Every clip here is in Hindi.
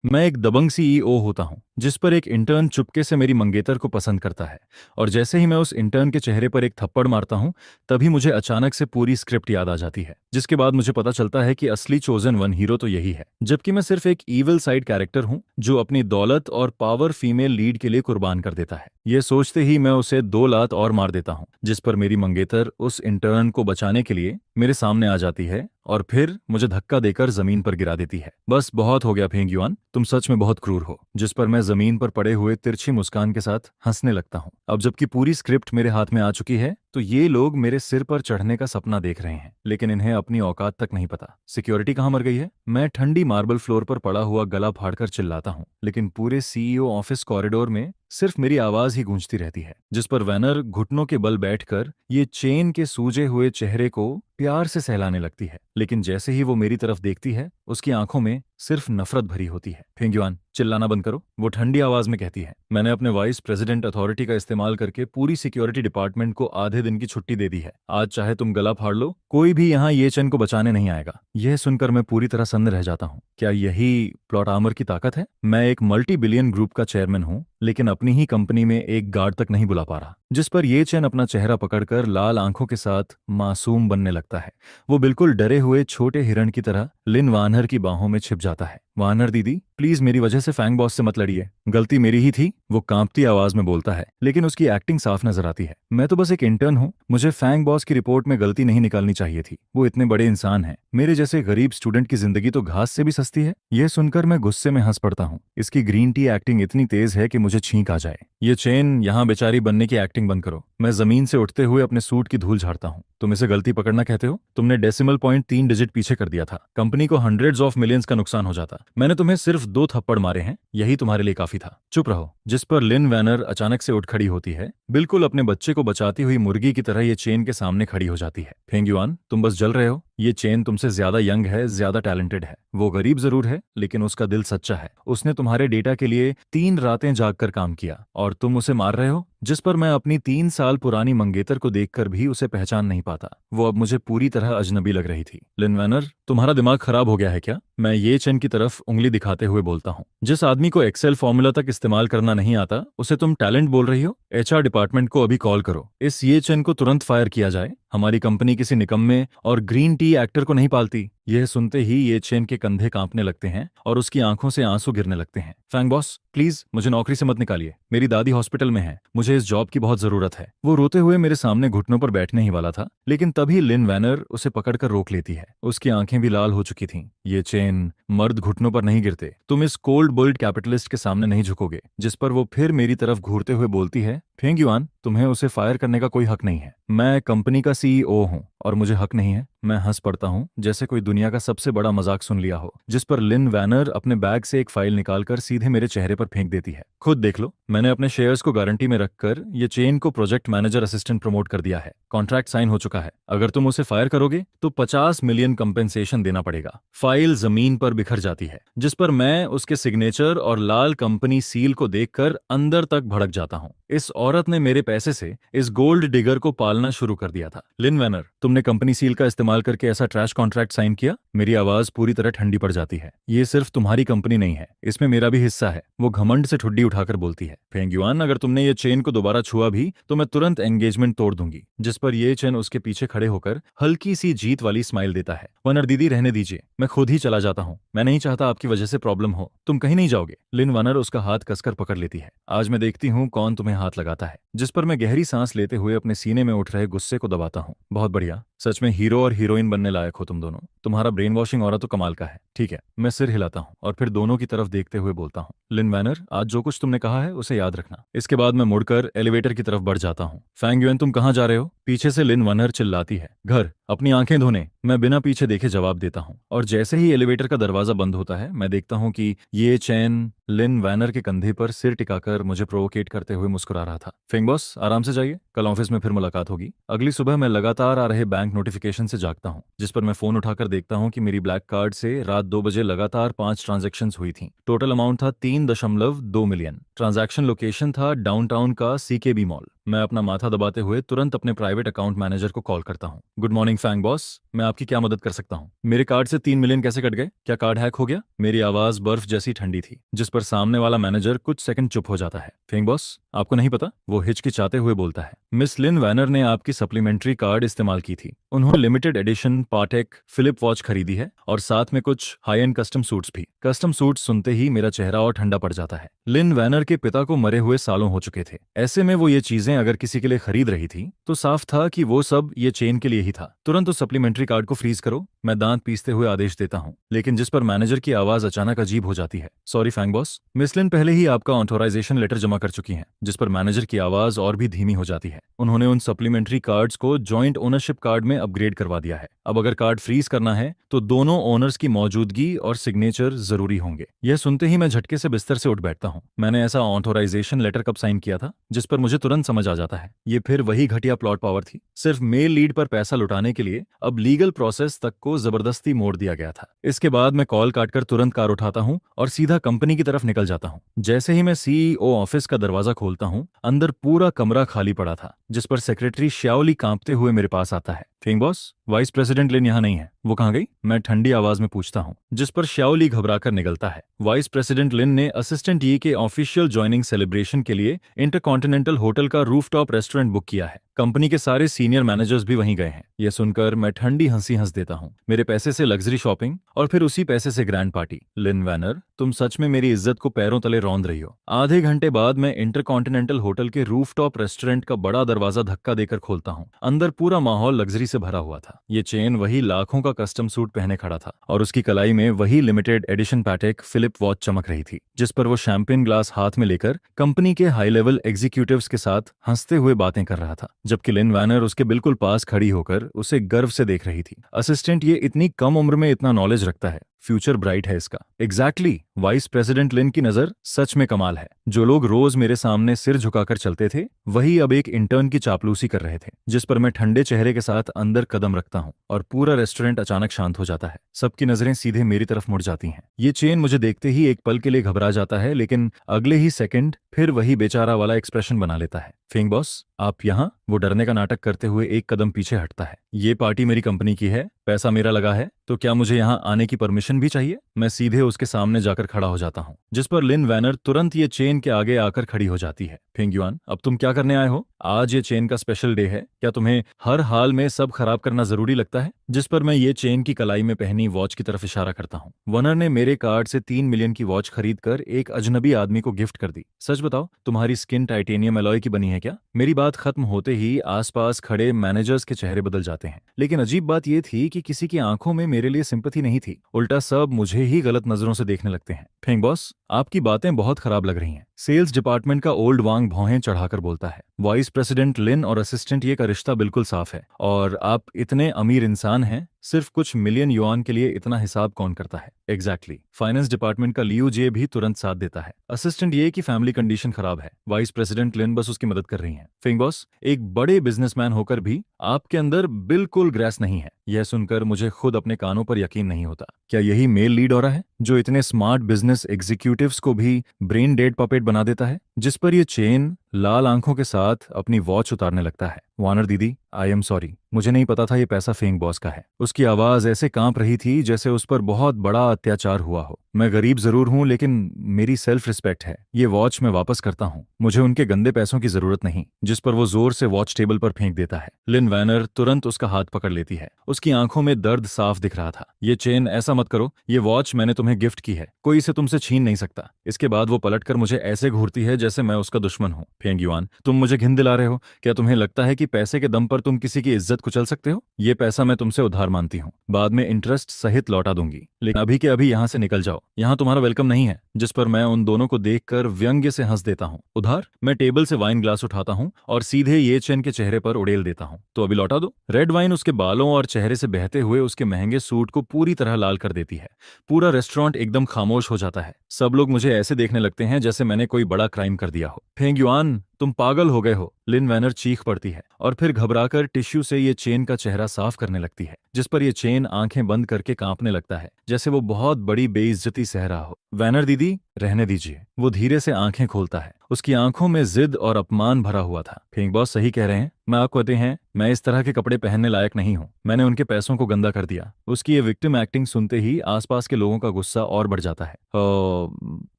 मैं एक दबंग सीईओ होता हूँ जिस पर एक इंटर्न चुपके से मेरी मंगेतर को पसंद करता है। और जैसे ही मैं उस इंटर्न के चेहरे पर एक थप्पड़ मारता हूँ, तभी मुझे अचानक से पूरी स्क्रिप्ट याद आ जाती है, जिसके बाद मुझे पता चलता है कि असली चोजन वन हीरो तो यही है, जबकि मैं सिर्फ एक ईविल साइड कैरेक्टर हूँ जो अपनी दौलत और पावर फीमेल लीड के लिए कुर्बान कर देता है। ये सोचते ही मैं उसे 2 लात और मार देता हूँ, जिस पर मेरी मंगेतर उस इंटर्न को बचाने के लिए मेरे सामने आ जाती है और फिर मुझे धक्का देकर जमीन पर गिरा देती है। बस बहुत हो गया फेंग युआन, तुम सच में बहुत क्रूर हो। जिस पर मैं जमीन पर पड़े हुए तिरछी मुस्कान के साथ हंसने लगता हूँ। अब जबकि पूरी स्क्रिप्ट मेरे हाथ में आ चुकी है, तो ये लोग मेरे सिर पर चढ़ने का सपना देख रहे हैं, लेकिन इन्हें अपनी औकात तक नहीं पता। सिक्योरिटी कहाँ मर गई है? मैं ठंडी मार्बल फ्लोर पर पड़ा हुआ गला फाड़कर चिल्लाता हूँ, लेकिन पूरे सीईओ ऑफिस कॉरिडोर में सिर्फ मेरी आवाज ही गूंजती रहती है। जिस पर वैनर घुटनों के बल बैठकर ये चेन के सूजे हुए चेहरे को प्यार से सहलाने लगती है, लेकिन जैसे ही वो मेरी तरफ देखती है, उसकी आंखों में सिर्फ नफरत भरी होती है। फेंग्युआन, चिल्लाना बंद करो, वो ठंडी आवाज में कहती है। मैंने अपने वाइस प्रेसिडेंट अथॉरिटी का इस्तेमाल करके पूरी सिक्योरिटी डिपार्टमेंट को आधे दिन की छुट्टी दे दी है। आज चाहे तुम गला फाड़ लो, कोई भी यहाँ ये चेन को बचाने नहीं आएगा। यह सुनकर मैं पूरी तरह सन्न रह जाता हूँ। क्या यही प्लॉट आर्मर की ताकत है? मैं एक मल्टी बिलियन ग्रुप का चेयरमैन हूँ, लेकिन अपनी ही कंपनी में एक गार्ड तक नहीं बुला पा रहा। जिस पर ये चैन अपना चेहरा पकड़कर लाल आंखों के साथ मासूम बनने लगता है। वो बिल्कुल डरे हुए छोटे हिरण की तरह लिन वानर की बाहों में छिप जाता है। वानर दीदी, प्लीज मेरी वजह से फैंग बॉस से मत लड़िए, गलती मेरी ही थी। वो कांपती आवाज में बोलता है, लेकिन उसकी एक्टिंग साफ नजर आती है। मैं तो बस एक इंटर्न हूँ, मुझे फैंग बॉस की रिपोर्ट में गलती नहीं निकालनी चाहिए थी। वो इतने बड़े इंसान हैं, मेरे जैसे गरीब स्टूडेंट की जिंदगी तो घास से भी सस्ती है। यह सुनकर मैं गुस्से में हंस पड़ता हूँ। इसकी ग्रीन टी एक्टिंग इतनी तेज है कि मुझे छींक आ जाए। ये चेन यहाँ बेचारी बनने की एक्टिंग बंद करो। मैं जमीन से उठते हुए अपने सूट की धूल झाड़ता हूँ। तुम इसे गलती पकड़ना कहते हो? तुमने डेसिमल पॉइंट 3 डिजिट पीछे कर दिया था, कंपनी को हंड्रेड्स ऑफ मिलियंस का नुकसान हो जाता। मैंने तुम्हें सिर्फ 2 थप्पड़ मारे हैं, यही तुम्हारे लिए काफी था। चुप रहो। जिस पर लिन वैनर अचानक से उठ खड़ी होती है, बिल्कुल अपने बच्चे को बचाती हुई मुर्गी की तरह ये चेन के सामने खड़ी हो जाती है। फेंग्युआन, तुम बस जल रहे हो। ये चेन तुमसे ज्यादा यंग है, ज्यादा टैलेंटेड है। वो गरीब जरूर है, लेकिन उसका दिल सच्चा है। उसने तुम्हारे डेटा के लिए 3 रातें जागकर काम किया, और तुम उसे मार रहे हो। जिस पर मैं अपनी 3 साल पुरानी मंगेतर को देखकर भी उसे पहचान नहीं पाता। वो अब मुझे पूरी तरह अजनबी लग रही थी। लिन वैनर, तुम्हारा दिमाग खराब हो गया है क्या? मैं ये चेन की तरफ उंगली दिखाते हुए बोलता हूँ। जिस आदमी को एक्सेल फॉर्मूला तक इस्तेमाल करना नहीं आता, उसे तुम टैलेंट बोल रही हो? एचआर डिपार्टमेंट को अभी कॉल करो, इस ये चेन को तुरंत फायर किया जाए। हमारी कंपनी किसी निकम्मे और ग्रीन टी एक्टर को नहीं पालती। यह सुनते ही ये चेन के कंधे कांपने लगते हैं और उसकी आंखों से आंसू गिरने लगते हैं। फैंग बॉस, प्लीज मुझे नौकरी से मत निकालिए। मेरी दादी हॉस्पिटल में है, मुझे इस जॉब की बहुत जरूरत है। वो रोते हुए मेरे सामने घुटनों पर बैठने ही वाला था, लेकिन तभी लिन वैनर उसे पकड़कर रोक लेती है। उसकी आंखें भी लाल हो चुकी थीं। ये चेन, मर्द घुटनों पर नहीं गिरते। तुम इस कोल्ड बोल्ड कैपिटलिस्ट के सामने नहीं झुकोगे। जिस पर वो फिर मेरी तरफ घूरते हुए बोलती है, फेंग युआन, तुम्हें उसे फायर करने का कोई हक नहीं है। मैं कंपनी का सीईओ हूँ और मुझे हक नहीं है। मैं हंस पड़ता हूँ, जैसे कोई दुनिया का सबसे बड़ा मजाक सुन लिया हो। जिस पर लिन वैनर अपने बैग से एक फाइल निकालकर सीधे मेरे चेहरे पर फेंक देती है। खुद देख लो, मैंने अपने शेयर्स को गारंटी में रखकर ये चेन को प्रोजेक्ट मैनेजर असिस्टेंट प्रमोट कर दिया है। कॉन्ट्रैक्ट साइन हो चुका है। अगर तुम उसे फायर करोगे तो 50 मिलियन कंपेंसेशन देना पड़ेगा। फाइल जमीन पर बिखर जाती है, जिस पर मैं उसके सिग्नेचर और लाल कंपनी सील को देखकर अंदर तक भड़क जाता हूँ। इस औरत ने मेरे पैसे से इस गोल्ड डिगर को पालना शुरू कर दिया था। लिन वैनर, तुमने कंपनी सील का इस्तेमाल करके ऐसा ट्रैश कॉन्ट्रैक्ट साइन किया? मेरी आवाज पूरी तरह ठंडी पड़ जाती है। ये सिर्फ तुम्हारी कंपनी नहीं है, इसमें मेरा भी हिस्सा है। वो घमंड से ठुड्डी उठाकर बोलती है। फेंग युआन, अगर तुमने ये चेन को दोबारा छुआ भी तो मैं तुरंत एंगेजमेंट तोड़ दूंगी। जिस पर ये चेन उसके पीछे खड़े होकर हल्की सी जीत वाली स्माइल देता है। वनर दीदी, रहने दीजिए, मैं खुद ही चला जाता हूँ। मैं नहीं चाहता आपकी वजह से प्रॉब्लम हो। तुम कहीं नहीं जाओगे। लिन वनर उसका हाथ कसकर पकड़ लेती है। आज मैं देखती हूँ कौन तुम्हें हाथ लगाता है। जिस पर मैं गहरी सांस लेते हुए अपने सीने में उठ रहे गुस्से को दबाता हूँ। बहुत बढ़िया, सच में हीरो और हीरोइन बनने लायक हो तुम दोनों। तुम्हारा ब्रेन वॉशिंग औरा तो कमाल का है। ठीक है, मैं सिर हिलाता हूँ और फिर दोनों की तरफ देखते हुए बोलता हूँ, लिन वैनर, आज जो कुछ तुमने कहा है उसे याद रखना। इसके बाद मैं मुड़कर एलिवेटर की तरफ बढ़ जाता हूँ। फैंग युएन, तुम कहाँ जा रहे हो? पीछे से लिन वनर चिल्लाती है। घर, अपनी आंखें धोने। मैं बिना पीछे देखे जवाब देता हूँ, और जैसे ही एलिवेटर का दरवाजा बंद होता है, मैं देखता हूँ कि ये चैन लिन वैनर के कंधे पर सिर टिकाकर मुझे प्रोवोकेट करते हुए मुस्कुरा रहा था। फेंग बॉस, आराम से जाइए, कल ऑफिस में फिर मुलाकात होगी। अगली सुबह मैं लगातार आ रहे बैंक नोटिफिकेशन से जागता हूँ, जिस पर मैं फोन उठाकर देखता हूँ कि मेरी ब्लैक कार्ड से रात 2 बजे लगातार 5 ट्रांजेक्शन्स हुई थी। टोटल अमाउंट था 3.2 मिलियन। ट्रांजैक्शन लोकेशन था डाउनटाउन का सीकेबी मॉल। मैं अपना माथा दबाते हुए तुरंत अपने प्राइवेट अकाउंट मैनेजर को कॉल करता हूँ। गुड मॉर्निंग फैंग बॉस, मैं आपकी क्या मदद कर सकता हूँ? मेरे कार्ड से 3 मिलियन कैसे कट गए? क्या कार्ड हैक हो गया? मेरी आवाज बर्फ जैसी ठंडी थी, जिस पर सामने वाला मैनेजर कुछ सेकंड चुप हो जाता है। फैंग बॉस, आपको नहीं पता? वो हिचकिचाते हुए बोलता है। मिस लिन वैनर ने आपकी सप्लीमेंट्री कार्ड इस्तेमाल की थी। उन्होंने लिमिटेड एडिशन पाटेक फिलिप वॉच खरीदी है और साथ में कुछ हाई एंड कस्टम सूट्स भी। कस्टम सूट्स सुनते ही मेरा चेहरा और ठंडा पड़ जाता है। लिन वैनर के पिता को मरे हुए सालों हो चुके थे। ऐसे में वो ये चीजें अगर किसी के लिए खरीद रही थी तो साफ था कि वो सब ये चेन के लिए ही था। तुरंत उस सप्लीमेंट्री कार्ड को फ्रीज करो, मैं दांत पीसते हुए आदेश देता हूँ, लेकिन जिस पर मैनेजर की आवाज अचानक अजीब हो जाती है। सॉरी फैंग बॉस, मिस लिन पहले ही आपका ऑथोराइजेशन लेटर जमा कर चुकी हैं। जिस पर मैनेजर की आवाज और भी धीमी हो जाती है। उन्होंने उन सप्लीमेंट्री कार्ड्स को जॉइंट ओनरशिप कार्ड में अपग्रेड करवा दिया है। अब अगर कार्ड फ्रीज करना है तो दोनों ओनर्स की मौजूदगी और सिग्नेचर जरूरी होंगे। यह सुनते ही मैं झटके से बिस्तर से उठ बैठता हूँ। मैंने ऐसा ऑथोराइजेशन लेटर कब साइन किया था? जिस पर मुझे तुरंत समझ आ जाता है ये फिर वही घटिया प्लॉट पावर थी। सिर्फ मेल लीड पर पैसा लुटाने के लिए अब लीगल प्रोसेस तक को जबरदस्ती मोड़ दिया गया था। इसके बाद मैं कॉल काटकर तुरंत कार उठाता हूँ और सीधा कंपनी की तरफ निकल जाता हूँ। जैसे ही मैं सीईओ ऑफिस का दरवाजा खोलता हूँ, अंदर पूरा कमरा खाली पड़ा था, जिस पर सेक्रेटरी श्याओली कांपते हुए मेरे पास आता है। फैंग बॉस, वाइस प्रेसिडेंट लिन यहाँ नहीं है, वो कहाँ गई? मैं ठंडी आवाज में पूछता हूँ, जिस पर श्याओली घबराकर निकलता है। वाइस प्रेसिडेंट लिन ने असिस्टेंट ये के ऑफिशियल ज्वाइनिंग सेलिब्रेशन के लिए इंटरकॉन्टिनेंटल होटल का रूफटॉप रेस्टोरेंट बुक किया है। कंपनी के सारे सीनियर मैनेजर्स भी वहीं गए हैं। यह सुनकर मैं ठंडी हंसी हंस देता हूँ। मेरे पैसे से लग्जरी शॉपिंग और फिर उसी पैसे से ग्रैंड पार्टी। लिन वैनर, तुम सच में मेरी इज्जत को पैरों तले रौंद रही हो। आधे घंटे बाद मैं इंटरकॉन्टिनेंटल होटल के रूफटॉप रेस्टोरेंट का बड़ा दरवाजा धक्का देकर खोलता हूँ। अंदर पूरा माहौल लग्जरी से भरा हुआ था। ये चेन वही लाखों का कस्टम सूट पहने खड़ा था और उसकी कलाई में वही limited edition Patek Philippe watch चमक रही थी, जिस पर वो शैंपेन ग्लास हाथ में लेकर कंपनी के हाई लेवल एग्जीक्यूटिव्स के साथ हंसते हुए बातें कर रहा था, जबकि लिन वैनर उसके बिल्कुल पास खड़ी होकर उसे गर्व से देख रही थी। असिस्टेंट ये इतनी कम उम्र में इतना नॉलेज रखता है, फ्यूचर ब्राइट है इसका। एग्जैक्टली, वाइस प्रेसिडेंट लिन की नजर सच में कमाल है। जो लोग रोज मेरे सामने सिर झुकाकर चलते थे, वही अब एक इंटर्न की चापलूसी कर रहे थे। जिस पर मैं ठंडे चेहरे के साथ अंदर कदम रखता हूँ और पूरा रेस्टोरेंट अचानक शांत हो जाता है। सबकी नजरें सीधे मेरी तरफ मुड़ जाती हैं। ये चेन मुझे देखते ही एक पल के लिए घबरा जाता है, लेकिन अगले ही सेकंड फिर वही बेचारा वाला एक्सप्रेशन बना लेता है। फैंग बॉस, आप यहाँ? वो डरने का नाटक करते हुए एक कदम पीछे हटता है। ये पार्टी मेरी कंपनी की है, पैसा मेरा लगा है, तो क्या मुझे यहाँ आने की परमिशन भी चाहिए? मैं सीधे उसके सामने जाकर खड़ा हो जाता हूँ, जिस पर लिन वैनर तुरंत ये चेन के आगे आकर खड़ी हो जाती है। फेंग युआन, अब तुम क्या करने आए हो? आज ये चेन का स्पेशल डे है, क्या तुम्हें हर हाल में सब खराब करना जरूरी लगता है? जिस पर मैं ये चेन की कलाई में पहनी वॉच की तरफ इशारा करता हूँ। वनर ने मेरे कार्ड से 3 मिलियन की वॉच खरीदकर एक अजनबी आदमी को गिफ्ट कर दी। सच बताओ, तुम्हारी स्किन टाइटेनियम एलॉय की बनी है क्या? मेरी बात खत्म होते ही आसपास खड़े मैनेजर्स के चेहरे बदल जाते हैं, लेकिन अजीब बात यह थी कि किसी की आंखों में मेरे लिए सिंपैथी नहीं थी। उल्टा सब मुझे ही गलत नजरों से देखने लगते हैं। फेंग बॉस, आपकी बातें बहुत खराब लग रही हैं। सेल्स डिपार्टमेंट का ओल्ड वांग भौहें चढ़ाकर बोलता है। वाइस प्रेसिडेंट लिन और असिस्टेंट ये का रिश्ता बिल्कुल साफ है, और आप इतने अमीर इंसान हैं, सिर्फ कुछ मिलियन युआन के लिए इतना हिसाब कौन करता है? एग्जैक्टली। फाइनेंस डिपार्टमेंट का लियू जे भी तुरंत साथ देता है। असिस्टेंट ये की फैमिली कंडीशन खराब है, वाइस प्रेसिडेंट लिन बस उसकी मदद कर रही हैं। फेंग बॉस, एक बड़े बिजनेसमैन होकर भी आपके अंदर बिल्कुल ग्रेस नहीं है। यह सुनकर मुझे खुद अपने कानों पर यकीन नहीं होता। क्या यही मेल लीड हो रहा है जो इतने स्मार्ट बिजनेस एग्जीक्यूटिव्स को भी ब्रेन डेड पपेट बना देता है? जिस पर यह चेन लाल आंखों के साथ अपनी वॉच उतारने लगता है। वानर दीदी, आई एम सॉरी, मुझे नहीं पता था ये पैसा फेंग बॉस का है। उसकी आवाज ऐसे कांप रही थी जैसे उस पर बहुत बड़ा अत्याचार हुआ हो। मैं गरीब जरूर हूं, लेकिन मेरी सेल्फ रिस्पेक्ट है। ये वॉच मैं वापस करता हूं, मुझे उनके गंदे पैसों की जरूरत नहीं। जिस पर वो जोर से वॉच टेबल पर फेंक देता है। लिन वैनर तुरंत उसका हाथ पकड़ लेती है। उसकी आंखों में दर्द साफ दिख रहा था। ये चेन, ऐसा मत करो, ये वॉच मैंने तुम्हें गिफ्ट की है, कोई इसे तुमसे छीन नहीं सकता। इसके बाद वो पलटकर मुझे ऐसे घूरती है जैसे मैं उसका दुश्मन हूँ। फेंग युआन, तुम मुझे घिन दिला रहे हो। क्या तुम्हें लगता है कि पैसे के दम पर तुम किसी की इज्जत कुचल सकते हो? ये पैसा मैं तुमसे उधार मानती हूँ, बाद में इंटरेस्ट सहित लौटा दूंगी, लेकिन अभी के अभी यहाँ से निकल जाओ, यहाँ तुम्हारा वेलकम नहीं है। जिस पर मैं उन दोनों को देखकर व्यंग्य से हंस देता हूँ। उधार? मैं टेबल से वाइन ग्लास उठाता हूँ और सीधे ये चेन के चेहरे पर उड़ेल देता हूँ। तो अभी लौटा दो। रेड वाइन उसके बालों और चेहरे से बहते हुए उसके महंगे सूट को पूरी तरह लाल कर देती है। पूरा रेस्टोरेंट एकदम खामोश हो जाता है। सब लोग मुझे ऐसे देखने लगते हैं जैसे मैंने कोई बड़ा क्राइम कर दिया हो। फेंग युआन, तुम पागल हो गए हो, लिन वैनर चीख पड़ती है और फिर घबराकर टिश्यू से ये चेन का चेहरा साफ करने लगती है। जिस पर ये चेन आंखें बंद करके कांपने लगता है, जैसे वो बहुत बड़ी बेइज्जती सह रहा हो। वैनर दीदी, रहने दीजिए। वो धीरे से आंखें खोलता है। उसकी आंखों में जिद और अपमान भरा हुआ था। फेंग बॉस सही कह रहे हैं, मैं आपको कहते हैं मैं इस तरह के कपड़े पहनने लायक नहीं हूँ। मैंने उनके पैसों को गंदा कर दिया। उसकी ये विक्टिम एक्टिंग सुनते ही आसपास के लोगों का गुस्सा और बढ़ जाता है।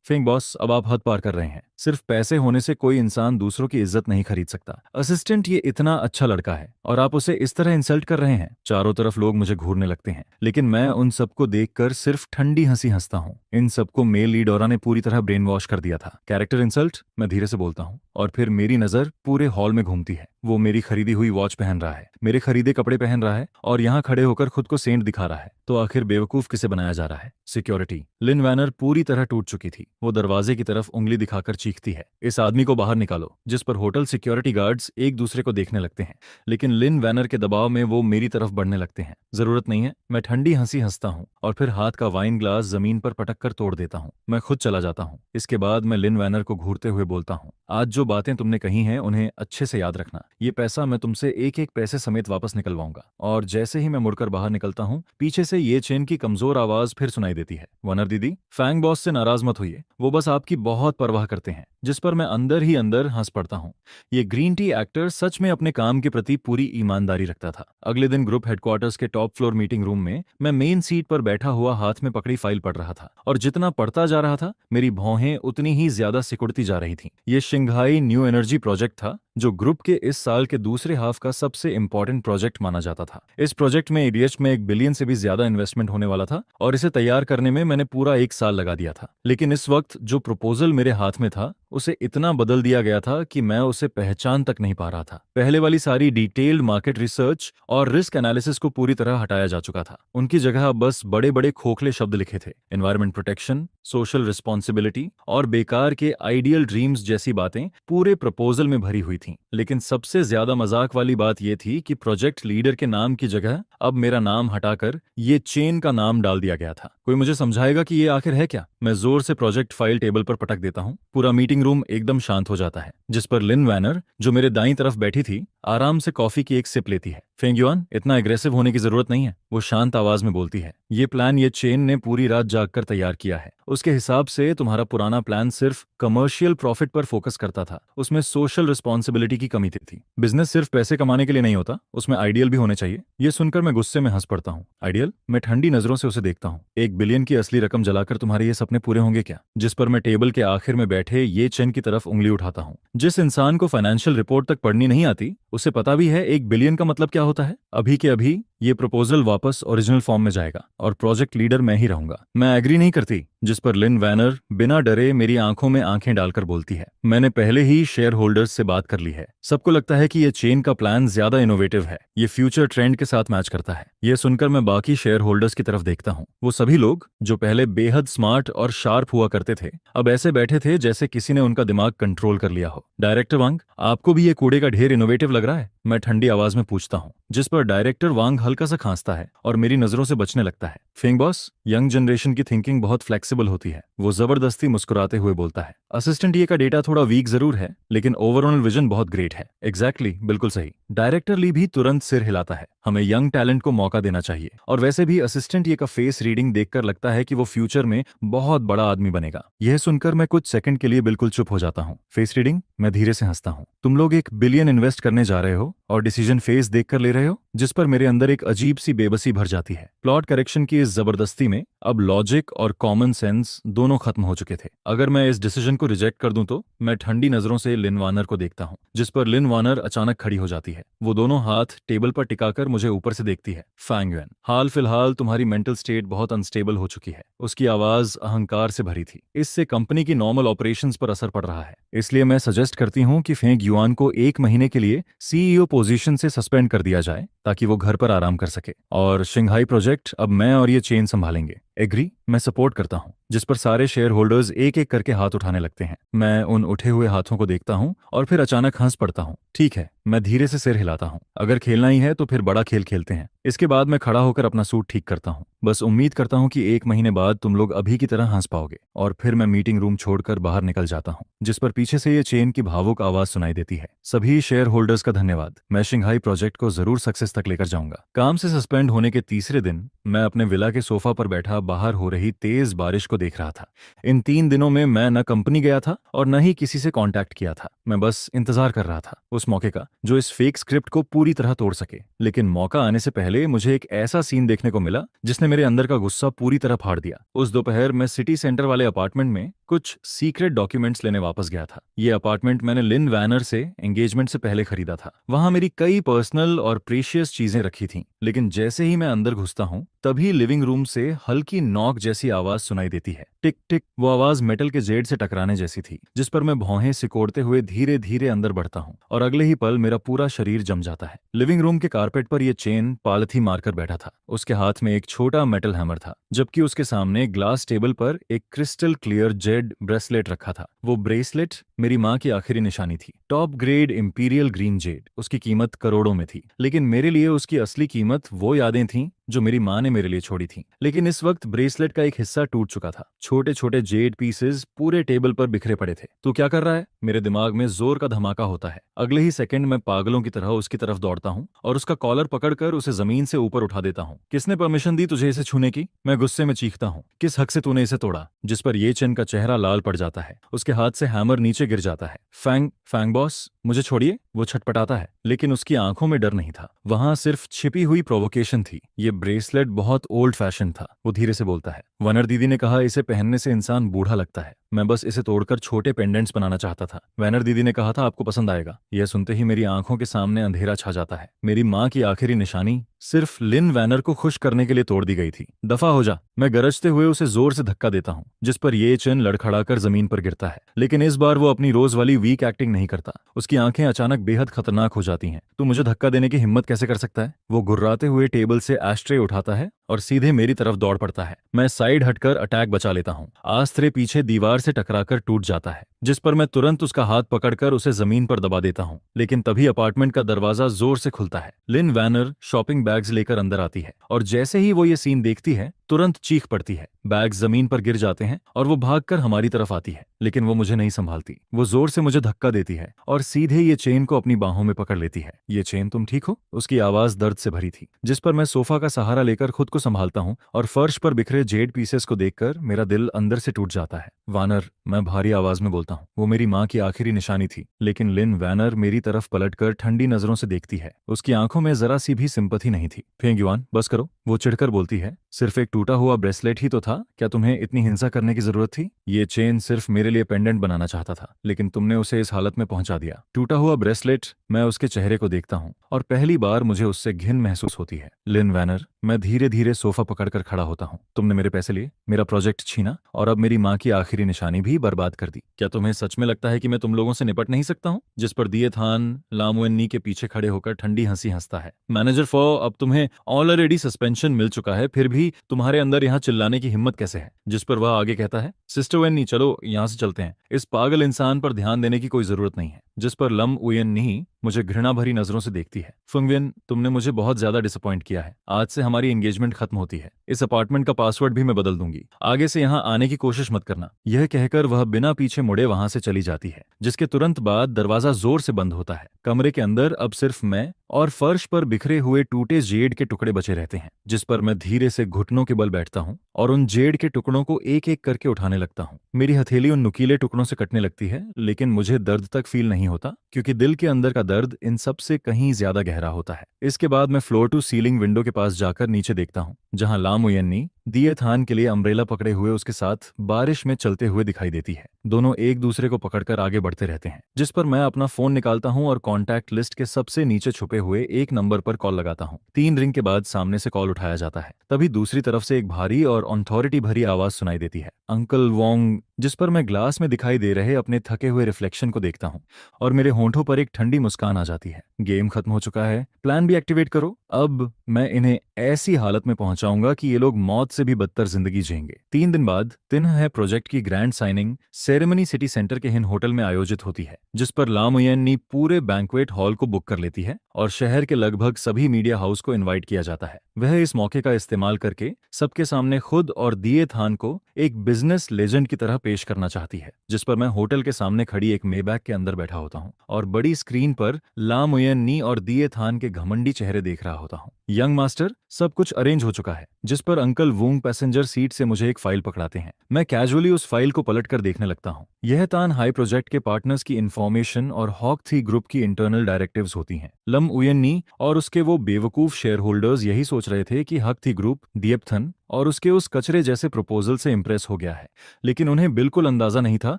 फेंग बॉस, अब आप हद पार कर रहे हैं। सिर्फ पैसे होने से कोई इंसान दूसरों की इज्जत नहीं खरीद सकता। असिस्टेंट, ये इतना अच्छा लड़का है और आप उसे इस तरह इंसल्ट कर रहे हैं। चारों तरफ लोग मुझे घूरने लगते हैं, लेकिन मैं उन सबको देखकर सिर्फ ठंडी हंसी हंसता हूँ। इन सबको मेल लीड औरा ने पूरी तरह ब्रेन वॉश कर दिया था। कैरेक्टर इंसल्ट, मैं धीरे से बोलता हूँ और फिर मेरी नजर पूरे हॉल में घूमती है। वो मेरी खरीदी हुई वॉच पहन रहा है, मेरे खरीदे कपड़े पहन रहा है और यहाँ खड़े होकर खुद को सेंट दिखा रहा है। तो आखिर बेवकूफ किसे बनाया जा रहा है? सिक्योरिटी। लिन वैनर पूरी तरह टूट चुकी थी। वो दरवाजे की तरफ उंगली दिखाकर चीखती है, इस आदमी को बाहर निकालो। जिस पर होटल सिक्योरिटी गार्ड्स एक दूसरे को देखने लगते हैं, लेकिन लिन वैनर के दबाव में वो मेरी तरफ बढ़ने लगते हैं। जरूरत नहीं है, मैं ठंडी हंसी हंसता हूँ और फिर हाथ का वाइन ग्लास जमीन पर पटक कर तोड़ देता हूँ। मैं खुद चला जाता हूँ। इसके बाद मैं लिन वैनर को घूरते हुए बोलता हूँ, आज जो बातें तुमने कही हैं उन्हें अच्छे से याद रखना। ये पैसा मैं तुमसे एक एक पैसे समेत वापस निकलवाऊंगा। और जैसे ही मैं मुड़कर बाहर निकलता हूँ, पीछे से ये चेन की कमजोर आवाज फिर सुनाई देती है, वनर दीदी। फैंग बॉस से नाराज मत होइए, वो बस आपकी बहुत परवाह करते हैं। जिस पर मैं अंदर ही अंदर हंस पड़ता हूँ। ये ग्रीन टी एक्टर सच में अपने काम के प्रति पूरी ईमानदारी रखता था। अगले दिन ग्रुप हेडक्वार्टर्स के टॉप फ्लोर मीटिंग रूम में मैं मेन सीट पर बैठा हुआ हाथ में पकड़ी फाइल पढ़ रहा था और जितना पढ़ता जा रहा था मेरी भौहें उतनी ही ज्यादा सिकुड़ती जा रही थीं। ये शंघाई न्यू एनर्जी प्रोजेक्ट था जो ग्रुप के इस साल के दूसरे हाफ का सबसे इंपॉर्टेंट प्रोजेक्ट माना जाता था। इस प्रोजेक्ट में ईडीएच में 1 बिलियन से भी ज्यादा इन्वेस्टमेंट होने वाला था और इसे तैयार करने में मैंने पूरा 1 साल लगा दिया था। लेकिन इस वक्त जो प्रपोजल मेरे हाथ में था उसे इतना बदल दिया गया था कि मैं उसे पहचान तक नहीं पा रहा था। पहले वाली सारी डिटेल्ड मार्केट रिसर्च और रिस्क एनालिसिस को पूरी तरह हटाया जा चुका था। उनकी जगह बस बड़े बड़े खोखले शब्द लिखे थे, एनवायरमेंट प्रोटेक्शन, सोशल रिस्पॉन्सिबिलिटी और बेकार के आइडियल ड्रीम्स जैसी बातें पूरे प्रपोजल में भरी हुई थीं। लेकिन सबसे ज्यादा मजाक वाली बात यह थी कि प्रोजेक्ट लीडर के नाम की जगह अब मेरा नाम हटाकर ये चेन का नाम डाल दिया गया था। कोई मुझे समझाएगा कि ये आखिर है क्या? मैं जोर से प्रोजेक्ट फाइल टेबल पर पटक देता हूँ। पूरा मीटिंग रूम एकदम शांत हो जाता है, जिस पर लिन वैनर, जो मेरे दाईं तरफ बैठी थी, आराम से कॉफी की एक सिप लेती है। फेंग युआन, इतना एग्रेसिव होने की जरूरत नहीं है, वो शांत आवाज में बोलती है। ये प्लान ये चेन ने पूरी रात जागकर तैयार किया है। उसके हिसाब से तुम्हारा पुराना प्लान सिर्फ कमर्शियल प्रॉफिट पर फोकस करता था, उसमें सोशल रिस्पॉन्सिबिलिटी की कमी थी। बिजनेस सिर्फ पैसे कमाने के लिए नहीं होता, उसमें आइडियल भी होने चाहिए। ये सुनकर मैं गुस्से में हंस पड़ता हूँ। आइडियल? मैं ठंडी नजरों से उसे देखता हूँ। 1 बिलियन की असली रकम जलाकर तुम्हारे ये सपने पूरे होंगे क्या? जिस पर मैं टेबल के आखिर में बैठे ये चेन की तरफ उंगली उठाता हूँ। जिस इंसान को फाइनेंशियल रिपोर्ट तक पढ़नी नहीं आती उसे पता भी है 1 बिलियन का मतलब क्या होता है। अभी के अभी ये प्रपोजल वापस ओरिजिनल फॉर्म में जाएगा और प्रोजेक्ट लीडर मैं ही रहूंगा। मैं एग्री नहीं करती। जिस पर लिन वैनर बिना डरे मेरी आंखों में आंखें डालकर बोलती है, मैंने पहले ही शेयर होल्डर्स से बात कर ली है। सबको लगता है कि ये चेन का प्लान ज्यादा इनोवेटिव है, ये फ्यूचर ट्रेंड के साथ मैच करता है। ये सुनकर मैं बाकी शेयर होल्डर्स की तरफ देखता हूँ। वो सभी लोग जो पहले बेहद स्मार्ट और शार्प हुआ करते थे अब ऐसे बैठे थे जैसे किसी ने उनका दिमाग कंट्रोल कर लिया हो। डायरेक्टर वांग, आपको भी ये कूड़े का ढेर इनोवेटिव लग रहा है? मैं ठंडी आवाज में पूछता हूँ। जिस पर डायरेक्टर वांग हल्का सा खांसता है और मेरी नजरों से बचने लगता है। फेंग बॉस, यंग जनरेशन की थिंकिंग बहुत फ्लेक्सिबल होती है, वो जबरदस्ती मुस्कुराते हुए बोलता है। असिस्टेंट, ये का डेटा थोड़ा वीक जरूर है लेकिन ओवरऑल विजन बहुत ग्रेट है। एग्जैक्टली, बिल्कुल सही। डायरेक्टर ली भी तुरंत सिर हिलाता है। हमें यंग टैलेंट को मौका देना चाहिए और वैसे भी असिस्टेंट ये का फेस रीडिंग देखकर लगता है कि वो फ्यूचर में बहुत बड़ा आदमी बनेगा। यह सुनकर मैं कुछ सेकंड के लिए बिल्कुल चुप हो जाता हूँ। Face reading? मैं धीरे से हंसता हूँ। तुम लोग 1 बिलियन इन्वेस्ट करने जा रहे हो और डिसीजन फेस देखकर ले रहे हो? जिस पर मेरे अंदर एक अजीब सी बेबसी भर जाती है। प्लॉट करेक्शन की इस जबरदस्ती में अब लॉजिक और कॉमन सेंस दोनों खत्म हो चुके थे। अगर मैं इस डिसीजन को रिजेक्ट कर दूं तो? मैं ठंडी नजरों से लिन वानर को देखता हूँ, जिस पर लिन वानर अचानक खड़ी हो जाती है। वो दोनों हाथ टेबल पर टिकाकर मुझे ऊपर से देखती है। फैंग युआन, हाल फिलहाल तुम्हारी मेंटल स्टेट बहुत अनस्टेबल हो चुकी है। उसकी आवाज अहंकार से भरी थी। इससे कंपनी की नॉर्मल ऑपरेशंस पर असर पड़ रहा है। इसलिए मैं सजेस्ट करती हूँ कि फेंग युआन को 1 महीने के लिए सीईओ पोजीशन से सस्पेंड कर दिया जाए ताकि वो घर पर आराम कर सके। और शंघाई प्रोजेक्ट अब मैं और ये चेन संभालेंगे। एग्री? मैं सपोर्ट करता हूँ। जिस पर सारे शेयर होल्डर्स एक एक करके हाथ उठाने लगते हैं। मैं उन उठे हुए हाथों को देखता हूँ और फिर अचानक हंस पड़ता हूँ। ठीक है, मैं धीरे से सिर हिलाता हूँ। अगर खेलना ही है तो फिर बड़ा खेल खेलते हैं। इसके बाद मैं खड़ा होकर अपना सूट ठीक करता हूँ। बस उम्मीद करता हूँ कि 1 महीने बाद तुम लोग अभी की तरह हंस पाओगे। और फिर मैं मीटिंग रूम छोड़कर बाहर निकल जाता हूँ, जिस पर पीछे से ये चेन की भावुक आवाज सुनाई देती है। सभी शेयर होल्डर्स का धन्यवाद। मैं शंघाई प्रोजेक्ट को जरूर सक्सेस तक लेकर जाऊंगा। काम से सस्पेंड होने के तीसरे दिन मैं अपने विला के सोफा पर बैठा बाहर हो रही तेज बारिश को देख रहा था। इन 3 दिनों में मैं न कंपनी गया था और न ही किसी से कांटेक्ट किया था। मैं बस इंतजार कर रहा था उस मौके का जो इस फेक स्क्रिप्ट को पूरी तरह तोड़ सके। लेकिन मौका आने से पहले मुझे एक ऐसा सीन देखने को मिला जिसने मेरे अंदर का गुस्सा पूरी तरह फाड़ दिया। उस दोपहर मैं सिटी सेंटर वाले अपार्टमेंट में कुछ सीक्रेट डॉक्यूमेंट्स लेने वापस गया था। ये अपार्टमेंट मैंने लिन वैनर से एंगेजमेंट से पहले खरीदा था। वहां मेरी कई पर्सनल और प्रीशियस चीजें रखी थीं। लेकिन जैसे ही मैं अंदर घुसता हूं तभी लिविंग रूम से हल्की नॉक जैसी आवाज सुनाई देती है। टिक टिक। वो आवाज मेटल के जेड से टकराने जैसी थी, जिस पर मैं भौहें सिकोड़ते हुए धीरे धीरे अंदर बढ़ता हूं और अगले ही पल मेरा पूरा शरीर जम जाता है। लिविंग रूम के कारपेट पर यह चेन पालथी मारकर बैठा था। उसके हाथ में एक छोटा मेटल हैमर था, जबकि उसके सामने ग्लास टेबल पर एक क्रिस्टल क्लियर जेड ब्रेसलेट रखा था। वो ब्रेसलेट मेरी माँ की आखिरी निशानी थी। Top grade imperial green Z. उसकी कीमत करोड़ों में थी, लेकिन मेरे लिए उसकी असली कीमत वो यादें थीं जो मेरी माँ ने मेरे लिए छोड़ी थी। लेकिन इस वक्त ब्रेसलेट का एक हिस्सा टूट चुका था। छोटे छोटे जेड पीसेस पूरे टेबल पर बिखरे पड़े थे। तू क्या कर रहा है? मेरे दिमाग में जोर का धमाका होता है। अगले ही सेकंड मैं पागलों की तरह उसकी तरफ दौड़ता हूँ और उसका कॉलर पकड़कर उसे जमीन से ऊपर उठा देता हूँ। किसने परमिशन दी तुझे इसे छूने की? मैं गुस्से में चीखता हूँ। किस हक से तूने इसे तोड़ा? जिस पर ये चेन का चेहरा लाल पड़ जाता है। उसके हाथ से हैमर नीचे गिर जाता है। फैंग फैंग बॉस, मुझे छोड़िए। वो छटपटाता है, लेकिन उसकी आंखों में डर नहीं था। वहां सिर्फ छिपी हुई प्रोवोकेशन थी। ये ब्रेसलेट बहुत ओल्ड फैशन था। वो धीरे से बोलता है। वनर दीदी ने कहा इसे पहनने से इंसान बूढ़ा लगता है। मैं बस इसे तोड़कर छोटे पेंडेंट्स बनाना चाहता था। वैनर दीदी ने कहा था आपको पसंद आएगा। यह सुनते ही मेरी आंखों के सामने अंधेरा छा जाता है। मेरी माँ की आखिरी निशानी सिर्फ लिन वैनर को खुश करने के लिए तोड़ दी गई थी। दफा हो जा। मैं गरजते हुए उसे जोर से धक्का देता हूँ, जिस पर ये चेन लड़खड़ाकर जमीन पर गिरता है। लेकिन इस बार वो अपनी रोज वाली वीक एक्टिंग नहीं करता। उसकी आंखें अचानक बेहद खतरनाक हो जाती हैं। तू मुझे धक्का देने की हिम्मत कैसे कर सकता है? वो गुर्राते हुए टेबल से एस्ट्रे उठाता है और सीधे मेरी तरफ दौड़ पड़ता है। मैं साइड हटकर अटैक बचा लेता हूँ। आस्त्रे पीछे दीवार से टकराकर टूट जाता है, जिस पर मैं तुरंत उसका हाथ पकड़कर उसे जमीन पर दबा देता हूँ। लेकिन तभी अपार्टमेंट का दरवाजा जोर से खुलता है। लिन वैनर शॉपिंग बैग्स लेकर अंदर आती है और जैसे ही वो ये सीन देखती है तुरंत चीख पड़ती है। बैग्स जमीन पर गिर जाते हैं और वो भागकर हमारी तरफ आती है, लेकिन वो मुझे नहीं संभालती। वो जोर से मुझे धक्का देती है और सीधे ये चेन को अपनी बाहों में पकड़ लेती है। ये चेन, तुम ठीक हो? उसकी आवाज दर्द से भरी थी, जिस पर मैं सोफा का सहारा लेकर खुद को संभालता हूँ और फर्श पर बिखरे जेड पीसेस को देखकर मेरा दिल अंदर से टूट जाता है। वानर, मैं भारी आवाज में बोलता हूँ। वो मेरी माँ की आखिरी निशानी थी। लेकिन लिन वैनर मेरी तरफ पलटकर ठंडी नजरों से देखती है। उसकी आंखों में जरा सी भी सिंपैथी नहीं थी। फेंगयुआन, बस करो। वो चिढ़कर बोलती है। सिर्फ एक टूटा हुआ ब्रेसलेट ही तो था, क्या तुम्हें इतनी हिंसा करने की जरूरत थी? ये चेन सिर्फ मेरे लिए पेंडेंट बनाना चाहता था, लेकिन तुमने उसे इस हालत में पहुंचा दिया। टूटा हुआ ब्रेसलेट। मैं उसके चेहरे को देखता हूँ और पहली बार मुझे उससे घिन महसूस होती है। लिन वैनर, मैं धीरे धीरे सोफा पकड़कर खड़ा होता हूँ। तुमने मेरे पैसे लिए, मेरा प्रोजेक्ट छीना और अब मेरी माँ की आखिरी निशानी भी बर्बाद कर दी। क्या तुम्हें सच में लगता है कि मैं तुम लोगों से निपट नहीं सकता हूँ? जिस पर दिए थान लामुएन्नी के पीछे खड़े होकर ठंडी हंसी हंसता है। मैनेजर फॉ, अब तुम्हें ऑलरेडी सस्पेंशन मिल चुका है, फिर भी तुम्हारे अंदर यहाँ चिल्लाने की हिम्मत कैसे है? जिस पर वह आगे कहता है। सिस्टर वेन्नी, चलो यहाँ से चलते हैं। इस पागल इंसान पर ध्यान देने की कोई जरूरत नहीं है। जिस पर लम उयन्नी मुझे घृणा भरी नजरों से देखती है। फुंगविन, तुमने मुझे बहुत ज्यादा डिसअपॉइंट किया है। आज से हमारी एंगेजमेंट खत्म होती है। इस अपार्टमेंट का पासवर्ड भी मैं बदल दूंगी। आगे से यहाँ आने की कोशिश मत करना। यह कहकर वह बिना पीछे मुड़े वहां से चली जाती है, जिसके तुरंत बाद दरवाजा जोर से बंद होता है। कमरे के अंदर अब सिर्फ मैं और फर्श पर बिखरे हुए टूटे जेड के टुकड़े बचे रहते हैं, जिस पर मैं धीरे से घुटनों के बल बैठता हूँ और उन जेड के टुकड़ों को एक एक करके उठाने लगता हूँ। मेरी हथेली उन नुकीले टुकड़ों से कटने लगती है, लेकिन मुझे दर्द तक फील नहीं होता, क्योंकि दिल के अंदर का दर्द इन सब से कहीं ज्यादा गहरा होता है। इसके बाद मैं फ्लोर टू सीलिंग विंडो के पास जाकर नीचे देखता हूँ, जहां लामुयन्नी दिए थान के लिए अम्ब्रेला पकड़े हुए उसके साथ बारिश में चलते हुए दिखाई देती है। दोनों एक दूसरे को पकड़कर आगे बढ़ते रहते हैं, जिस पर मैं अपना फोन निकालता हूं और कॉन्टैक्ट लिस्ट के सबसे नीचे छुपे हुए एक नंबर पर कॉल लगाता हूं। 3 रिंग के बाद सामने से कॉल उठाया जाता है। तभी दूसरी तरफ से एक भारी और अथॉरिटी भरी आवाज सुनाई देती है। Uncle Wong. जिस पर मैं ग्लास में दिखाई दे रहे अपने थके हुए रिफ्लेक्शन को देखता हूं और मेरे होंठों पर एक ठंडी मुस्कान आ जाती है। गेम खत्म हो चुका है, प्लान भी एक्टिवेट करो। अब मैं इन्हें ऐसी हालत में पहुंचाऊंगा कि ये लोग मौत से भी बदतर जिंदगी जिएंगे। 3 दिन बाद दिन है प्रोजेक्ट की grand signing ceremony city centre के हिन होटल में आयोजित होती है, जिस पर लामुयन्नी पूरे बैंक्वेट हॉल को बुक कर लेती है और शहर के लगभग सभी मीडिया हाउस को इनवाइट किया जाता है। वह इस मौके का इस्तेमाल करके सबके सामने खुद और दिए थान को एक बिजनेस लेजेंड की तरह पेश करना चाहती है, जिस पर मैं होटल के सामने खड़ी एक मेबैग के अंदर बैठा होता हूँ और बड़ी स्क्रीन पर लामुयन्नी और दिए थान के घमंडी चेहरे देख रहा होता हूँ। यंग मास्टर, सब कुछ अरेंज हो चुका है। जिस पर अंकल वूंग पैसेंजर सीट से मुझे एक फाइल पकड़ाते हैं। मैं कैजुअली उस फाइल को पलटकर देखने लगता हूँ। यह तान हाई प्रोजेक्ट के पार्टनर्स की इन्फॉर्मेशन और हॉक थी ग्रुप की इंटरनल डायरेक्टिव्स होती हैं। लम उयन्नी और उसके वो बेवकूफ शेयर होल्डर्स यही सोच रहे थे कि हक थी ग्रुप दिएपथन और उसके उस कचरे जैसे प्रपोजल से इंप्रेस हो गया है, लेकिन उन्हें बिल्कुल अंदाजा नहीं था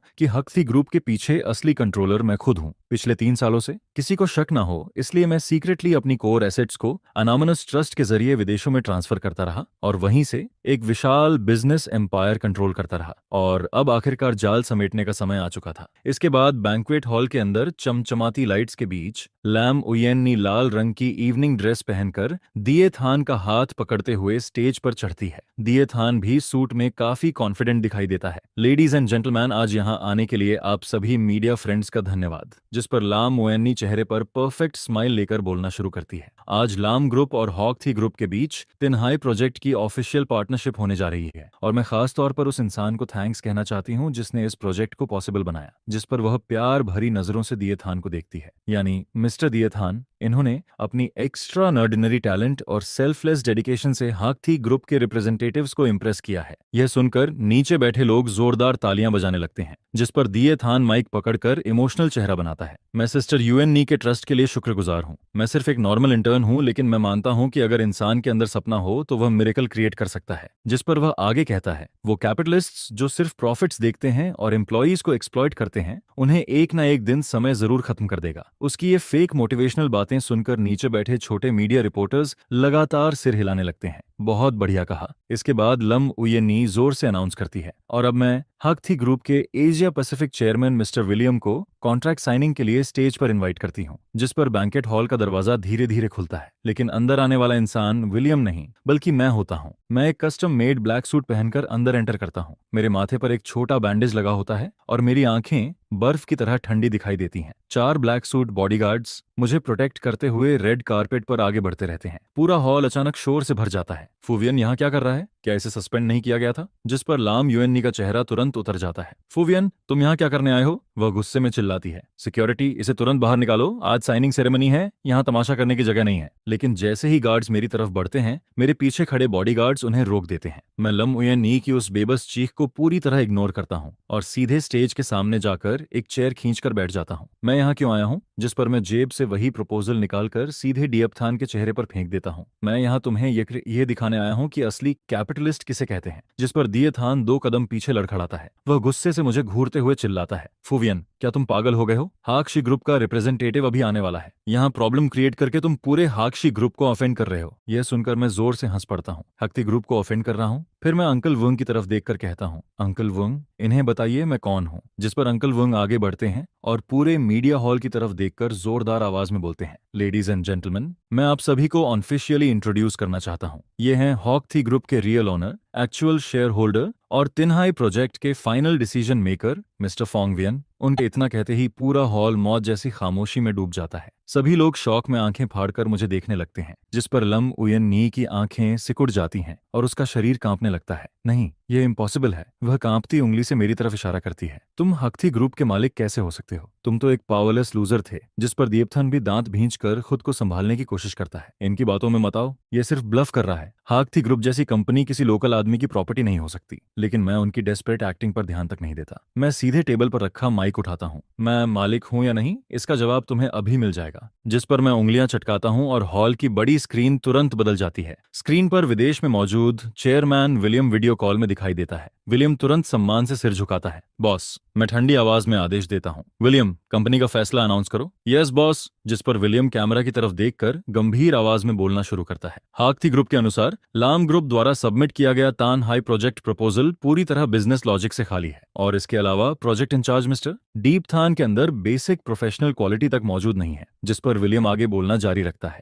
कि हक थी ग्रुप के पीछे असली कंट्रोलर मैं खुद हूँ। पिछले 3 सालों से किसी को शक ना हो इसलिए मैं सीक्रेटली अपनी कोर एसेट्स को अनामनस ट्रस्ट के जरिए विदेशों में ट्रांसफर करता रहा और वहीं से एक विशाल बिजनेस एम्पायर कंट्रोल करता रहा। और अब आखिरकार जाल समेटने का समय आ चुका था। इसके बाद बैंक्वेट हॉल के अंदर चमचमाती लाइट्स के बीच लैम उयेन्नी लाल रंग की इवनिंग ड्रेस पहनकर दिए थान का हाथ पकड़ते हुए स्टेज पर चढ़ती है। दिए थान भी सूट में काफी कॉन्फिडेंट दिखाई देता है। लेडीज एंड जेंटलमैन, आज यहाँ आने के लिए आप सभी मीडिया फ्रेंड्स का धन्यवाद। जिस पर लाम उयेन्नी चेहरे पर परफेक्ट स्माइल लेकर बोलना शुरू करती है। आज लाम ग्रुप और हॉक थी ग्रुप के बीच तिनहाई प्रोजेक्ट की ऑफिशियल पार्टनरशिप होने जा रही है और मैं खास तौर पर उस इंसान को थैंक्स कहना चाहती हूँ जिसने इस प्रोजेक्ट को पॉसिबल बनाया। जिस पर वह प्यार भरी नजरों से दिए थान को देखती है, यानी मिस्टर दिए थान। इन्होंने अपनी एक्स्ट्रा ऑर्डिनरी टैलेंट और सेल्फलेस डेडिकेशन से हॉक थी ग्रुप के रिप्रेजेंटेटिव्स को इम्प्रेस किया है। यह सुनकर नीचे बैठे लोग जोरदार तालियां बजाने लगते हैं, जिस पर दिए थान माइक पकड़कर इमोशनल चेहरा बनाता है। मैं सिस्टर यूएननी के ट्रस्ट के लिए शुक्रगुजार हूँ। मैं सिर्फ एक नॉर्मल इंटर्न हूँ, लेकिन मैं मानता हूँ कि अगर इंसान के अंदर सपना हो तो वह मिरेकल क्रिएट कर सकता है। जिस पर वह आगे कहता है, वो कैपिटलिस्ट्स जो सिर्फ प्रॉफिट्स देखते हैं और एम्प्लॉयज को एक्सप्लॉइट करते हैं, उन्हें एक ना एक दिन समय जरूर खत्म कर देगा। उसकी ये फेक मोटिवेशनल बातें सुनकर नीचे बैठे छोटे मीडिया रिपोर्टर्स लगातार सिर हिलाने लगते हैं। बहुत बढ़िया कहा। इसके बाद लम उयेन्नी जोर से अनाउंस करती है, और अब मैं हक थी ग्रुप के Asia Pacific chairman mister William को कॉन्ट्रैक्ट साइनिंग के लिए स्टेज पर इनवाइट करती हूँ। जिस पर बैंकेट हॉल का दरवाजा धीरे धीरे खुलता है, लेकिन अंदर आने वाला इंसान विलियम नहीं बल्कि मैं होता हूँ। मैं एक कस्टम मेड ब्लैक सूट पहनकर अंदर एंटर करता हूँ। मेरे माथे पर एक छोटा बैंडेज लगा होता है और मेरी आंखें बर्फ की तरह ठंडी दिखाई देती हैं। 4 ब्लैक सूट बॉडीगार्ड्स मुझे प्रोटेक्ट करते हुए रेड कारपेट पर आगे बढ़ते रहते हैं। पूरा हॉल अचानक शोर से भर जाता है। फुवियन यहाँ क्या कर रहा है? क्या इसे सस्पेंड नहीं किया गया था? जिस पर लाम यूएननी का चेहरा तुरंत उतर जाता है। फुवियन, तुम यहाँ क्या करने आए हो? वह गुस्से में चिल्लाती है। सिक्योरिटी, इसे तुरंत बाहर निकालो, आज साइनिंग सेरेमनी है, यहाँ तमाशा करने की जगह नहीं है। लेकिन जैसे ही गार्ड्स मेरी तरफ बढ़ते हैं, मेरे पीछे खड़े बॉडीगार्ड्स उन्हें रोक देते हैं। मैं लम उयेन्नी की उस बेबस चीख को पूरी तरह इग्नोर करता हूँ और सीधे स्टेज के सामने जाकर एक चेयर खींचकर बैठ जाता हूँ। मैं यहाँ क्यों आया हूँ? जिस पर मैं जेब से वही प्रपोजल निकालकर सीधे डियपथान के चेहरे पर फेंक देता हूँ। मैं यहाँ तुम्हें ये दिखाने आया हूँ कि असली कैपिटलिस्ट किसे कहते हैं। जिस पर दियथान 2 कदम पीछे लड़खड़ाता है। वह गुस्से से मुझे घूरते हुए चिल्लाता है, फुवियन, क्या तुम पागल हो गए हो? हाकशी ग्रुप का रिप्रेजेंटेटिव अभी आने वाला है। यहाँ प्रॉब्लम क्रिएट करके तुम पूरे हाकशी ग्रुप को ऑफेंड कर रहे हो। यह सुनकर मैं जोर से हंस पड़ता हूँ। हक्ति ग्रुप को ऑफेंड कर रहा हूँ? फिर मैं अंकल वुंग की तरफ देखकर कहता हूँ, अंकल वुंग, इन्हें बताइए मैं कौन हूँ। जिस पर अंकल वुंग आगे बढ़ते हैं और पूरे मीडिया हॉल की तरफ देखकर जोरदार आवाज में बोलते हैं, लेडीज एंड जेंटलमैन, मैं आप सभी को ऑफिशियली इंट्रोड्यूस करना चाहता हूँ। ये हैं हॉक थी ग्रुप के real owner, actual share holder और तिनहाई प्रोजेक्ट के फाइनल डिसीजन मेकर मिस्टर फोंगवियन। उनके इतना कहते ही पूरा हॉल मौत जैसी खामोशी में डूब जाता है। सभी लोग शौक में आंखें फाड़कर मुझे देखने लगते हैं। जिस पर लम उयेन्नी की आंखें सिकुड़ जाती हैं और उसका शरीर कांपने लगता है। नहीं, यह इम्पॉसिबल है। वह कांपती उंगली से मेरी तरफ इशारा करती है। तुम हक्थी ग्रुप के मालिक कैसे हो सकते हो? तुम तो एक पावरलेस लूजर थे। जिस पर दीपथन भी दांत भींचकर खुद को संभालने की कोशिश करता है। इनकी बातों में मत आओ, ये सिर्फ ब्लफ कर रहा है। हाकथी ग्रुप जैसी कंपनी किसी लोकल आदमी की प्रॉपर्टी नहीं हो सकती। लेकिन मैं उनकी डेस्परेट एक्टिंग पर ध्यान तक नहीं देता। मैं सीधे टेबल पर रखा माइक उठाता हूँ। मैं मालिक हूँ या नहीं, इसका जवाब तुम्हें अभी मिल जाएगा। जिस पर मैं उंगलियां चटकाता हूँ और हॉल की बड़ी स्क्रीन तुरंत बदल जाती है। स्क्रीन पर विदेश में मौजूद चेयरमैन विलियम वीडियो कॉल में दिखाई देता है। विलियम तुरंत सम्मान से सिर झुकाता है। बॉस, मैं ठंडी आवाज में आदेश देता हूँ, विलियम, कंपनी का फैसला अनाउंस करो। Yes boss. जिस पर विलियम कैमरा की तरफ देखकर गंभीर आवाज में बोलना शुरू करता है। हाकथी ग्रुप के अनुसार लाम ग्रुप द्वारा सबमिट किया गया तान हाई प्रोजेक्ट प्रपोजल पूरी तरह बिजनेस लॉजिक से खाली है और इसके अलावा प्रोजेक्ट इंचार्ज मिस्टर डीप थान के अंदर बेसिक प्रोफेशनल क्वालिटी तक मौजूद नहीं है। जिस पर विलियम आगे बोलना जारी रखता है।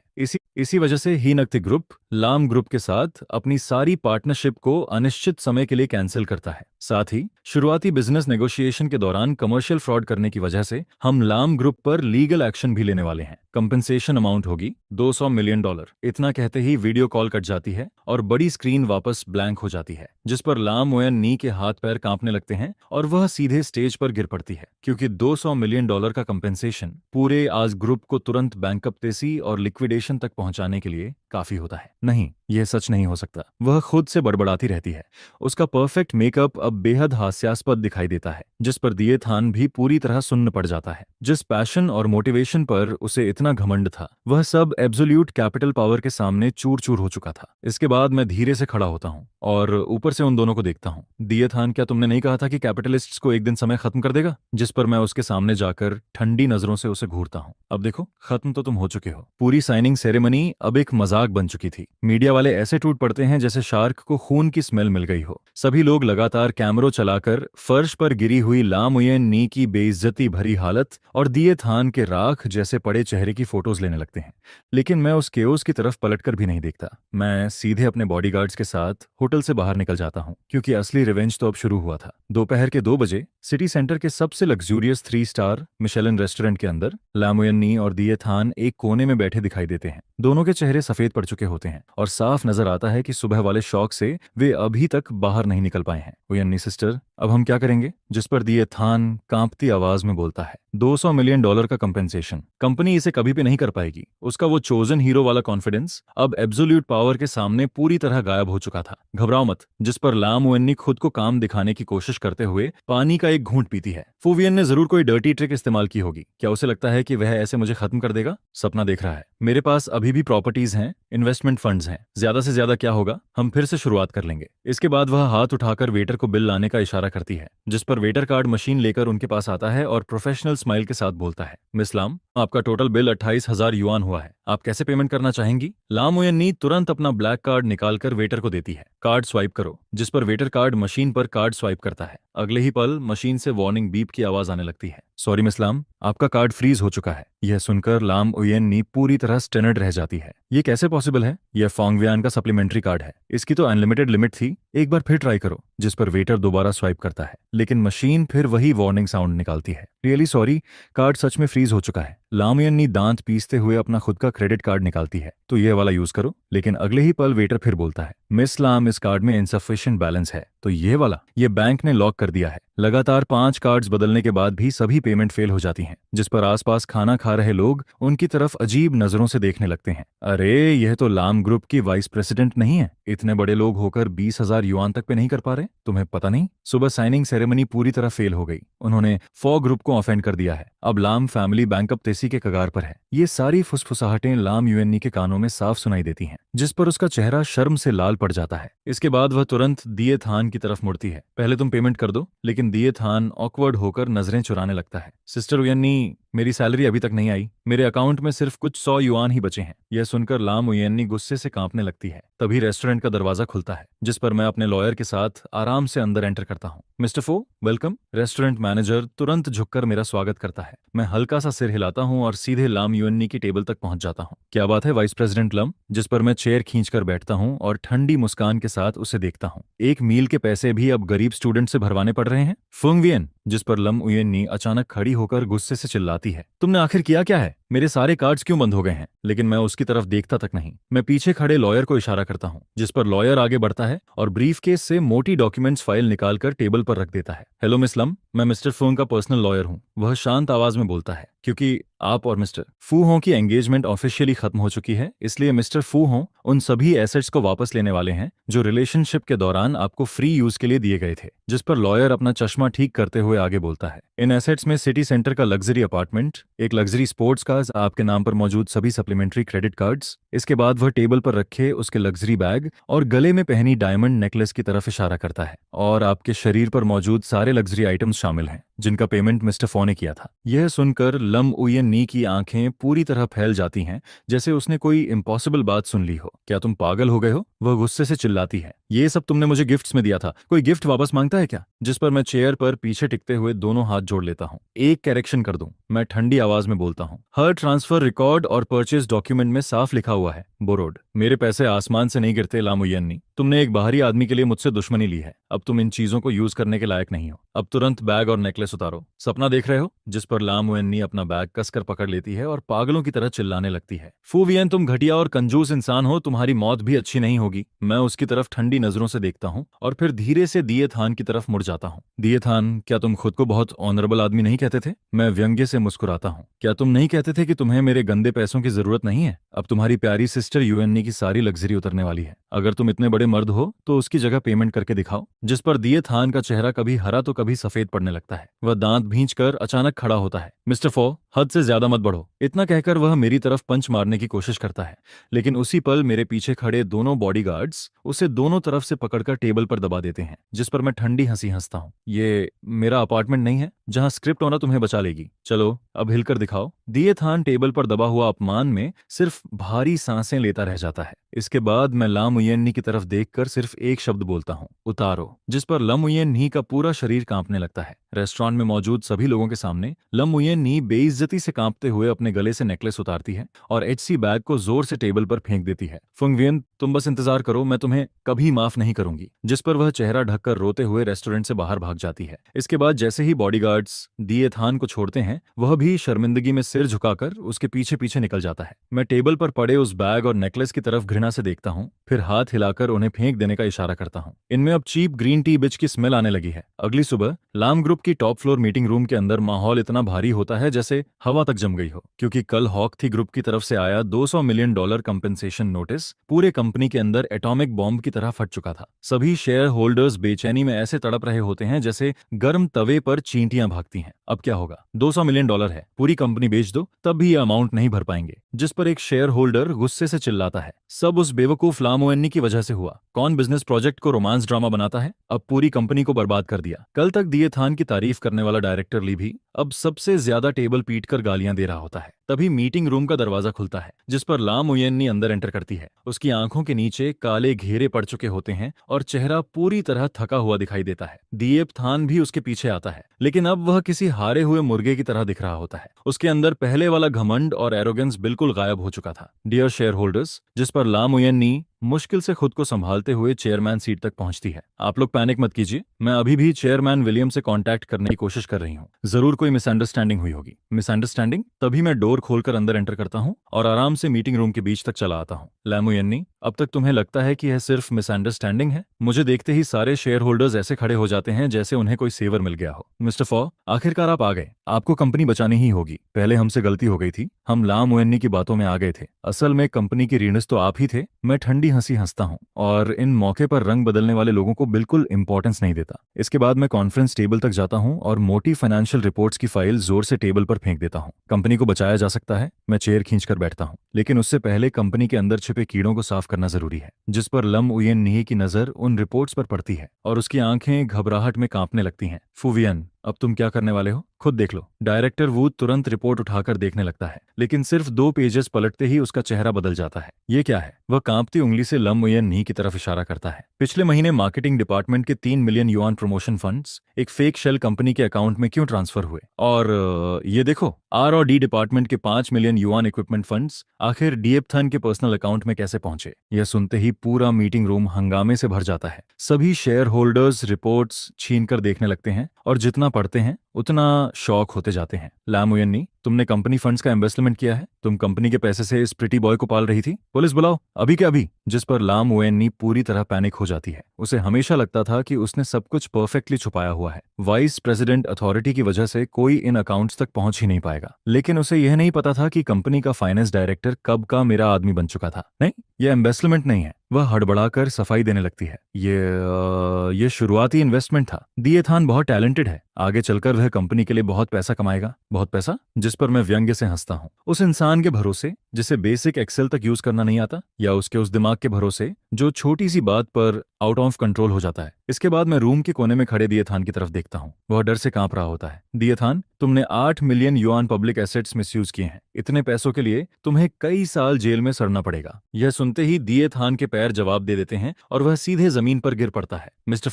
इसी वजह से ही नक्ति ग्रुप लाम ग्रुप के साथ अपनी सारी पार्टनरशिप को अनिश्चित समय के लिए कैंसिल करता है। साथ ही शुरुआती बिजनेस नेगोशिएशन के दौरान कमर्शियल फ्रॉड करने की वजह से हम लाम ग्रुप पर लीगल एक्शन भी लेने वाले हैं। कंपनसेशन अमाउंट होगी $200 मिलियन। इतना कहते ही वीडियो कॉल कट जाती है और बड़ी स्क्रीन वापस ब्लैंक हो जाती है। जिस पर लाम उयेन्नी के हाथ पैर कांपने लगते हैं और वह सीधे स्टेज पर गिर पड़ती है, क्योंकि $200 मिलियन का कंपनसेशन पूरे आज ग्रुप को तुरंत बैंकरप्टेसी और लिक्विडेशन तक पहुंचाने के लिए काफी होता है। नहीं, यह सच नहीं हो सकता। वह खुद से बड़बड़ाती रहती है। उसका परफेक्ट मेकअप अब बेहद हास्यास्पद दिखाई देता है, जिस पर दिए थान भी पूरी तरह सुन्न पड़ जाता है। जिस पैशन और मोटिवेशन पर उसे इतना घमंड था, वह सब एब्सोल्यूट कैपिटल पावर के सामने चूर चूर हो चुका था। इसके बाद मैं धीरे से खड़ा होता हूँ और ऊपर से उन दोनों को देखता हूँ। दिए थान, क्या तुमने नहीं कहा था कि कैपिटलिस्ट्स को एक दिन समय खत्म कर देगा? जिस पर मैं उसके सामने जाकर ठंडी नजरों से उसे घूरता हूँ। अब देखो, खत्म तो तुम हो चुके हो। पूरी साइनिंग सेरेमनी अब एक मजाक बन चुकी थी। मीडिया वाले ऐसे टूट पड़ते हैं जैसे शार्क को खून की स्मेल मिल गई हो। सभी लोग लगातार कैमरों चलाकर फर्श पर गिरी हुई लाम उयेन नी की बेइज्जती भरी हालत और दिए थान के राख जैसे पड़े चेहरे की फोटोज लेने लगते हैं। लेकिन मैं उस केओस की तरफ पलटकर भी नहीं देखता। मैं सीधे अपने बॉडीगार्ड्स के साथ होटल से बाहर निकल जाता हूँ, क्योंकि असली रिवेंज तो अब शुरू हुआ था। दोपहर के 2 बजे सिटी सेंटर के सबसे लग्जूरियस 3 स्टार मिशेलिन रेस्टोरेंट के अंदर लाम उयेन नी और दिए थान एक कोने में बैठे दिखाई देते हैं। दोनों के चेहरे सफेद पड़ चुके होते हैं और साफ नजर आता है कि सुबह वाले शौक से वे अभी तक बाहर नहीं निकल पाए हैं। उयेन सिस्टर, अब हम क्या करेंगे? जिस पर दिए थान कांपती आवाज में बोलता है, $200 मिलियन का कंपेंसेशन। कंपनी इसे कभी भी नहीं कर पाएगी। उसका वो चोजन हीरो वाला कॉन्फिडेंस अब एब्सोल्यूट पावर के सामने पूरी तरह गायब हो चुका था। घबराओ मत। जिस पर लाम उयेन खुद को काम दिखाने की कोशिश करते हुए पानी का एक घूंट पीती है। फुवियन ने जरूर कोई डर्टी ट्रिक इस्तेमाल की होगी। क्या उसे लगता है कि वह ऐसे मुझे खत्म कर देगा? सपना देख रहा है। मेरे पास अभी भी प्रॉपर्टीज हैं, इन्वेस्टमेंट फंड्स हैं। ज्यादा से ज्यादा क्या होगा, हम फिर से शुरुआत कर लेंगे। इसके बाद वह हाथ उठाकर वेटर को बिल लाने का इशारा करती है, जिस पर वेटर कार्ड मशीन लेकर उनके पास आता है और प्रोफेशनल स्माइल के साथ बोलता है, मिस लाम, आपका टोटल बिल 28,000 युआन हुआ है। आप कैसे पेमेंट करना चाहेंगी? लाम उयेन नी तुरंत अपना ब्लैक कार्ड निकालकर वेटर को देती है। कार्ड स्वाइप करो। जिस पर वेटर कार्ड मशीन पर कार्ड स्वाइप करता है। अगले ही पल मशीन से वार्निंग बीप की आवाज आने लगती है। सॉरी मिस लाम, आपका कार्ड फ्रीज हो चुका है। यह सुनकर लाम उयेन नी पूरी तरह स्टनर्ड रह जाती है। ये कैसे पॉसिबल है? यह फोंगवियान का सप्लीमेंट्री कार्ड है। इसकी तो अनलिमिटेड लिमिट थी। एक बार फिर ट्राई करो। जिस पर वेटर दोबारा स्वाइप करता है, लेकिन मशीन फिर वही वार्निंग साउंड निकालती है। रियली सॉरी, कार्ड सच में फ्रीज हो चुका है। लाम उयेन नी दांत पीसते हुए अपना खुद का क्रेडिट कार्ड निकालती है। तो ये वाला यूज करो। लेकिन अगले ही पल वेटर फिर बोलता है, मिस लाम, इस कार्ड में इनसफिशिएंट बैलेंस है। तो ये वाला, ये बैंक ने लॉक कर दिया है। लगातार 5 कार्ड्स बदलने के बाद भी सभी पेमेंट फेल हो जाती हैं, जिस पर आसपास खाना खा रहे लोग उनकी तरफ अजीब नजरों से देखने लगते हैं। अरे, यह तो लाम ग्रुप की वाइस प्रेसिडेंट नहीं है। इतने बड़े लोग होकर 20,000 युआन तक पे नहीं कर पा रहे। तुम्हें पता नहीं, सुबह साइनिंग सेरेमनी पूरी तरह फेल हो गई। उन्होंने फॉ ग्रुप को ऑफेंड कर दिया है। अब लाम फैमिली बैंकरप्टेसी के कगार पर है। ये सारी फुसफुसाहटें लाम उयेन के कानों में साफ सुनाई देती हैं, जिस पर उसका चेहरा शर्म से लाल पड़ जाता है। इसके बाद वह तुरंत दिए थान की तरफ मुड़ती है। पहले तुम पेमेंट कर दो। लेकिन दिए थान ऑकवर्ड होकर नजरें चुराने लगता है। सिस्टर उयेन, मेरी सैलरी अभी तक नहीं आई। मेरे अकाउंट में सिर्फ कुछ 100 युआन ही बचे हैं। यह सुनकर लाम उयेन गुस्से से कांपने लगती है। तभी रेस्टोरेंट का दरवाजा खुलता है, जिस पर मैं अपने लॉयर के साथ आराम से अंदर एंटर करता हूँ। मिस्टर फो, वेलकम। रेस्टोरेंट मैनेजर तुरंत झुककर मेरा स्वागत करता है। मैं हल्का सा सिर हिलाता हूँ और सीधे लाम उयेन की टेबल तक पहुंच जाता हूँ। क्या बात है वाइस प्रेसिडेंट लम? जिस पर मैं चेयर खींचकर बैठता हूँ और ठंडी मुस्कान के साथ उसे देखता हूँ। एक मील के पैसे भी अब गरीब स्टूडेंट से भरवाने पड़ रहे हैं? फुंगवियन, जिस पर लम उयेन अचानक खड़ी होकर गुस्से से चिल्लाती है, तुमने आखिर किया क्या है? मेरे सारे कार्ड्स क्यों बंद हो गए हैं? लेकिन मैं उसकी तरफ देखता तक नहीं। मैं पीछे खड़े लॉयर को इशारा करता हूँ, जिस पर लॉयर आगे बढ़ता है और ब्रीफ केस से मोटी डॉक्यूमेंट्स फाइल निकालकर टेबल पर रख देता है। हेलो मिस लम, मैं मिस्टर फूंग का पर्सनल लॉयर हूँ। वह शांत आवाज में बोलता है, क्योंकि आप और मिस्टर फू हों की एंगेजमेंट ऑफिशियली खत्म हो चुकी है, इसलिए मिस्टर फू हों उन सभी एसेट्स को वापस लेने वाले हैं जो रिलेशनशिप के दौरान आपको फ्री यूज के लिए दिए गए थे। जिस पर लॉयर अपना चश्मा ठीक करते हुए आगे बोलता है, इन एसेट्स में सिटी सेंटर का लग्जरी अपार्टमेंट, एक लग्जरी स्पोर्ट्स कार्स, आपके नाम पर मौजूद सभी सप्लीमेंट्री क्रेडिट कार्ड्स। इसके बाद वह टेबल पर रखे उसके लग्जरी बैग और गले में पहनी डायमंड नेकलेस की तरफ इशारा करता है, और आपके शरीर पर मौजूद सारे लग्जरी आइटम्स शामिल हैं जिनका पेमेंट मिस्टर फो ने किया था। यह सुनकर लम उयेन की आंखें पूरी तरह फैल जाती हैं, जैसे उसने कोई इम्पॉसिबल बात सुन ली हो। क्या तुम पागल हो गए हो? वह गुस्से से चिल्लाती है। ये सब तुमने मुझे गिफ्ट्स में दिया था, कोई गिफ्ट वापस मांगता है क्या? जिस पर मैं चेयर पर पीछे टिकते हुए दोनों हाथ जोड़ लेता हूँ। एक करेक्शन कर दूं, मैं ठंडी आवाज में बोलता हूँ, हर ट्रांसफर रिकॉर्ड और परचेज डॉक्यूमेंट में साफ लिखा हुआ है बोरोड। मेरे पैसे आसमान से नहीं गिरते लाम उयेन। तुमने एक बाहरी आदमी के लिए मुझसे दुश्मनी ली है। अब तुम इन चीजों को यूज करने के लायक नहीं हो। अब तुरंत बैग और नेकलेस नेकलेस उतारो। सपना देख रहे हो? जिस पर लाम वेन्नी अपना बैग कसकर पकड़ लेती है और पागलों की तरह चिल्लाने लगती है, फू वियन, तुम घटिया और कंजूस इंसान हो, तुम्हारी मौत भी अच्छी नहीं होगी। मैं उसकी तरफ ठंडी नजरों से देखता हूँ और फिर धीरे से दिए थान की तरफ मुड़ जाता हूँ। दिए थान, क्या तुम खुद को बहुत ऑनरेबल आदमी नहीं कहते थे? मैं व्यंग्य से मुस्कुराता हूँ। क्या तुम नहीं कहते थे कि तुम्हें मेरे गंदे पैसों की जरूरत नहीं है? अब तुम्हारी प्यारी सिस्टर यूएननी की सारी लग्जरी उतरने वाली है। अगर तुम इतने बड़े मर्द हो तो उसकी जगह पेमेंट करके दिखाओ। जिस पर दिए थान का चेहरा कभी हरा तो कभी सफेद पड़ने लगता है। वह दांत भींचकर अचानक खड़ा होता है। मिस्टर फो, हद से ज्यादा मत बढ़ो। इतना कहकर वह मेरी तरफ पंच मारने की कोशिश करता है, लेकिन उसी पल मेरे पीछे खड़े दोनों बॉडीगार्ड्स उसे दोनों तरफ से पकड़कर टेबल पर दबा देते हैं, जिस पर मैं ठंडी हंसी हंसता हूँ। ये मेरा अपार्टमेंट नहीं है जहां स्क्रिप्ट होना तुम्हें बचा लेगी। चलो अब हिलकर दिखाओ। दिए थान टेबल पर दबा हुआ अपमान में सिर्फ भारी सांसें लेता रह जाता है। इसके बाद मैं लामुयेन्नी की तरफ देखकर सिर्फ एक शब्द बोलता हूँ, उतारो। जिस पर लामुयेन्नी का पूरा शरीर कांपने लगता है। रेस्टोरेंट में मौजूद सभी लोगों के सामने लामुयेन्नी बेइज्जती से कांपते हुए अपने गले से नेकलेस उतारती है और एचसी बैग को जोर से टेबल पर फेंक देती है। फुंगवियन, तुम बस इंतजार करो, मैं तुम्हें कभी माफ नहीं करूंगी। जिस पर वह चेहरा ढककर रोते हुए रेस्टोरेंट से बाहर भाग जाती है। इसके बाद जैसे ही बॉडीगार्ड्स दिए थान को छोड़ते हैं, वह भी शर्मिंदगी में सिर झुकाकर उसके पीछे पीछे निकल जाता है। मैं टेबल पर पड़े उस बैग और नेकलेस की तरफ घृणा से देखता हूँ, फिर हाथ हिलाकर उन्हें फेंक देने का इशारा करता हूँ। इनमें अब चीप ग्रीन टी बिच की स्मेल आने लगी है। अगली सुबह लाम ग्रुप की टॉप फ्लोर मीटिंग रूम के अंदर माहौल इतना भारी होता है जैसे हवा तक जम गई हो, क्योंकि कल हॉक थी ग्रुप की तरफ से आया $200 मिलियन कंपेंसेशन नोटिस पूरे कंपनी के अंदर एटॉमिक बॉम्ब की तरह फट चुका था। सभी शेयर होल्डर्स बेचैनी में ऐसे तड़प रहे होते हैं जैसे गर्म तवे पर चींटियां भागती हैं। अब क्या होगा? $200 मिलियन है, पूरी कंपनी बेच दो तब भी ये अमाउंट नहीं भर पाएंगे। जिस पर एक शेयर होल्डर गुस्से से चिल्लाता है, सब उस बेवकूफ लामुएन्नी की वजह से हुआ। कौन बिजनेस प्रोजेक्ट को रोमांस ड्रामा बनाता है, अब पूरी कंपनी को बर्बाद कर दिया। कल तक दिए थान की तारीफ करने वाला डायरेक्टर ली भी अब सबसे ज्यादा टेबल पीट कर गालियां दे रहा होता है। तभी मीटिंग रूम का दरवाजा खुलता है, जिस पर लामुएन्नी अंदर एंटर करती है। उसकी आंखों के नीचे काले घेरे पड़ चुके होते हैं और चेहरा पूरी तरह थका हुआ दिखाई देता है। दिएब थान भी उसके पीछे आता है, लेकिन अब वह किसी हारे हुए मुर्गे की तरह दिख रहा होता है। उसके अंदर पहले वाला घमंड और एरोगेंस बिल्कुल गायब हो चुका था। डियर शेयर होल्डर्स, जिस पर लामुएन्नी मुश्किल से खुद को संभालते हुए चेयरमैन सीट तक पहुंचती है। आप लोग पैनिक मत कीजिए, मैं अभी भी चेयरमैन विलियम से कांटेक्ट करने की कोशिश कर रही हूँ। जरूर कोई मिसअंडरस्टैंडिंग हुई होगी। मिसअंडरस्टैंडिंग? तभी मैं डोर खोलकर अंदर एंटर करता हूँ और आराम से मीटिंग रूम के बीच तक चला आता हूँ। लामुएन्नी, अब तक तुम्हें लगता है कि यह सिर्फ मिसअंडरस्टैंडिंग है? मुझे देखते ही सारे शेयर होल्डर्स ऐसे खड़े हो जाते हैं जैसे उन्हें कोई सेवर मिल गया हो। मिस्टर फॉ, आखिरकार आप आ गए। आपको कंपनी बचानी ही होगी। पहले हमसे गलती हो गई थी, हम लामुएन्नी की बातों में आ गए थे। असल में कंपनी की रीनस तो आप ही थे। मैं ठंडी हंसी हंसता हूँ और इन मौके पर रंग बदलने वाले लोगों को बिल्कुल इंपॉर्टेंस नहीं देता। इसके बाद मैं कॉन्फ्रेंस टेबल तक जाता हूँ और मोटी फाइनेंशियल रिपोर्ट्स की फाइल जोर से टेबल पर फेंक देता हूँ। कंपनी को बचाया जा सकता है। मैं चेयर खींचकर बैठता हूँ, लेकिन उससे पहले कंपनी के अंदर छिपे कीड़ों को साफ करना जरूरी है। जिस पर लामुएन्नी की नजर उन रिपोर्ट्स पर पड़ती है और उसकी आंखें घबराहट में कांपने लगती हैं। फुवियन, अब तुम क्या करने वाले हो? खुद देख लो। डायरेक्टर वू तुरंत रिपोर्ट उठाकर देखने लगता है, लेकिन सिर्फ 2 पेजेस पलटते ही उसका चेहरा बदल जाता है। ये क्या है? वह कांपती उंगली से लामुएन्नी की तरफ इशारा करता है। पिछले महीने मार्केटिंग डिपार्टमेंट के 3 मिलियन युआन प्रमोशन फंड्स एक फेक शेल कंपनी के अकाउंट में क्यों ट्रांसफर हुए? और ये देखो, आर और डी डिपार्टमेंट के 5 मिलियन युआन इक्विपमेंट फंड्स आखिर डीएपथन के पर्सनल अकाउंट में कैसे पहुंचे? यह सुनते ही पूरा मीटिंग रूम हंगामे से भर जाता है। सभी शेयर होल्डर्स रिपोर्ट्स छीनकर देखने लगते हैं और जितना पढ़ते हैं उतना शॉक होते जाते हैं। लामुएन्नी, तुमने कंपनी फंड्स का इन्वेस्टमेंट किया है? तुम कंपनी के पैसे से इस प्रिटी बॉय को पाल रही थी? पुलिस बुलाओ, अभी के अभी। जिस पर लामुएन्नी पूरी तरह पैनिक हो जाती है। उसे हमेशा लगता था कि उसने सब कुछ परफेक्टली छुपाया हुआ है। वाइस प्रेसिडेंट अथॉरिटी की वजह से कोई इन अकाउंट्स तक पहुंच ही नहीं पाएगा। लेकिन उसे यह नहीं पता था कि कंपनी का फाइनेंस डायरेक्टर कब का मेरा आदमी बन चुका था। नहीं, यह इन्वेस्टमेंट नहीं है। वह हड़बड़ाकर सफाई देने लगती है। ये शुरुआती इन्वेस्टमेंट था। दिए थान बहुत टैलेंटेड है, आगे चलकर वह कंपनी के लिए बहुत पैसा कमाएगा। बहुत पैसा? जिस पर मैं व्यंग्य से हंसता हूँ। उस इंसान के भरोसे जिसे बेसिक एक्सेल तक यूज करना नहीं आता, या उसके उस दिमाग के भरोसे जो छोटी सी बात पर आउट ऑफ कंट्रोल हो जाता है। इसके बाद मैं रूम के कोने में खड़े दिए थान की तरफ देखता हूँ। वह डर से कांप रहा होता है। दिए थान, तुमने 8 million yuan public assets misuse किए हैं। इतने पैसों के लिए तुम्हें कई साल जेल में सड़ना पड़ेगा। यह सुनते ही दिए थान के पैर जवाब दे देते हैं और वह सीधे जमीन पर गिर पड़ता है। मिस्टर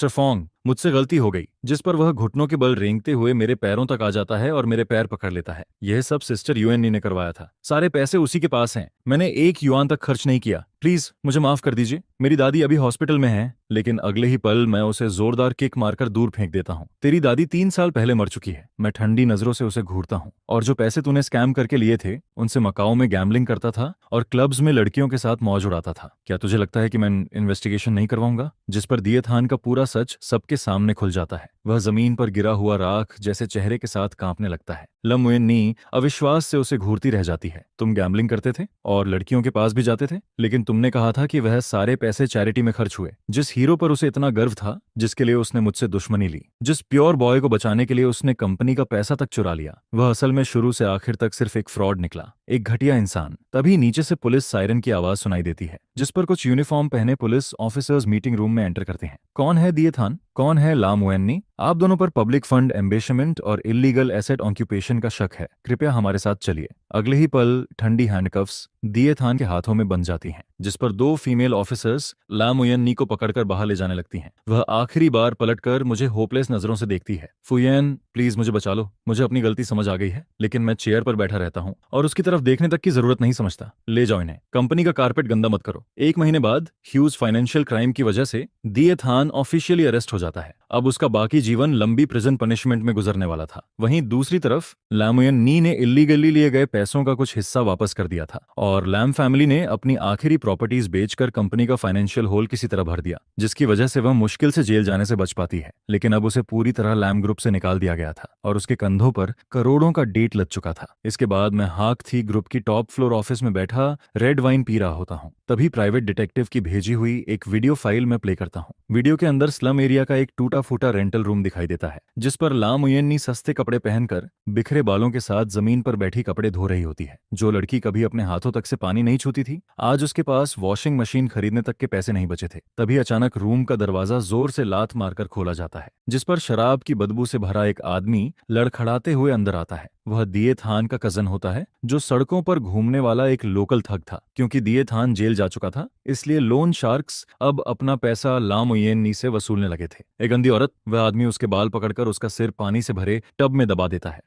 फोंग, मुझसे गलती हो गई। जिस पर वह घुटनों के बल रेंगते हुए मेरे पैरों तक आ जाता है और मेरे पैर पकड़ लेता है। यह सब सिस्टर यूएननी ने करवाया था। सारे पैसे उसी के पास हैं। मैंने 1 युआन तक खर्च नहीं किया। प्लीज मुझे माफ कर दीजिए, मेरी दादी अभी हॉस्पिटल में है। लेकिन अगले ही पल मैं उसे जोरदार किक मारकर दूर फेंक देता हूँ। तेरी दादी 3 साल पहले मर चुकी है। मैं ठंडी नजरों से उसे घूरता हूँ। और जो पैसे तूने स्कैम करके लिए थे उनसे मकाओ में गैम्बलिंग करता था और क्लब्स में लड़कियों के साथ मौज उड़ाता था। क्या तुझे लगता है कि मैं इन्वेस्टिगेशन नहीं करवाऊंगा? जिस पर दिए थान का पूरा सच सबके सामने खुल जाता है। वह जमीन पर गिरा हुआ राख जैसे चेहरे के साथ कांपने लगता है। लम मुयन्नी अविश्वास से उसे घूरती रह जाती है। तुम गैम्बलिंग करते थे और लड़कियों के पास भी जाते थे, लेकिन तुमने कहा था कि वह सारे पैसे चैरिटी में खर्च हुए। जिस हीरो पर उसे इतना गर्व था, जिसके लिए उसने मुझसे दुश्मनी ली, जिस प्योर बॉय को बचाने के लिए उसने कंपनी का पैसा तक चुरा लिया, वह असल में शुरू से आखिर तक सिर्फ एक फ्रॉड निकला, एक घटिया इंसान। तभी नीचे से पुलिस सायरन की आवाज सुनाई देती है, जिस पर कुछ यूनिफॉर्म पहने पुलिस ऑफिसर्स मीटिंग रूम में एंटर करते हैं। कौन है दिए थान? कौन है ला मुयन्नी? आप दोनों पर पब्लिक फंड एम्बेशमेंट और इलीगल एसेट ऑक्यूपेशन का शक है। कृपया हमारे साथ चलिए। अगले ही पल ठंडी हैंडकफ्स दिए थान के हाथों में बंध जाती हैं, जिस पर 2 फीमेल ऑफिसर्स ला मुयन्नी को पकड़कर बाहर ले जाने लगती हैं। वह आखिरी बार पलटकर मुझे होपलेस नजरों से देखती है। फुयेन, प्लीज मुझे बचा लो, मुझे अपनी गलती समझ आ गई है, लेकिन मैं चेयर पर बैठा रहता हूँ और उसकी तरफ देखने तक की जरूरत नहीं समझता। ले जाओ इन्हें, कंपनी का कारपेट गंदा मत करो। 1 महीने बाद ह्यूज फाइनेंशियल क्राइम की वजह से दिए थान ऑफिशियली अरेस्ट हो जाता है। अब उसका बाकी जीवन लंबी प्रिजन पनिशमेंट में गुजरने वाला था। वहीं दूसरी तरफ लामुयन्नी ने इल्लीगली लिए गए पैसों का कुछ हिस्सा वापस कर दिया था और लैम फैमिली ने अपनी आखिरी प्रॉपर्टीज बेचकर कंपनी का फाइनेंशियल होल किसी तरह भर दिया, जिसकी वजह से वह मुश्किल से जेल जाने से बच पाती है। लेकिन अब उसे पूरी तरह लैम ग्रुप से निकाल दिया गया था और उसके कंधों पर करोड़ों का डेट लग चुका था। इसके बाद मैं हाक थी ग्रुप की टॉप फ्लोर ऑफिस में बैठा रेड वाइन पी रहा होता हूँ। तभी प्राइवेट डिटेक्टिव की भेजी हुई एक वीडियो फाइल में प्ले करता हूँ। वीडियो के अंदर स्लम एरिया का एक टूटा फूटा रेंटल रूम दिखाई देता है, जिस पर ला मुयन्नी सस्ते कपड़े पहनकर बिखरे बालों के साथ जमीन पर बैठी कपड़े धो रही होती है। जो लड़की कभी अपने हाथों तक से पानी नहीं छूती थी, आज उसके पास वॉशिंग मशीन खरीदने तक के पैसे नहीं बचे थे। तभी अचानक रूम का दरवाजा जोर से लात मारकर खोला जाता है, जिस पर शराब की बदबू से भरा एक आदमी लड़खड़ाते हुए अंदर आता है। वह दिए थान का कजन होता है, जो सड़कों पर घूमने वाला एक लोकल थग था। क्योंकि दिए थान जेल जा चुका था, इसलिए लोन शार्क्स अब अपना पैसा ला मुयन्नी से वसूलने लगे थे। एक गंदी औरत, वह आदमी उसके बाल पकड़कर उसका सिर पानी से भरे टब में दबा देता है।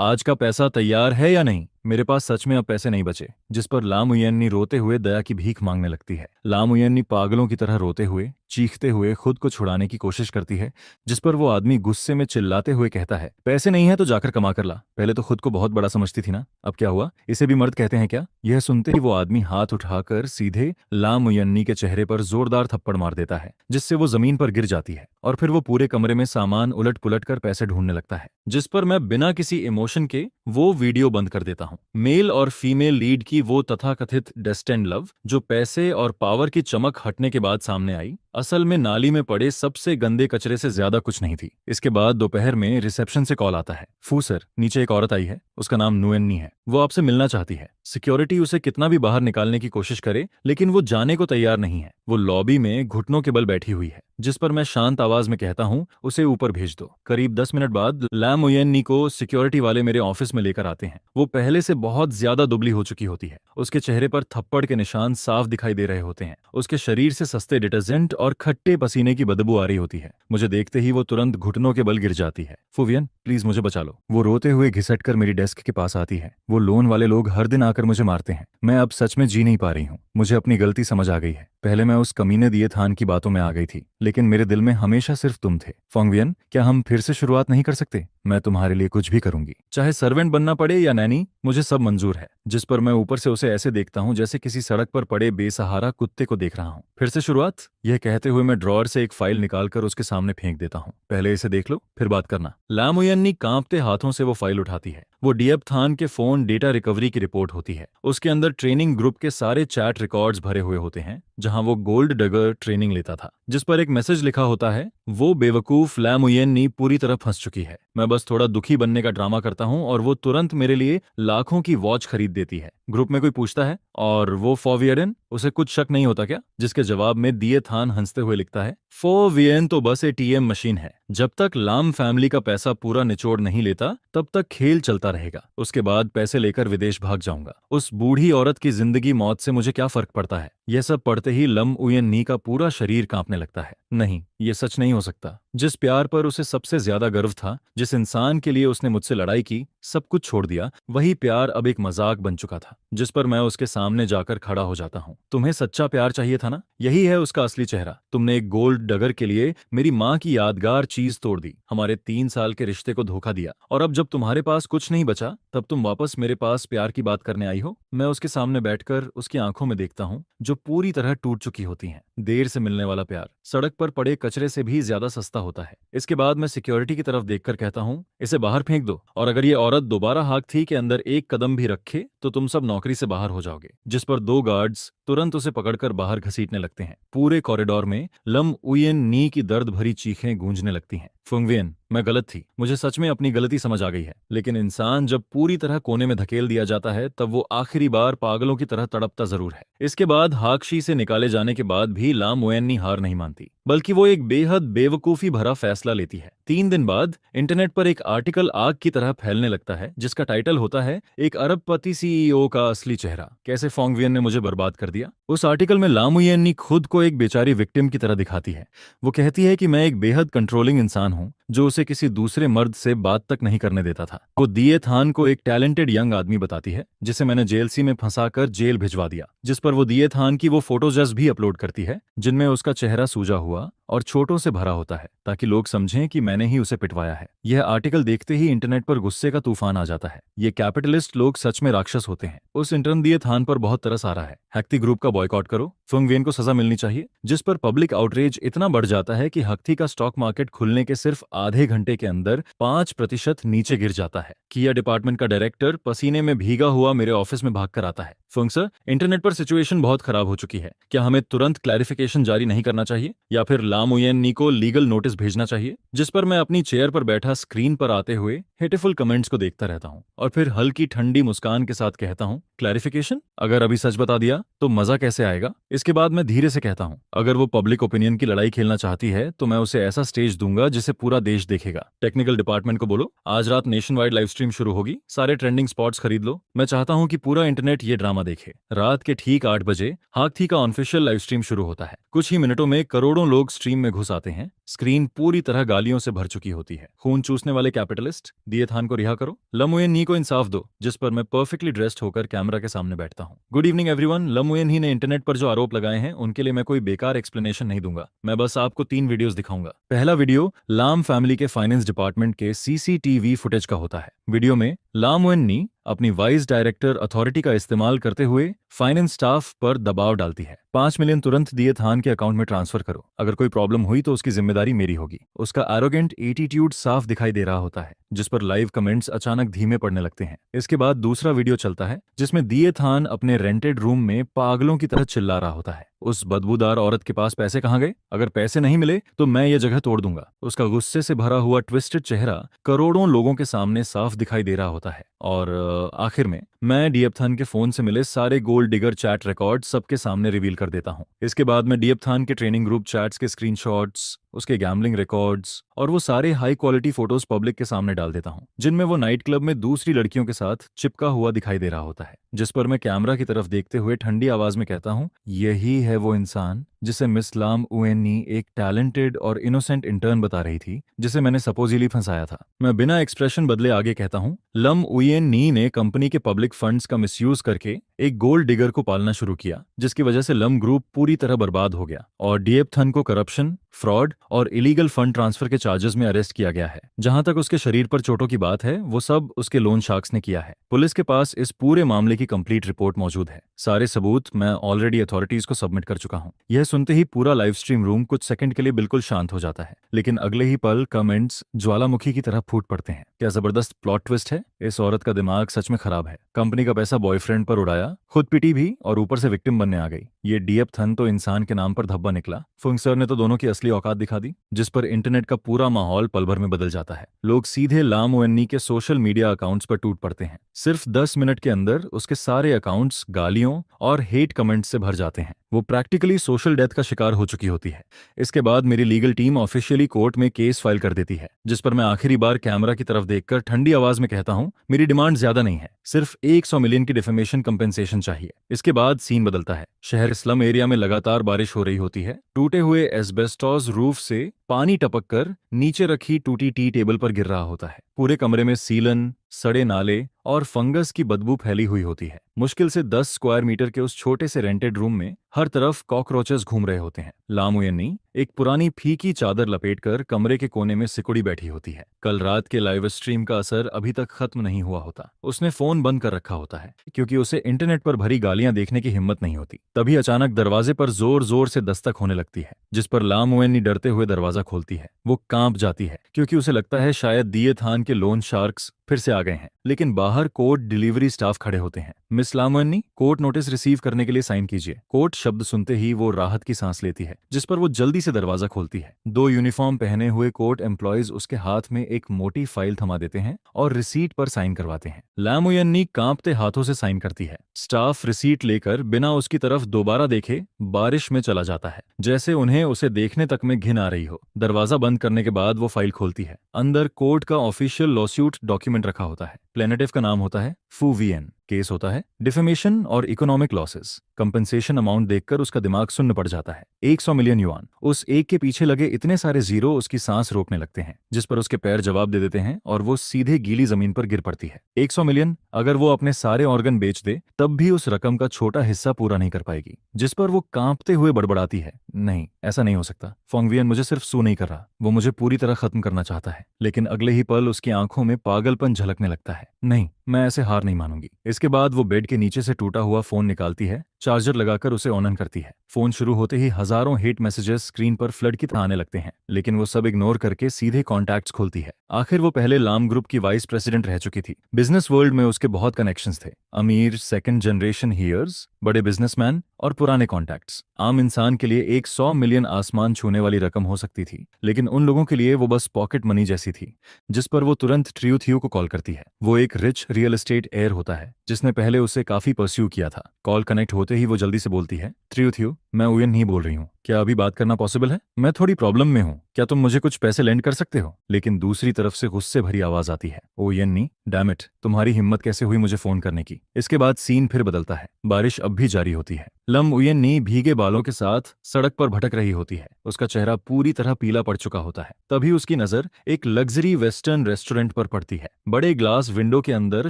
आज का पैसा तैयार है या नहीं? मेरे पास सच में अब पैसे नहीं बचे। जिस पर ला मुयन्नी रोते हुए दया की भीख मांगने लगती है। ला मुयन्नी पागलों की तरह रोते हुए, चीखते हुए खुद को छुड़ाने की कोशिश करती है, जिस पर वो आदमी गुस्से में चिल्लाते हुए कहता है, पैसे नहीं है तो जाकर कमा कर ला। पहले तो खुद को बहुत बड़ा समझती थी ना, अब क्या हुआ? इसे भी मर्द कहते हैं क्या? यह सुनते ही वो आदमी हाथ उठाकर सीधे ला मुयन्नी के चेहरे पर जोरदार थप्पड़ मार देता है, जिससे वो जमीन पर गिर जाती है और फिर वो पूरे कमरे में सामान उलट पुलट कर पैसे ढूंढने लगता है। जिस पर मैं बिना किसी इमोशन के वो वीडियो बंद कर देता हूँ। मेल और फीमेल लीड की वो तथाकथित डेस्टिन्ड लव, जो पैसे और पावर की चमक हटने के बाद सामने आई, असल में नाली में पड़े सबसे गंदे कचरे से ज्यादा कुछ नहीं थी। इसके बाद दोपहर में रिसेप्शन से कॉल आता है, फू सर, नीचे एक औरत आई है, उसका नाम नुएन्नी है, वो आपसे मिलना चाहती है। सिक्योरिटी उसे कितना भी बाहर निकालने की कोशिश करे, लेकिन वो जाने को तैयार नहीं है। वो लॉबी में घुटनों के बल बैठी हुई है, जिस पर मैं शांत आवाज में कहता हूँ, उसे ऊपर भेज दो। करीब 10 मिनट बाद ला मुयन्नी को सिक्योरिटी वाले मेरे ऑफिस में लेकर आते हैं। वो पहले से बहुत ज्यादा दुबली हो चुकी होती है। उसके चेहरे पर थप्पड़ के निशान साफ दिखाई दे रहे होते हैं। उसके शरीर से सस्ते डिटर्जेंट और खट्टे पसीने की बदबू आ रही होती है। मुझे देखते ही वो तुरंत घुटनों के बल गिर जाती है। फुवियन, प्लीज मुझे बचा लो। वो रोते हुए घिसट कर मेरी डेस्क के पास आती है। वो लोन वाले लोग हर दिन आकर मुझे मारते हैं। मैं अब सच में जी नहीं पा रही हूँ। मुझे अपनी गलती समझ आ गई है। पहले मैं उस कमीने दिए थान की बातों में आ गई थी, लेकिन मेरे दिल में हमेशा सिर्फ तुम थे। फोंगवियन, क्या हम फिर से शुरुआत नहीं कर सकते? मैं तुम्हारे लिए कुछ भी करूंगी, चाहे सर्वेंट बनना पड़े या नैनी, मुझे सब मंजूर है। जिस पर मैं ऊपर से उसे ऐसे देखता हूँ जैसे किसी सड़क पर पड़े बेसहारा कुत्ते को देख रहा हूँ। फिर से शुरुआत? यह कहते हुए मैं ड्रॉअर से एक फाइल निकालकर उसके सामने फेंक देता हूँ। पहले इसे देख लो, फिर बात करना। ला मुयन्नी कांपते हाथों से वो फाइल उठाती है। वो डीएब थान के फोन डेटा रिकवरी की रिपोर्ट होती है। उसके अंदर ट्रेनिंग ग्रुप के सारे चैट रिकॉर्ड्स भरे हुए होते हैं, जहां वो गोल्ड डगर ट्रेनिंग लेता था। जिस पर एक मैसेज लिखा होता है, वो बेवकूफ ला मुयन्नी पूरी तरह फंस चुकी है। मैं बस थोड़ा दुखी बनने का ड्रामा करता हूँ और वो तुरंत मेरे लिए लाखों की वॉच खरीद देती है। ग्रुप में कोई पूछता है, और वो फोवियन, उसे कुछ शक नहीं होता क्या? जिसके जवाब में दिए थान हंसते हुए लिखता है, फोवियन तो बस एटीएम मशीन है। जब तक लाम फैमिली का पैसा पूरा निचोड़ नहीं लेता, तब तक खेल चलता रहेगा। उसके बाद पैसे लेकर विदेश भाग जाऊंगा। उस बूढ़ी औरत की जिंदगी मौत से मुझे क्या फर्क पड़ता है? यह सब पढ़ते ही लम उयन्नी का पूरा शरीर कांपने लगता है। नहीं, ये सच नहीं हो सकता। जिस प्यार पर उसे सबसे ज्यादा गर्व था, जिस इंसान के लिए उसने मुझसे लड़ाई की, सब कुछ छोड़ दिया, वही प्यार अब एक मजाक बन चुका था, जिस पर मैं उसके सामने जाकर खड़ा हो जाता हूँ। तुम्हें सच्चा प्यार चाहिए था ना? यही है उसका असली चेहरा। तुमने एक गोल्ड डगर के लिए मेरी माँ की यादगार चीज तोड़ दी, हमारे 3 साल के रिश्ते को धोखा दिया, और अब जब तुम्हारे पास कुछ नहीं बचा, तब तुम वापस मेरे पास प्यार की बात करने आई हो। मैं उसके सामने बैठकर उसकी आंखों में देखता हूँ, जो पूरी तरह टूट चुकी होती हैं। देर से मिलने वाला प्यार सड़क पर पड़े कचरे से भी ज्यादा सस्ता होता है। इसके बाद मैं सिक्योरिटी की तरफ देखकर कहता हूँ, इसे बाहर फेंक दो, और अगर ये औरत दोबारा हाकथी के अंदर एक कदम भी रखे तो तुम सब नौकरी से बाहर हो जाओगे। जिस पर 2 गार्ड्स तुरंत उसे पकड़कर बाहर घसीटने लगते हैं। पूरे कॉरिडोर में लम उयन नी की दर्द भरी चीखें गूंजने लगती हैं। फुंगवियन, मैं गलत थी, मुझे सच में अपनी गलती समझ आ गई है। लेकिन इंसान जब पूरी तरह कोने में धकेल दिया जाता है, तब वो आखिरी बार पागलों की तरह तड़पता जरूर है। इसके बाद हाकशी से निकाले जाने के बाद भी लाम वेन्नी हार नहीं मानती, बल्कि वो एक बेहद बेवकूफी भरा फैसला लेती है। 3 दिन बाद इंटरनेट पर एक आर्टिकल आग की तरह फैलने लगता है, जिसका टाइटल होता है, एक अरबपति सीईओ का असली चेहरा, कैसे फोंगवियन ने मुझे बर्बाद कर दिया। उस आर्टिकल में लामुयेन्नी खुद को एक बेचारी विक्टिम की तरह दिखाती है। वो कहती है कि मैं एक बेहद कंट्रोलिंग इंसान हूँ, जो उसे किसी दूसरे मर्द से बात तक नहीं करने देता था। वो दिए थान को एक टैलेंटेड यंग आदमी बताती है, जिसे मैंने जेलसी में फंसाकर जेल भिजवा दिया। जिस पर वो दिए थान की वो फोटोज भी अपलोड करती है, जिनमें उसका चेहरा सूजा हुआ और छोटों से भरा होता है, ताकि लोग समझें कि मैंने ही उसे पिटवाया है। यह आर्टिकल देखते ही इंटरनेट पर गुस्से का तूफान आ जाता है। ये कैपिटलिस्ट लोग सच में राक्षस होते हैं। उस इंटर्न दिए थान पर बहुत तरस आ रहा है। हक्ती ग्रुप का बॉयकॉट करो, फुंगवियन को सजा मिलनी चाहिए। जिस पर पब्लिक आउटरीच इतना बढ़ जाता है कि हक्ती का स्टॉक मार्केट खुलने के सिर्फ आधे घंटे के अंदर 5% नीचे गिर जाता है। किया डिपार्टमेंट का डायरेक्टर पसीने में भीगा हुआ मेरे ऑफिस में भागकर आता है। फुंग सर, इंटरनेट पर सिचुएशन बहुत खराब हो चुकी है। क्या हमें तुरंत क्लैरिफिकेशन जारी नहीं करना चाहिए, या फिर लामुयेन्नी को लीगल नोटिस भेजना चाहिए? जिस पर मैं अपनी चेयर पर बैठा स्क्रीन पर आते हुए हेटिफुल कमेंट्स को देखता रहता हूँ, और फिर हल्की ठंडी मुस्कान के साथ कहता हूँ, क्लैरिफिकेशन? अगर अभी सच बता दिया तो मजा कैसे आएगा? इसके बाद मैं धीरे से कहता हूँ, अगर वो पब्लिक ओपिनियन की लड़ाई खेलना चाहती है, तो मैं उसे ऐसा स्टेज दूंगा जिसे पूरा देश देखेगा। टेक्निकल डिपार्टमेंट को बोलो, आज रात नेशन वाइड लाइव स्ट्रीम शुरू होगी, सारे ट्रेंडिंग स्पॉट्स खरीद लो। मैं चाहता हूँ कि पूरा इंटरनेट ये ड्रामा देखे। रात के ठीक 8 बजे हाकथी का ऑफिशियल लाइव स्ट्रीम शुरू होता है। कुछ ही मिनटों में करोड़ों लोग स्ट्रीम में घुस आते हैं। स्क्रीन पूरी तरह गालियों से भर चुकी होती है। खून चूसने वाले कैपिटलिस्ट, दिए थान को रिहा करो, लमुएन नी को इंसाफ दो। जिस पर मैं परफेक्टली ड्रेस्ड होकर कैमरा के सामने बैठता हूँ। Good evening everyone. लमुएन ही ने इंटरनेट पर जो आरोप लगाए हैं, उनके लिए मैं कोई बेकार एक्सप्लेनेशन नहीं दूंगा। मैं बस आपको 3 वीडियोस दिखाऊंगा। पहला वीडियो लाम फैमिली के फाइनेंस डिपार्टमेंट के सीसीटीवी फुटेज का होता है। वीडियो में लामुएन नी अपनी वाइस डायरेक्टर अथॉरिटी का इस्तेमाल करते हुए फाइनेंस स्टाफ पर दबाव डालती है। 5 मिलियन तुरंत दिए थान के अकाउंट में ट्रांसफर करो, अगर कोई प्रॉब्लम हुई तो उसकी जिम्मेदारी मेरी होगी। उसका एरोगेंट एटीट्यूड साफ दिखाई दे रहा होता है, जिस पर लाइव कमेंट्स अचानक धीमे पड़ने लगते हैं। इसके बाद दूसरा वीडियो चलता है, जिसमें दिए थान अपने रेंटेड रूम में पागलों की तरह चिल्ला रहा होता है। उस बदबूदार औरत के पास पैसे कहाँ गए? अगर पैसे नहीं मिले तो मैं ये जगह तोड़ दूंगा। उसका गुस्से से भरा हुआ ट्विस्टेड चेहरा करोड़ों लोगों के सामने साफ दिखाई दे रहा होता है। और आखिर में मैं डियपथान के फोन से मिले सारे गोल्ड डिगर चैट रिकॉर्ड सबके सामने रिवील कर देता हूँ। इसके बाद मैं डियपथान के ट्रेनिंग ग्रुप चैट्स के स्क्रीनशॉट्स, उसके गैम्बलिंग रिकॉर्ड्स और वो सारे हाई क्वालिटी फोटोज पब्लिक के सामने डाल देता हूँ, जिनमें वो नाइट क्लब में दूसरी लड़कियों के साथ चिपका हुआ दिखाई दे रहा होता है। जिस पर मैं कैमरा की तरफ देखते हुए ठंडी आवाज में कहता हूँ, यही है वो इंसान जिसे मिस लाम उएन्नी एक टैलेंटेड और इनोसेंट इंटर्न बता रही थी, जिसे मैंने सपोजिली फंसाया था। मैं बिना एक्सप्रेशन बदले आगे कहता हूँ, लम उएन्नी ने कंपनी के पब्लिक फंड्स का मिसयूज करके एक गोल्ड डिगर को पालना शुरू किया, जिसकी वजह से लम ग्रुप पूरी तरह बर्बाद हो गया, और डियपथन को करप्शन, फ्रॉड और इलीगल फंड ट्रांसफर के चार्जेस में अरेस्ट किया गया है। जहां तक उसके शरीर पर चोटों की बात है, वो सब उसके लोन शार्क्स ने किया है। पुलिस के पास इस पूरे मामले की कंप्लीट रिपोर्ट मौजूद है। सारे सबूत मैं ऑलरेडी अथॉरिटीज को सबमिट कर चुका हूं। यह सुनते ही पूरा लाइव स्ट्रीम रूम कुछ सेकंड के लिए बिल्कुल शांत हो जाता है, लेकिन अगले ही पल कमेंट्स ज्वालामुखी की तरह फूट पड़ते हैं। क्या जबरदस्त प्लॉट ट्विस्ट है। इस औरत का दिमाग सच में खराब है। कंपनी का पैसा बॉयफ्रेंड पर उड़ाया, खुद पिटी भी, और ऊपर से विक्टिम बनने आ गई। ये डियपथन तो इंसान के नाम पर धब्बा निकला। फुंग सर ने तो दोनों की असली औकात दिखा दी, जिस पर इंटरनेट का पूरा माहौल पल भर में बदल जाता है। लोग सीधे लाम ओएन्नी के सोशल मीडिया अकाउंट्स पर टूट पड़ते हैं। सिर्फ 10 मिनट के अंदर उसके सारे अकाउंट्स गालियों और हेट कमेंट्स से भर जाते हैं। वो प्रैक्टिकली सोशल डेथ का शिकार हो चुकी होती है। इसके बाद मेरी लीगल टीम ऑफिशियली कोर्ट में केस फाइल कर देती है, जिस पर मैं आखिरी बार कैमरा की तरफ देखकर ठंडी आवाज में कहता हूं, मेरी डिमांड ज्यादा नहीं है, सिर्फ 100 मिलियन की डिफेमेशन कंपेंसेशन चाहिए। इसके बाद सीन बदलता है। शहर स्लम एरिया में लगातार बारिश हो रही होती है। टूटे हुए एस्बेस्टॉस रूफ से पानी टपक कर नीचे रखी टूटी टी टेबल पर गिर रहा होता है। पूरे कमरे में सीलन, सड़े नाले और फंगस की बदबू फैली हुई होती है। मुश्किल से 10 स्क्वायर मीटर के उस छोटे से रेंटेड रूम में हर तरफ कॉकरोचेस घूम रहे होते हैं। लामुयन्नी एक पुरानी फीकी चादर लपेटकर कमरे के कोने में सिकुड़ी बैठी होती है। कल रात के लाइव स्ट्रीम का असर अभी तक खत्म नहीं हुआ होता। उसने फोन बंद कर रखा होता है क्योंकि उसे इंटरनेट पर भरी गालियां देखने की हिम्मत नहीं होती। तभी अचानक दरवाजे पर जोर जोर से दस्तक होने लगती है, जिस पर लामुयन्नी डरते हुए दरवाजा खोलती है। वो कांप जाती है क्योंकि उसे लगता है शायद दिएथान के लोन शार्क्स फिर से आ गए हैं। लेकिन बाहर कोर्ट डिलीवरी स्टाफ खड़े होते हैं। मिस लामुयन्नी, कोर्ट नोटिस रिसीव करने के लिए साइन कीजिए। कोर्ट शब्द सुनते ही वो राहत की सांस लेती है, जिस पर वो जल्दी से दरवाजा खोलती है। 2 यूनिफॉर्म पहने हुए कोर्ट एम्प्लॉयज उसके हाथ में एक मोटी फाइल थमा देते हैं और रिसीट पर साइन करवाते हैं। लामुयन्नी कांपते हाथों से साइन करती है। स्टाफ रिसीट लेकर बिना उसकी तरफ दोबारा देखे बारिश में चला जाता है, जैसे उन्हें उसे देखने तक में घिन आ रही हो। दरवाजा बंद करने के बाद वो फाइल खोलती है। अंदर कोर्ट का ऑफिशियल लॉसूट डॉक्यूमेंट रखा होता है। प्लेनेटिव का नाम होता है फू वीएन। केस होता है डिफेमेशन और इकोनॉमिक लॉसेस। कंपनसेशन अमाउंट देखकर उसका दिमाग सुन्न पड़ जाता है। 100 मिलियन युआन। उस एक के पीछे लगे इतने सारे जीरो उसकी सांस रोकने लगते हैं, जिस पर उसके पैर जवाब दे देते हैं और वो सीधे गीली जमीन पर गिर पड़ती है। 100 मिलियन, अगर वो अपने सारे ऑर्गन बेच दे तब भी उस रकम का छोटा हिस्सा पूरा नहीं कर पाएगी। जिस पर वो कांपते हुए बड़बड़ाती है, नहीं, ऐसा नहीं हो सकता। फोंगवियन मुझे सिर्फ सू नहीं कर रहा, वो मुझे पूरी तरह खत्म करना चाहता है। लेकिन अगले ही पल उसकी आंखों में पागलपन झलकने लगता है। नहीं, मैं ऐसे हार नहीं मानूंगी। इसके बाद वो बेड के नीचे से टूटा हुआ फोन निकालती है, चार्जर लगाकर उसे ऑन करती है। फोन शुरू होते ही हजारों हेट मैसेजेस स्क्रीन पर फ्लड की तरह आने लगते हैं, लेकिन वो सब इग्नोर करके सीधे कॉन्टैक्ट्स खोलती है। आखिर वो पहले लाम ग्रुप की वाइस प्रेसिडेंट रह चुकी थी। बिजनेस वर्ल्ड में उसके बहुत कनेक्शंस थे। अमीर सेकंड जनरेशन हीयर्स, बड़े बिजनेसमैन और पुराने कॉन्टैक्ट्स। आम इंसान के लिए 100 मिलियन आसमान छूने वाली रकम हो सकती थी, लेकिन उन लोगों के लिए वो बस पॉकेट मनी जैसी थी, जिस पर वो तुरंत ट्रियो थियो को कॉल करती है। वो एक रिच रियल एस्टेट एयर होता है, जिसने पहले उसे काफी परस्यू किया था। कॉल कनेक्ट होते ही वो जल्दी से बोलती है, ट्रियो थियो, मैं उयन नहीं बोल रही हूँ। क्या अभी बात करना पॉसिबल है? मैं थोड़ी प्रॉब्लम में हूँ, क्या तुम मुझे कुछ पैसे लेंड कर सकते हो? लेकिन दूसरी तरफ से गुस्से भरी आवाज आती है, ओ यन्नी, डैम इट, तुम्हारी हिम्मत कैसे हुई मुझे फोन करने की? इसके बाद सीन फिर बदलता है। बारिश अब भी जारी होती है। लम उयन्नी भीगे बालों के साथ सड़क पर भटक रही होती है। उसका चेहरा पूरी तरह पीला पड़ चुका होता है। तभी उसकी नजर एक लग्जरी वेस्टर्न रेस्टोरेंट पर पड़ती है। बड़े ग्लास विंडो के अंदर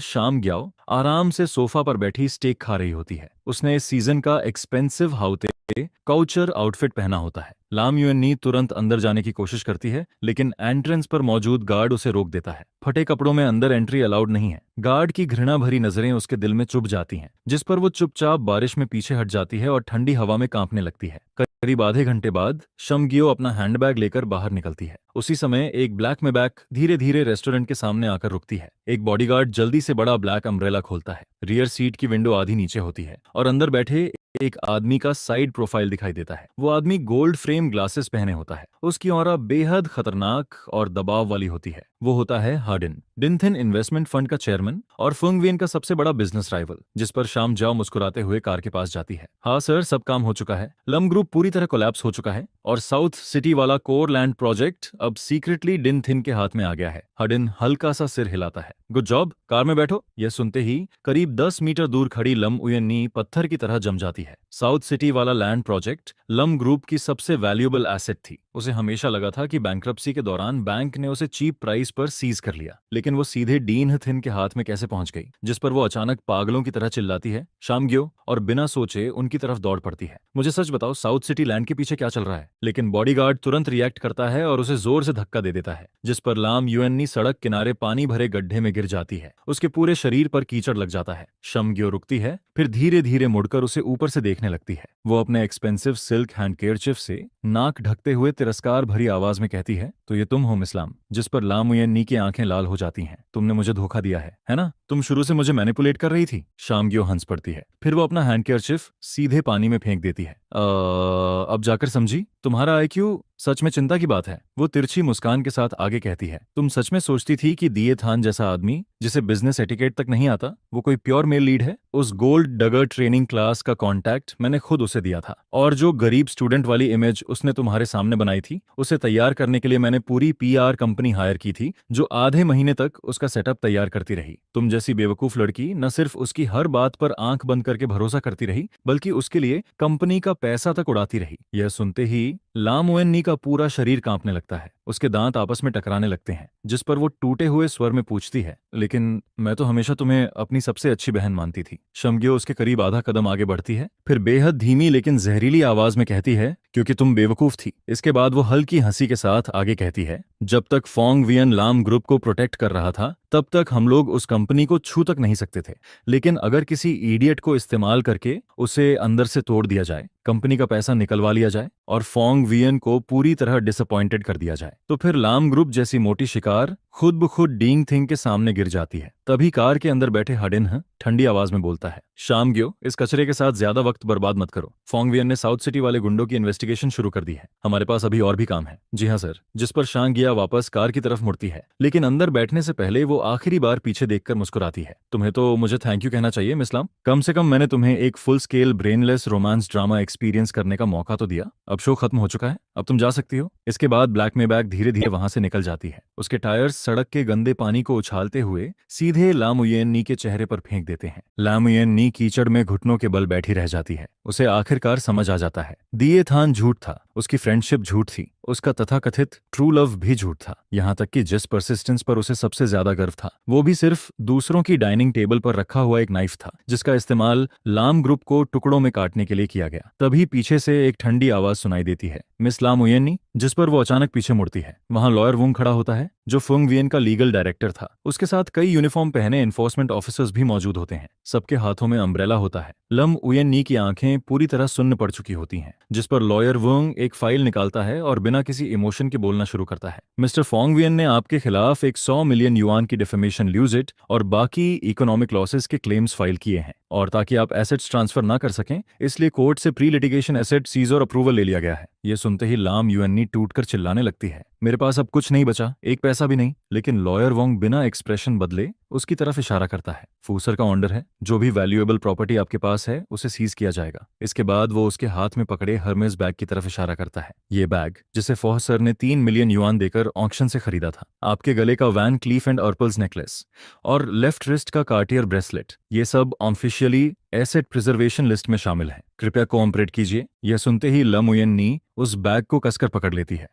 शाम ग्याओ आराम से सोफा पर बैठी स्टेक खा रही होती है। उसने इस सीजन का एक्सपेंसिव हाउते काउचर आउटफिट पहना होता है। लाम युएन्नी तुरंत अंदर जाने की कोशिश करती है, लेकिन एंट्रेंस पर मौजूद गार्ड उसे रोक देता है। फटे कपड़ों में अंदर एंट्री अलाउड नहीं है। गार्ड की घृणा भरी नजरें उसके दिल में चुभ जाती हैं, जिस पर वो चुपचाप बारिश में पीछे हट जाती है और ठंडी हवा में कांपने लगती है। करीब आधे घंटे बाद शमगियो अपना हैंडबैग लेकर बाहर निकलती है। उसी समय एक ब्लैक मैबैक धीरे धीरे रेस्टोरेंट के सामने आकर रुकती है। एक बॉडीगार्ड जल्दी से बड़ा ब्लैक अम्ब्रेला खोलता है। रियर सीट की विंडो आधी नीचे होती है और अंदर बैठे एक आदमी का साइड प्रोफाइल दिखाई देता है। वो आदमी गोल्ड फ्रेम ग्लासेस पहने होता है। उसकी ऑरा बेहद खतरनाक और दबाव वाली होती है। वो होता है हार्डिन, डिनथिन इन्वेस्टमेंट फंड का चेयरमैन और फुंगवियन का सबसे बड़ा बिजनेस राइवल, जिस पर शाम जाओ मुस्कुराते हुए कार के पास जाती है। हाँ सर, सब काम हो चुका है। लम ग्रुप पूरी तरह कोलैप्स हो चुका है और साउथ सिटी वाला कोर लैंड प्रोजेक्ट अब सीक्रेटली डिनथिन के हाथ में आ गया है। हार्डिन हल्का सा सिर हिलाता है। गुड जॉब, कार में बैठो। यह सुनते ही करीब 10 मीटर दूर खड़ी लम उयन्नी पत्थर की तरह जम जाती है। साउथ सिटी वाला लैंड प्रोजेक्ट लम ग्रुप की सबसे वैल्यूएबल एसेट थी। उसे हमेशा लगा था कि बैंक्रप्सी के दौरान बैंक ने उसे चीप प्राइस पर सीज कर लिया, लेकिन वो सीधे डीन थिन के हाथ में कैसे पहुंच गई? जिस पर वो अचानक पागलों की तरह चिल्लाती है, शामगियो, और बिना सोचे उनकी तरफ दौड़ पड़ती है। मुझे सच बताओ, साउथ सिटी लैंड के पीछे क्या चल रहा है? लेकिन बॉडीगार्ड तुरंत रिएक्ट करता है और उसे जोर से धक्का दे देता है, जिस पर लाम युएन्नी सड़क किनारे पानी भरे गड्ढे में गिर जाती है। उसके पूरे शरीर पर कीचड़ लग जाता है। शमगियो रुकती है, फिर धीरे धीरे मुड़कर उसे ऊपर से देखने लगती है। वो अपने एक्सपेंसिव सिल्क हैंडकेरचिफ से नाक ढकते हुए तिरस्कार भरी आवाज में कहती है, तो ये तुम हो मिस लाम? जिस पर लाम उयन्नी की आंखें लाल हो जाती हैं। तुमने मुझे धोखा दिया है ना? तुम शुरू से मुझे मैनिपुलेट कर रही थी। शामगियो हंस पड़ती है। फिर वो अपना हैंडकेरचिफ सीधे पानी में फेंक देती है। अब जाकर समझी, तुम्हारा आईक्यू सच में चिंता की बात है। वो तिरछी मुस्कान के साथ आगे कहती है, तुम सच में सोचती थी कि दिए थान जैसा आदमी जिसे बिजनेस एटिकेट तक नहीं आता, वो कोई प्योर मेल लीड है। उस गोल्ड डगर ट्रेनिंग क्लास का कॉन्टैक्ट मैंने खुद उसे दिया था, और जो गरीब स्टूडेंट वाली इमेज उसने तुम्हारे सामने बनाई थी, उसे तैयार करने के लिए मैंने पूरी पीआर कंपनी हायर की थी, जो आधे महीने तक उसका सेटअप तैयार करती रही। तुम जैसी बेवकूफ लड़की न सिर्फ उसकी हर बात पर आंख बंद करके भरोसा करती रही, बल्कि उसके लिए कंपनी का पैसा तक उड़ाती रही। यह सुनते ही लाम ओएननी का पूरा शरीर कांपने लगता है। उसके दांत आपस में टकराने लगते हैं, जिस पर वो टूटे हुए स्वर में पूछती है, लेकिन मैं तो हमेशा तुम्हें अपनी सबसे अच्छी बहन मानती थी। शम्ग्यो उसके करीब आधा कदम आगे बढ़ती है, फिर बेहद धीमी लेकिन जहरीली आवाज में कहती है, क्योंकि तुम बेवकूफ थी। इसके बाद वो हल्की हंसी के साथ आगे कहती है, जब तक फोंग वियन लाम ग्रुप को प्रोटेक्ट कर रहा था, तब तक हम लोग उस कंपनी को छू तक नहीं सकते थे। लेकिन अगर किसी इडियट को इस्तेमाल करके उसे अंदर से तोड़ दिया जाए, कंपनी का पैसा निकलवा लिया जाए और फोंग वियन को पूरी तरह डिसअपॉइंटेड कर दिया जाए, तो फिर लाम ग्रुप जैसी मोटी शिकार खुद ब खुद डींग थिंग के सामने गिर जाती है। तभी कार के अंदर बैठे हडिन ठंडी आवाज में बोलता है, शामग्यो, इस कचरे के साथ ज्यादा वक्त बर्बाद मत करो। फोंग वियन ने साउथ सिटी वाले गुंडों की इन्वेस्टिगेशन शुरू कर दी है। हमारे पास अभी और भी काम है। जी हाँ सर। जिस पर शांगिया वापस कार की तरफ मुड़ती है, लेकिन अंदर बैठने से पहले वो आखिरी बार पीछे देखकर मुस्कुराती है। तुम्हें तो मुझे थैंक यू कहना चाहिए मिस लाम। कम से कम मैंने तुम्हें एक full scale brainless romance drama experience करने का मौका तो दिया। अब शो खत्म हो चुका है, अब तुम जा सकती हो। इसके बाद ब्लैक मेबैक धीरे धीरे वहां से निकल जाती है। उसके टायर्स सड़क के गंदे पानी को उछालते हुए सीधे लामुयेन नी के चेहरे पर फेंक देते हैं। लामुयेन नी कीचड़ में घुटनों के बल बैठी रह जाती है। उसे आखिरकार समझ आ जाता है, दिए थान झूठ था, उसकी फ्रेंडशिप झूठ थी, उसका तथाकथित ट्रू लव भी झूठ था। यहाँ तक कि जिस परसिस्टेंस पर उसे सबसे ज्यादा गर्व था, वो भी सिर्फ दूसरों की डाइनिंग टेबल पर रखा हुआ एक नाइफ था, जिसका इस्तेमाल लाम ग्रुप को टुकड़ों में काटने के लिए किया गया। तभी पीछे से एक ठंडी आवाज सुनाई देती है, मिस लामुयेनी। जिस पर वो अचानक पीछे मुड़ती है। वहां लॉयर वुंग खड़ा होता है, जो फुंग वियन का लीगल डायरेक्टर था। उसके साथ कई यूनिफॉर्म पहने एनफोर्समेंट ऑफिसर्स भी मौजूद होते हैं। सबके हाथों में अम्ब्रेला होता है। लम उयन नी की आंखें पूरी तरह सुन्न पड़ चुकी होती हैं, जिस पर लॉयर वुंग एक फाइल निकालता है और बिना किसी इमोशन के बोलना शुरू करता है। मिस्टर फोंग वियन ने आपके खिलाफ एक 100 मिलियन युआन की डिफेमेशन ल्यूजिट और बाकी इकोनॉमिक लॉसेस के क्लेम्स फाइल किए हैं, और ताकि आप एसेट्स ट्रांसफर ना कर सकें, इसलिए कोर्ट से प्री लिटिगेशन एसेट सीज और अप्रूवल ले लिया गया है। ये सुनते ही लाम यूएननी टूटकर चिल्लाने लगती है, मेरे पास अब कुछ नहीं बचा, एक पैसा भी नहीं। लेकिन लॉयर वोंग बिना एक्सप्रेशन बदले उसकी तरफ इशारा करता है। फूसर का ऑर्डर है, जो भी वैल्यूएबल प्रॉपर्टी आपके पास है उसे सीज किया जाएगा। इसके बाद वो उसके हाथ में पकड़े हर्मेस बैग की तरफ इशारा करता है। ये बैग, जिसे फॉहसर ने 3 मिलियन युआन देकर ऑक्शन से खरीदा था। आपके गले का वैन क्लीफ एंड अर्पल्स नेकलेस और लेफ्ट रिस्ट का कार्टियर ब्रेसलेट, ये सब ऑफिशियली एसेट प्रिजर्वेशन लिस्ट में शामिल है। कृपया कोऑपरेट कीजिए। यह सुनते ही लम उयन नी उस बैग को कसकर पकड़ लेती है।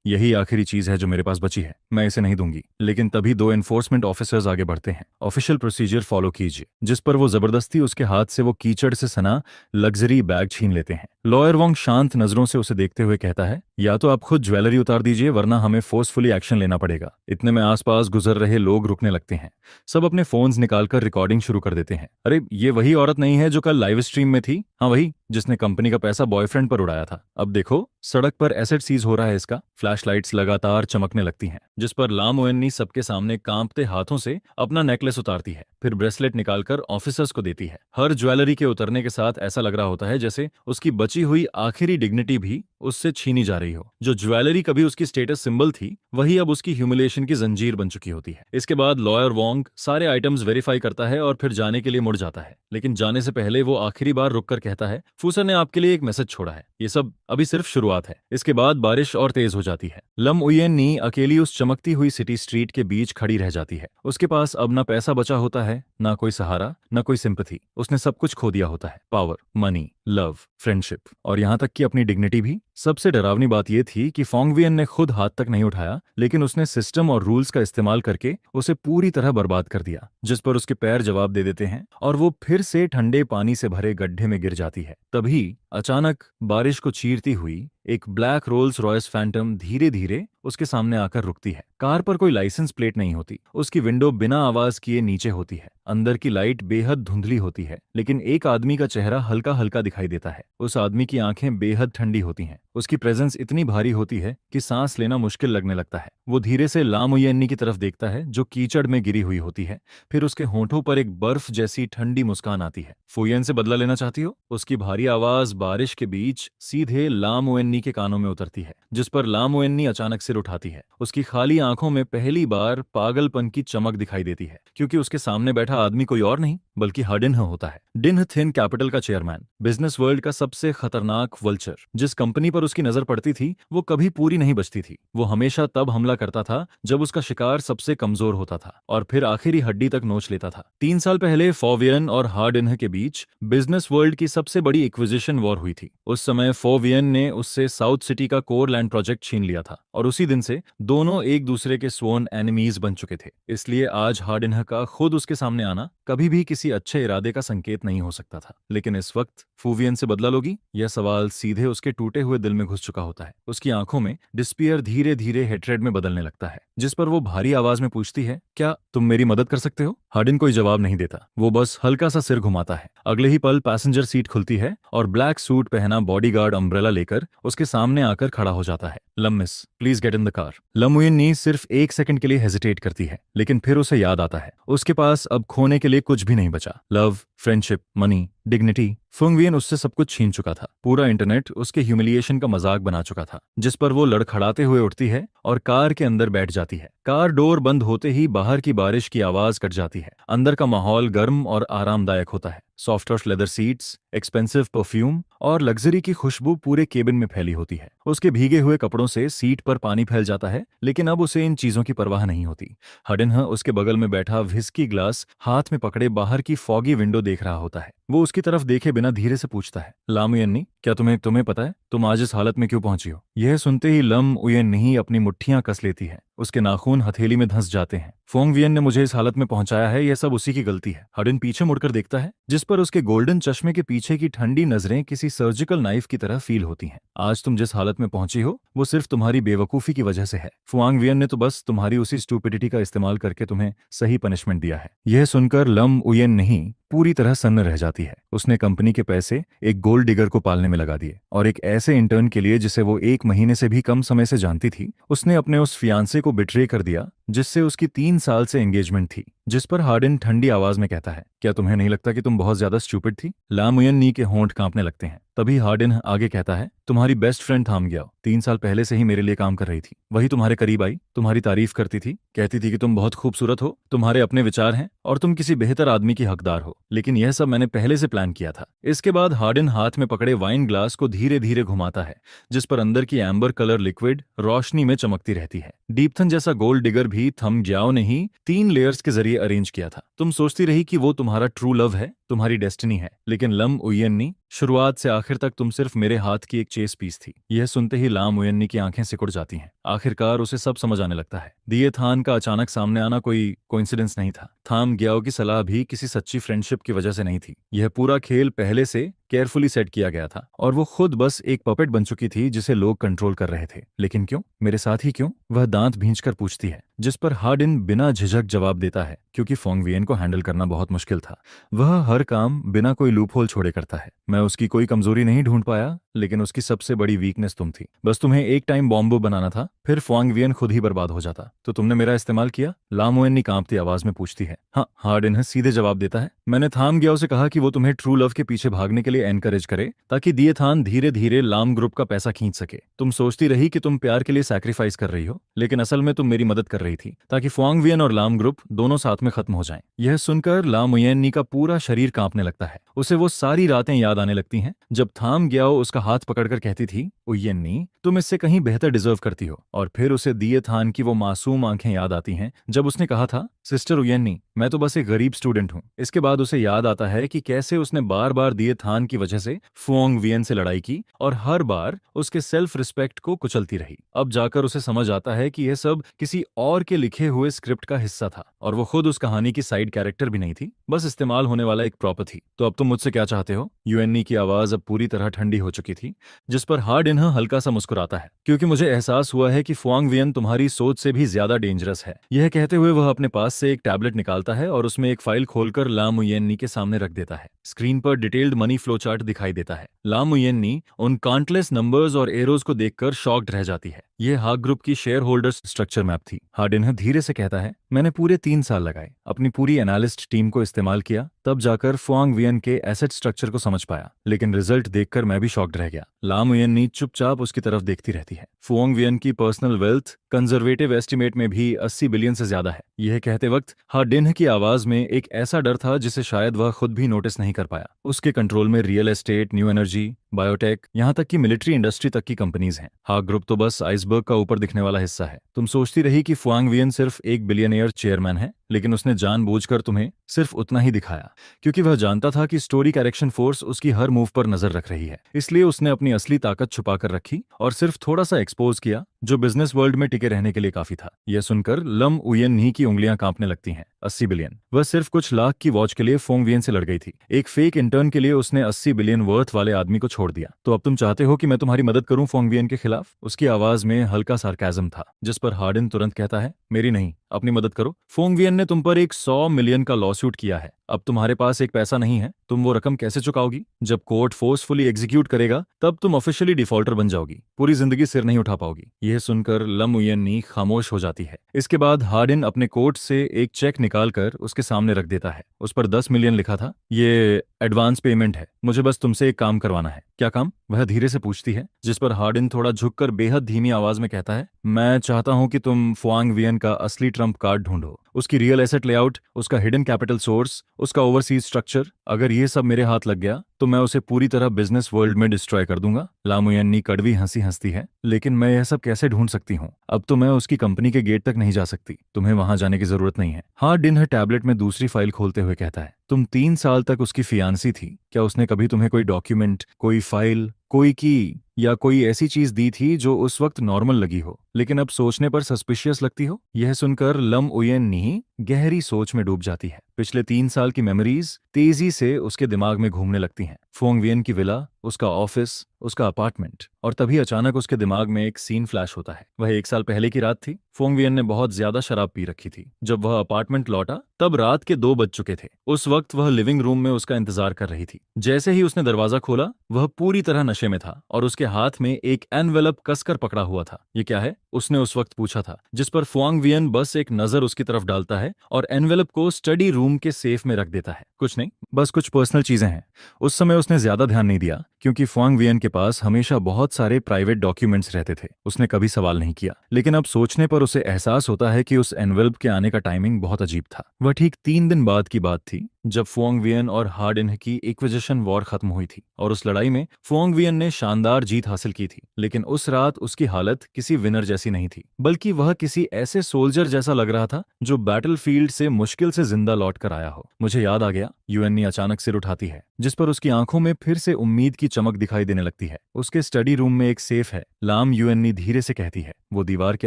यही आखिरी चीज है जो मेरे पास बची है, मैं इसे नहीं दूंगी। लेकिन तभी 2 एनफोर्समेंट ऑफिसर्स आगे बढ़ते हैं। ऑफिशियल प्रोसीजर फॉलो कीजिए, जिस पर वो जबरदस्ती उसके हाथ से वो कीचड़ से सना लग्जरी बैग छीन लेते हैं। लॉयर वोंग शांत नजरों से उसे देखते हुए कहता है, या तो आप खुद ज्वेलरी उतार दीजिए, वरना हमें फोर्सफुली एक्शन लेना पड़ेगा। इतने में आसपास गुजर रहे लोग रुकने लगते हैं। सब अपने फोन्स निकालकर रिकॉर्डिंग शुरू कर देते हैं। अरे, ये वही औरत नहीं है जो कल लाइव स्ट्रीम में थी? हाँ, वही, जिसने कंपनी का पैसा बॉयफ्रेंड पर उड़ाया था। अब देखो, सड़क पर एसेट सीज हो रहा है इसका। फ्लैशलाइट्स लगातार चमकने लगती हैं, जिस पर लाम ओएननी सबके सामने कांपते हाथों से अपना नेकलेस उतारती है, फिर ब्रेसलेट निकालकर ऑफिसर्स को देती है। हर ज्वेलरी के उतरने के साथ ऐसा लग रहा होता है जैसे उसकी बची हुई आखिरी डिग्निटी भी उससे छीनी जा रही हो। जो ज्वेलरी कभी उसकी स्टेटस सिंबल थी, वही अब उसकी ह्यूमिलिएशन की जंजीर बन चुकी होती है। इसके बाद लॉयर वोंग सारे आइटम्स वेरीफाई करता है और फिर जाने के लिए मुड़ जाता है। लेकिन जाने से पहले वो आखिरी बार रुककर कहता है, फूसर ने आपके लिए एक मैसेज छोड़ा है। ये सब अभी सिर्फ शुरुआत है। इसके बाद बारिश और तेज हो जाती है। लम उयन नी अकेली उस चमकती हुई सिटी स्ट्रीट के बीच खड़ी रह जाती है। उसके पास अब ना पैसा बचा होता है, ना कोई सहारा, ना कोई सिंपैथी। उसने सब कुछ खो दिया होता है, पावर, मनी, लव, फ्रेंडशिप और यहाँ तक कि अपनी डिग्निटी भी। सबसे डरावनी बात यह थी कि फोंग वियन ने खुद हाथ तक नहीं उठाया, लेकिन उसने सिस्टम और रूल्स का इस्तेमाल करके उसे पूरी तरह बर्बाद कर दिया, जिस पर उसके पैर जवाब दे देते हैं और वो फिर से ठंडे पानी से भरे गड्ढे में गिर जाती है। तभी अचानक बारिश को चीरती हुई एक ब्लैक रोल्स रॉयस फैंटम धीरे धीरे उसके सामने आकर रुकती है। कार पर कोई लाइसेंस प्लेट नहीं होती। उसकी विंडो बिना आवाज किए नीचे होती है। अंदर की लाइट बेहद धुंधली होती है, लेकिन एक आदमी का चेहरा हल्का हल्का दिखाई देता है। उस आदमी की आंखें बेहद ठंडी होती हैं। उसकी प्रेजेंस इतनी भारी होती है कि सांस लेना मुश्किल लगने लगता है। वो धीरे से लाम उयन्नी की तरफ देखता है, जो कीचड़ में गिरी हुई होती है। फिर उसके होंठों पर एक बर्फ जैसी ठंडी मुस्कान आती है। फुयन से बदला लेना चाहती हो? उसकी भारी आवाज बारिश के बीच सीधे लाम उयन्नी मुयन्नी के कानों में उतरती है, जिस पर ला मुयन्नी अचानक सिर उठाती है। उसकी खाली आंखों में पहली बार पागलपन की चमक दिखाई देती है, क्योंकि उसके सामने बैठा आदमी कोई और नहीं बल्कि हाडिन्ह होता है। डिन्ह थिन कैपिटल का चेयरमैन, बिजनेस वर्ल्ड का सबसे खतरनाक वल्चर। जिस कंपनी पर उसकी नजर पड़ती थी वो कभी पूरी नहीं बचती थी। वो हमेशा तब हमला करता था जब उसका शिकार सबसे कमजोर होता था, और फिर आखिरी हड्डी तक नोच लेता था। 3 साल पहले फोवियन और हार्डिन्ह के बीच बिजनेस वर्ल्ड की सबसे बड़ी एक्विजिशन वॉर हुई थी। उस समय फोवियन ने उससे साउथ सिटी का कोर लैंड प्रोजेक्ट छीन लिया था, और उसी दिन से दोनों एक दूसरे के स्वोन एनिमीज बन चुके थे। इसलिए आज हार्डिन्ह का खुद उसके सामने आना कभी भी किसी अच्छे इरादे का संकेत नहीं हो सकता था। लेकिन इस वक्त फोवियन से बदला लोगी, यह सवाल सीधे उसके टूटे हुए दिल में घुस चुका होता है। उसकी आंखों में डिस्पियर धीरे धीरे हेट्रेड में बदलने लगता है, जिस पर वो भारी आवाज में पूछती है, क्या तुम मेरी मदद कर सकते हो? हार्डिन कोई जवाब नहीं देता, वो बस हल्का सा सिर घुमाता है। अगले ही पल पैसेंजर सीट खुलती है और ब्लैक सूट पहना बॉडीगार्ड अम्ब्रेला लेकर उसके सामने आकर खड़ा हो जाता है। लम miss, please get in the car. लम मुयन्नी सिर्फ 1 सेकंड के लिए हेजिटेट करती है, लेकिन फिर उसे याद आता है उसके पास अब खोने के लिए कुछ भी नहीं बचा। Love, friendship, money, dignity. फुंगवियन उससे सब कुछ छीन चुका था। पूरा इंटरनेट उसके ह्यूमिलिएशन का मजाक बना चुका था, जिस पर वो लड़खड़ाते हुए उठती है और कार के अंदर बैठ जाती है। कार डोर बंद होते ही बाहर की बारिश की आवाज कट जाती है। अंदर का माहौल गर्म और आरामदायक होता है। Soft leather seats, expensive perfume और लग्जरी की खुशबू पूरे केबिन में फैली होती है। उसके भीगे हुए कपड़ों से सीट पर पानी फैल जाता है, लेकिन अब उसे इन चीजों की परवाह नहीं होती। हार्डिन्ह उसके बगल में बैठा व्हिस्की ग्लास हाथ में पकड़े बाहर की फॉगी विंडो देख रहा होता है। वो उसकी तरफ देखे बिना धीरे से पूछता है, लाम उयन्नी, क्या तुम्हें पता है तुम आज इस हालत में क्यों पहुंची हो? यह सुनते ही लम उयन्नी अपनी मुट्ठियां कस लेती है। उसके नाखून हथेली में धंस जाते हैं। फोंगवियन ने मुझे इस हालत में पहुंचाया है, यह सब उसी की गलती है। हार्डिन पीछे मुड़कर देखता है, जिस पर उसके गोल्डन चश्मे के पीछे की ठंडी नजरें किसी सर्जिकल नाइफ की तरह फील होती हैं। आज तुम जिस हालत में पहुंची हो वो सिर्फ तुम्हारी बेवकूफी की वजह से है। फुआंगवियन ने तो बस तुम्हारी उसी स्टूपिडिटी का इस्तेमाल करके तुम्हें सही पनिशमेंट दिया है। यह सुनकर लम उयन नहीं पूरी तरह सन्न रह जाती है। उसने कंपनी के पैसे एक गोल्ड डिगर को पालने में लगा दिए, और एक ऐसे इंटर्न के लिए जिसे वो 1 महीने से भी कम समय से जानती थी, उसने अपने उस फियांसे को बिट्रे कर दिया जिससे उसकी 3 साल से एंगेजमेंट थी। जिस पर हार्डिन ठंडी आवाज में कहता है, क्या तुम्हें नहीं लगता कि तुम बहुत ज्यादा स्टूपिड थी? लाम उयन्नी के होंठ कांपने लगते हैं। तभी हार्डिन आगे कहता है, तुम्हारी बेस्ट फ्रेंड थाम गया 3 साल पहले से ही मेरे लिए काम कर रही थी। वही तुम्हारे करीब आई, तुम्हारी तारीफ करती थी, कहती थी कि तुम बहुत खूबसूरत हो, तुम्हारे अपने विचार हैं और तुम किसी बेहतर आदमी की हकदार हो। लेकिन यह सब मैंने पहले से प्लान किया था। इसके बाद हार्डिन हाथ में पकड़े वाइन ग्लास को धीरे धीरे घुमाता है, जिस पर अंदर की एम्बर कलर लिक्विड रोशनी में चमकती रहती है। डीपथन जैसा गोल्ड डिगर भी थम ग्याओ ने ही 3 लेयर्स के जरिए अरेंज किया था। तुम सोचती रही कि वो तुम्हारा ट्रू लव है, तुम्हारी डेस्टिनी है, लेकिन लम उयन्नी, शुरुआत से आखिर तक तुम सिर्फ मेरे हाथ की एक चेस पीस थी। यह सुनते ही लाम उयन्नी की आंखें सिकुड़ जाती हैं। आखिरकार उसे सब समझ आने लगता है। दिए थान का अचानक सामने आना कोई कोइंसिडेंस नहीं था। थाम ग्याओ की सलाह भी किसी सच्ची फ्रेंडशिप की वजह से नहीं थी। यह पूरा खेल पहले से केयरफुली सेट किया गया था, और वो खुद बस एक पपेट बन चुकी थी जिसे लोग कंट्रोल कर रहे थे। लेकिन क्यों? मेरे साथ ही क्यों? वह दांत भींचकर पूछती है, जिस पर हार्डिन बिना झिझक जवाब देता है, क्योंकि फोंगवियन को हैंडल करना बहुत मुश्किल था। वह हर काम बिना कोई लूपहोल छोड़े करता है। मैं उसकी कोई कमजोरी नहीं ढूंढ पाया, लेकिन उसकी सबसे बड़ी वीकनेस तुम थी। बस तुम्हें एक टाइम बॉम्ब बनाना था, फिर फोंगवियन खुद ही बर्बाद हो जाता, तो तुमने मेरा इस्तेमाल किया। लाम उयन्नी कांपती आवाज में पूछती है। हाँ, हार्डिन सीधे जवाब देता है, मैंने थाम ग्याओ से कहा कि वो तुम्हें ट्रू लव के पीछे भागने के लिए एनकरेज करे, ताकि दिए थान धीरे धीरे लाम ग्रुप का पैसा खींच सके। तुम सोचती रही कि तुम प्यार के लिए सैक्रिफाइस कर रही हो, लेकिन असल में तुम मेरी मदद कर रही थी, ताकि फोंगवियन और लाम ग्रुप दोनों साथ में खत्म हो जाएं। यह सुनकर लाम उयन्नी का पूरा शरीर कांपने लगता है। उसे वो सारी रातें याद आने लगती हैं जब थाम ग्याओ उसका हाथ पकड़कर कहती थी, उयन्नी, तुम इससे कहीं बेहतर डिजर्व करती हो। और फिर उसे दिए थान की वो मासूम आंखें याद आती हैं जब उसने कहा था, सिस्टर उयन्नी, मैं तो बस एक गरीब स्टूडेंट हूँ। इसके बाद उसे याद आता है कि कैसे उसने बार बार दिए थान की वजह से फोंगवियन से लड़ाई की और हर बार उसके सेल्फ रिस्पेक्ट को कुचलती रही। अब जाकर उसे समझ आता है कि यह सब किसी और के लिखे हुए स्क्रिप्ट का हिस्सा था, और वो खुद उस कहानी की साइड कैरेक्टर भी नहीं थी, बस इस्तेमाल होने वाला एक प्रॉपर थी। तो अब तुम मुझसे क्या चाहते हो? यूएनई की आवाज अब पूरी तरह ठंडी हो चुकी थी, जिस पर हार्डिन्ह हल्का सा मुस्कुराता है, क्योंकि मुझे एहसास हुआ है कि फोंगवियन तुम्हारी सोच से भी ज्यादा डेंजरस है। यह कहते हुए वह अपने पास से एक टैबलेट निकालता है और उसमें एक फाइल खोलकर लाम उयन्नी के सामने रख देता है। स्क्रीन पर डिटेल्ड मनी फ्लो चार्ट दिखाई देता है। लाम उयन्नी उन काउंटलेस नंबर्स और एरोज को देखकर शॉक्ड रह जाती है। ये हाग ग्रुप की शेयर होल्डर्स स्ट्रक्चर मैप थी। हार्डिनह धीरे से कहता है, मैंने पूरे 3 साल लगाए, अपनी पूरी एनालिस्ट टीम को इस्तेमाल किया, तब जाकर फुआंग वियन के एसेट स्ट्रक्चर को समझ पाया, लेकिन रिजल्ट देखकर मैं भी शॉक्ड रह गया। लाम वियन नी चुपचाप उसकी तरफ देखती रहती है। फुआंग वियन की पर्सनल वेल्थ कंजर्वेटिव एस्टिमेट में भी 80 बिलियन से ज्यादा है। यह कहते वक्त हार्डिनह की आवाज में एक ऐसा डर था जिसे शायद वह खुद भी नोटिस नहीं कर पाया। उसके कंट्रोल में real estate, new energy, biotech, यहाँ तक कि मिलिट्री इंडस्ट्री तक की कंपनीज हैं। हाग ग्रुप तो बस आइसबर्ग का ऊपर दिखने वाला हिस्सा है। तुम सोचती रही कि फुआंग वियन सिर्फ एक बिलियनियर चेयरमैन है, लेकिन उसने जानबूझकर तुम्हें सिर्फ उतना ही दिखाया, क्योंकि वह जानता था कि स्टोरी करेक्शन फोर्स उसकी हर मूव पर नजर रख रही है। इसलिए उसने अपनी असली ताकत छुपा कर रखी और सिर्फ थोड़ा सा एक्सपोज किया, जो बिजनेस वर्ल्ड में टिके रहने के लिए काफी था। यह सुनकर लम उयन नी की उंगलियां कांपने लगती हैं। 80 बिलियन, वह सिर्फ कुछ लाख की वॉच के लिए फोंग वियन से लड़ गई थी। एक फेक इंटर्न के लिए उसने 80 बिलियन वर्थ वाले आदमी को छोड़ दिया। तो अब तुम चाहते हो कि मैं तुम्हारी मदद करूं फोंग वियन के खिलाफ? उसकी आवाज में हल्का सार्केज्म था, जिस पर हार्डिन तुरंत कहता है, मेरी नहीं, अपनी मदद करो। फोंग वियन ने तुम पर एक 100 मिलियन का लॉसूट किया है। अब तुम्हारे पास एक पैसा नहीं है, तुम वो रकम कैसे चुकाओगी? जब कोर्ट फोर्सफुली एग्जीक्यूट करेगा तब तुम ऑफिशियली डिफॉल्टर बन जाओगी, पूरी जिंदगी सिर नहीं उठा पाओगी। यह सुनकर लम उयन नी खामोश हो जाती है। इसके बाद हार्डिन अपने कोट से एक चेक निकालकर उसके सामने रख देता है। उस पर 10 मिलियन लिखा था। ये एडवांस पेमेंट है, मुझे बस तुमसे एक काम करवाना है। क्या काम? वह धीरे से पूछती है, जिस पर हार्डिन थोड़ा झुककर बेहद धीमी आवाज में कहता है, मैं चाहता हूं कि तुम फुआंग वियन का असली ट्रम्प कार्ड ढूंढो, उसकी रियल एसेट लेआउट, उसका हिडन कैपिटल सोर्स, उसका ओवरसीज स्ट्रक्चर। अगर ये सब मेरे हाथ लग गया तो मैं उसे पूरी तरह बिजनेस वर्ल्ड में डिस्ट्रॉय कर दूंगा। लामुयन्नी कड़वी हंसी हंसती है, लेकिन मैं यह सब कैसे ढूंढ सकती हूँ? अब तो मैं उसकी कंपनी के गेट तक नहीं जा सकती, तुम्हें वहां जाने की जरूरत नहीं है। हार्डिन टैबलेट में दूसरी फाइल खोलते हुए कहता है, तुम 3 साल तक उसकी फियांसी थी, क्या उसने कभी तुम्हें कोई डॉक्यूमेंट, कोई फाइल, कोई की या कोई ऐसी चीज दी थी जो उस वक्त नॉर्मल लगी हो, लेकिन अब सोचने पर सस्पिशियस लगती हो? यह सुनकर लम उयन नी गहरी सोच में डूब जाती है। पिछले 3 साल की मेमोरीज तेजी से उसके दिमाग में घूमने लगती हैं। फोंग वियन की विला, उसका ऑफिस, उसका अपार्टमेंट, और तभी अचानक उसके दिमाग में एक सीन फ्लैश होता है। वह 1 साल पहले की रात थी। फोंग वियन ने बहुत ज्यादा शराब पी रखी थी। जब वह अपार्टमेंट लौटा तब रात के 2 बज चुके थे। उस वक्त वह लिविंग रूम में उसका इंतजार कर रही थी। जैसे ही उसने दरवाजा खोला, वह पूरी तरह नशे में था और उसके हाथ में एक एनवेलप कसकर पकड़ा हुआ था। ये क्या है? उसने उस वक्त पूछा था, जिस पर फुआंग वियन बस एक नजर उसकी तरफ डालता है और एनवेलप को स्टडी रूम के सेफ में रख देता है। कुछ नहीं, बस कुछ पर्सनल चीजें हैं। उस समय उसने ज्यादा ध्यान नहीं दिया, क्योंकि फुआंग वियन के पास हमेशा बहुत सारे प्राइवेट डॉक्यूमेंट्स रहते थे। उसने कभी सवाल नहीं किया, लेकिन अब सोचने पर उसे एहसास होता है कि उस एनवेलप के आने का टाइमिंग बहुत अजीब था। वह ठीक 3 दिन बाद की बात थी, जब फुआंग वियन और हार्डिन की इक्विजिशन वॉर खत्म हुई थी, और उस लड़ाई में फुआंग वियन ने शानदार जीत हासिल की थी। लेकिन उस रात उसकी हालत किसी विनर जैसी नहीं थी, बल्कि वह किसी ऐसे सोल्जर जैसा लग रहा था जो बैटलफील्ड से मुश्किल से जिंदा लौट कर आया हो। मुझे याद आ गया, यूएननी अचानक सिर उठाती है, जिस पर उसकी आंखों में फिर से उम्मीद की चमक दिखाई देने लगती है। उसके स्टडी रूम में एक सेफ है। लाम यूएननी धीरे से कहती है, वो दीवार के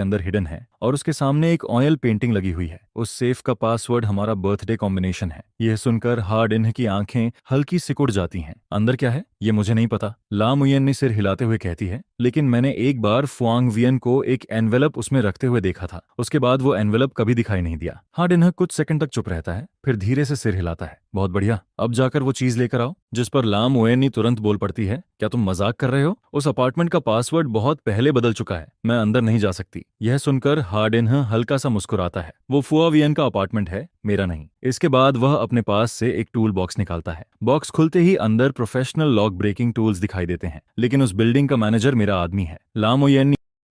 अंदर हिडन है और उसके सामने एक ऑयल पेंटिंग लगी हुई है। उस सेफ का पासवर्ड हमारा बर्थडे कॉम्बिनेशन है। यह सुनकर हार्डिन की आंखें हल्की सिकुड़ जाती हैं। अंदर क्या है ये मुझे नहीं पता, ला मुयन ने सिर हिलाते हुए कहती है, लेकिन मैंने एक बार फुआंग वियन को एक एनवेलप उसमें रखते हुए देखा था। उसके बाद वो एनवेलप कभी दिखाई नहीं दिया। हार्डिन कुछ सेकंड तक चुप रहता है, फिर धीरे से सिर हिलाता है। बहुत बढ़िया, अब जाकर वो चीज लेकर आओ। जिस पर ला मुयन तुरंत बोल पड़ती है, क्या तुम मजाक कर रहे हो? उस अपार्टमेंट का पासवर्ड बहुत पहले बदल चुका है, मैं अंदर नहीं जा सकती। यह सुनकर हार्डिन हल्का सा मुस्कुराता है। वो फुआ वियन का अपार्टमेंट है, मेरा नहीं। इसके बाद वह अपने पास से एक टूल बॉक्स निकालता है। बॉक्स खुलते ही अंदर प्रोफेशनल लॉक ब्रेकिंग टूल्स दिखाई देते हैं, लेकिन उस बिल्डिंग का मैनेजर मेरा आदमी है।